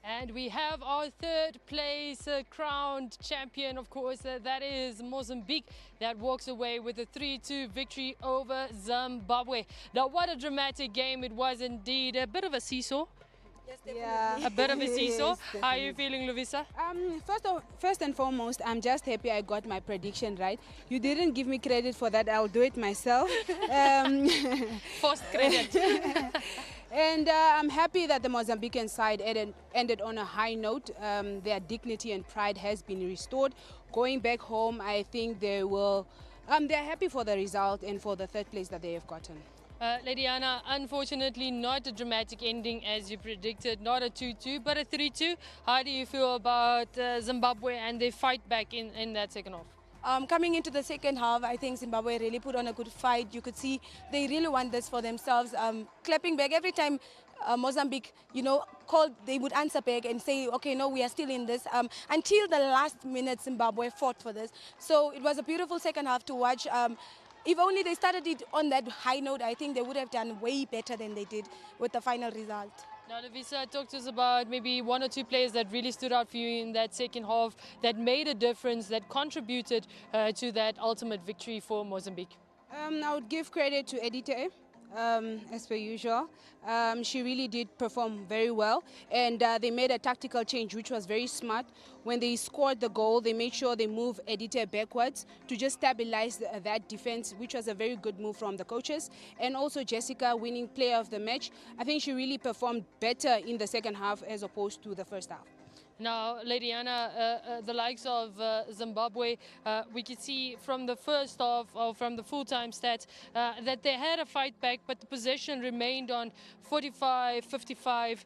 And we have our third place crowned champion, of course, that is Mozambique, that walks away with a 3-2 victory over Zimbabwe. Now, what a dramatic game it was indeed. A bit of a seesaw. Yes, definitely. Yeah. A bit of a seesaw. Yes, How are you feeling, Lovisa? First and foremost, I'm just happy I got my prediction right. You didn't give me credit for that. I'll do it myself. First credit. And I'm happy that the Mozambican side ended on a high note. Their dignity and pride has been restored. Going back home, I think they will. They're happy for the result and for the third place that they have gotten. Lady Anna, unfortunately not a dramatic ending as you predicted, not a 2-2 but a 3-2. How do you feel about Zimbabwe and their fight back in that second half? Coming into the second half, I think Zimbabwe really put on a good fight. You could see they really want this for themselves. Clapping back every time Mozambique, called, they would answer back and say, okay, no, we are still in this. Until the last minute, Zimbabwe fought for this. So it was a beautiful second half to watch. If only they started it on that high note, I think they would have done way better than they did with the final result. Now, Lovisa, talk to us about maybe one or two players that really stood out for you in that second half, that made a difference, that contributed to that ultimate victory for Mozambique. I would give credit to Edite. As per usual, she really did perform very well, and they made a tactical change which was very smart. When they scored the goal, they made sure they moved Edite backwards to just stabilize that defense, which was a very good move from the coaches. And also Jessica, winning player of the match, I think she really performed better in the second half as opposed to the first half. Now, Lady Anna, the likes of Zimbabwe, we could see from the first half, or from the full-time stats, that they had a fight back, but the possession remained on 45-55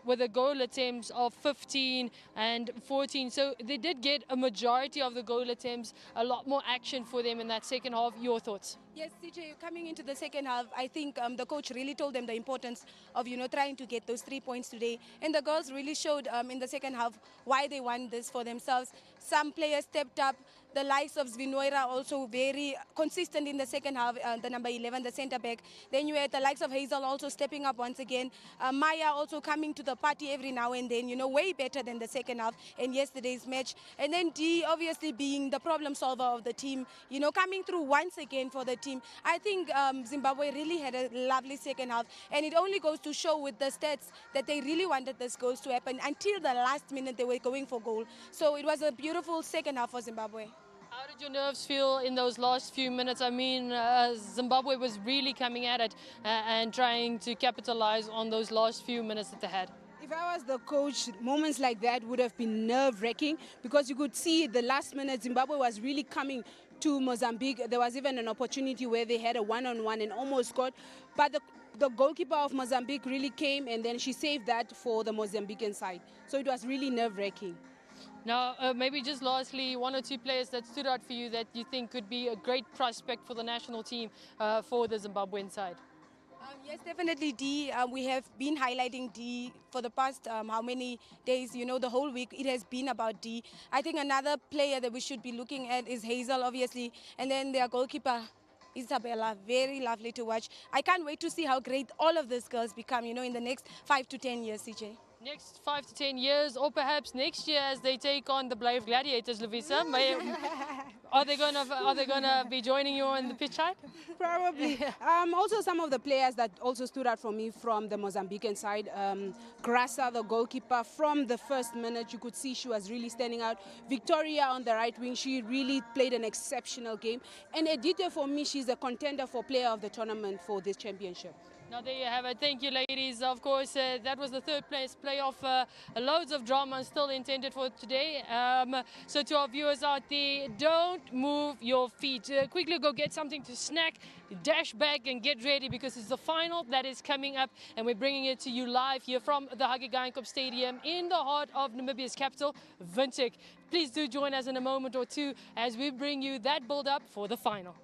with a goal attempts of 15 and 14. So they did get a majority of the goal attempts, a lot more action for them in that second half. Your thoughts? Yes, CJ, coming into the second half, I think the coach really told them the importance of, trying to get those 3 points today. And the girls really showed in the second half why they want this for themselves. Some players stepped up. The likes of Zvinoira also very consistent in the second half, the number 11, the centre back. Then you had the likes of Hazel also stepping up once again. Maya also coming to the party every now and then, way better than the second half in yesterday's match. And then Dee obviously being the problem solver of the team, coming through once again for the team. I think Zimbabwe really had a lovely second half, and it only goes to show with the stats that they really wanted this goals to happen. Until the last minute they were going for goal. So it was a beautiful second half for Zimbabwe. How did your nerves feel in those last few minutes? I mean, Zimbabwe was really coming at it and trying to capitalize on those last few minutes that they had. If I was the coach, moments like that would have been nerve-wracking, because you could see the last minute Zimbabwe was really coming to Mozambique. There was even an opportunity where they had a one-on-one and almost scored. But the goalkeeper of Mozambique really came, and then she saved that for the Mozambican side. So it was really nerve-wracking. Now, maybe just lastly, one or two players that stood out for you that you think could be a great prospect for the national team for the Zimbabwean side. Yes, definitely Dee. We have been highlighting Dee for the past how many days, the whole week. It has been about Dee. I think another player that we should be looking at is Hazel, obviously, and then their goalkeeper, Isabella. Very lovely to watch. I can't wait to see how great all of these girls become, in the next 5 to 10 years, CJ. Next 5 to 10 years, or perhaps next year as they take on the Brave Gladiators, Lovisa. Are they gonna be joining you on the pitch side? Probably. Also, some of the players that also stood out for me from the Mozambican side. Grasa, the goalkeeper, from the first minute, you could see she was really standing out. Victoria on the right wing, she really played an exceptional game. And Edite, for me, she's a contender for player of the tournament for this championship. Now there you have it. Thank you, ladies. Of course, that was the third place playoff. Loads of drama still intended for today. So to our viewers out there, don't move your feet. Quickly go get something to snack, dash back and get ready, because it's the final that is coming up, and we're bringing it to you live here from the Hage Geingob Stadium in the heart of Namibia's capital, Windhoek. Please do join us in a moment or two as we bring you that build-up for the final.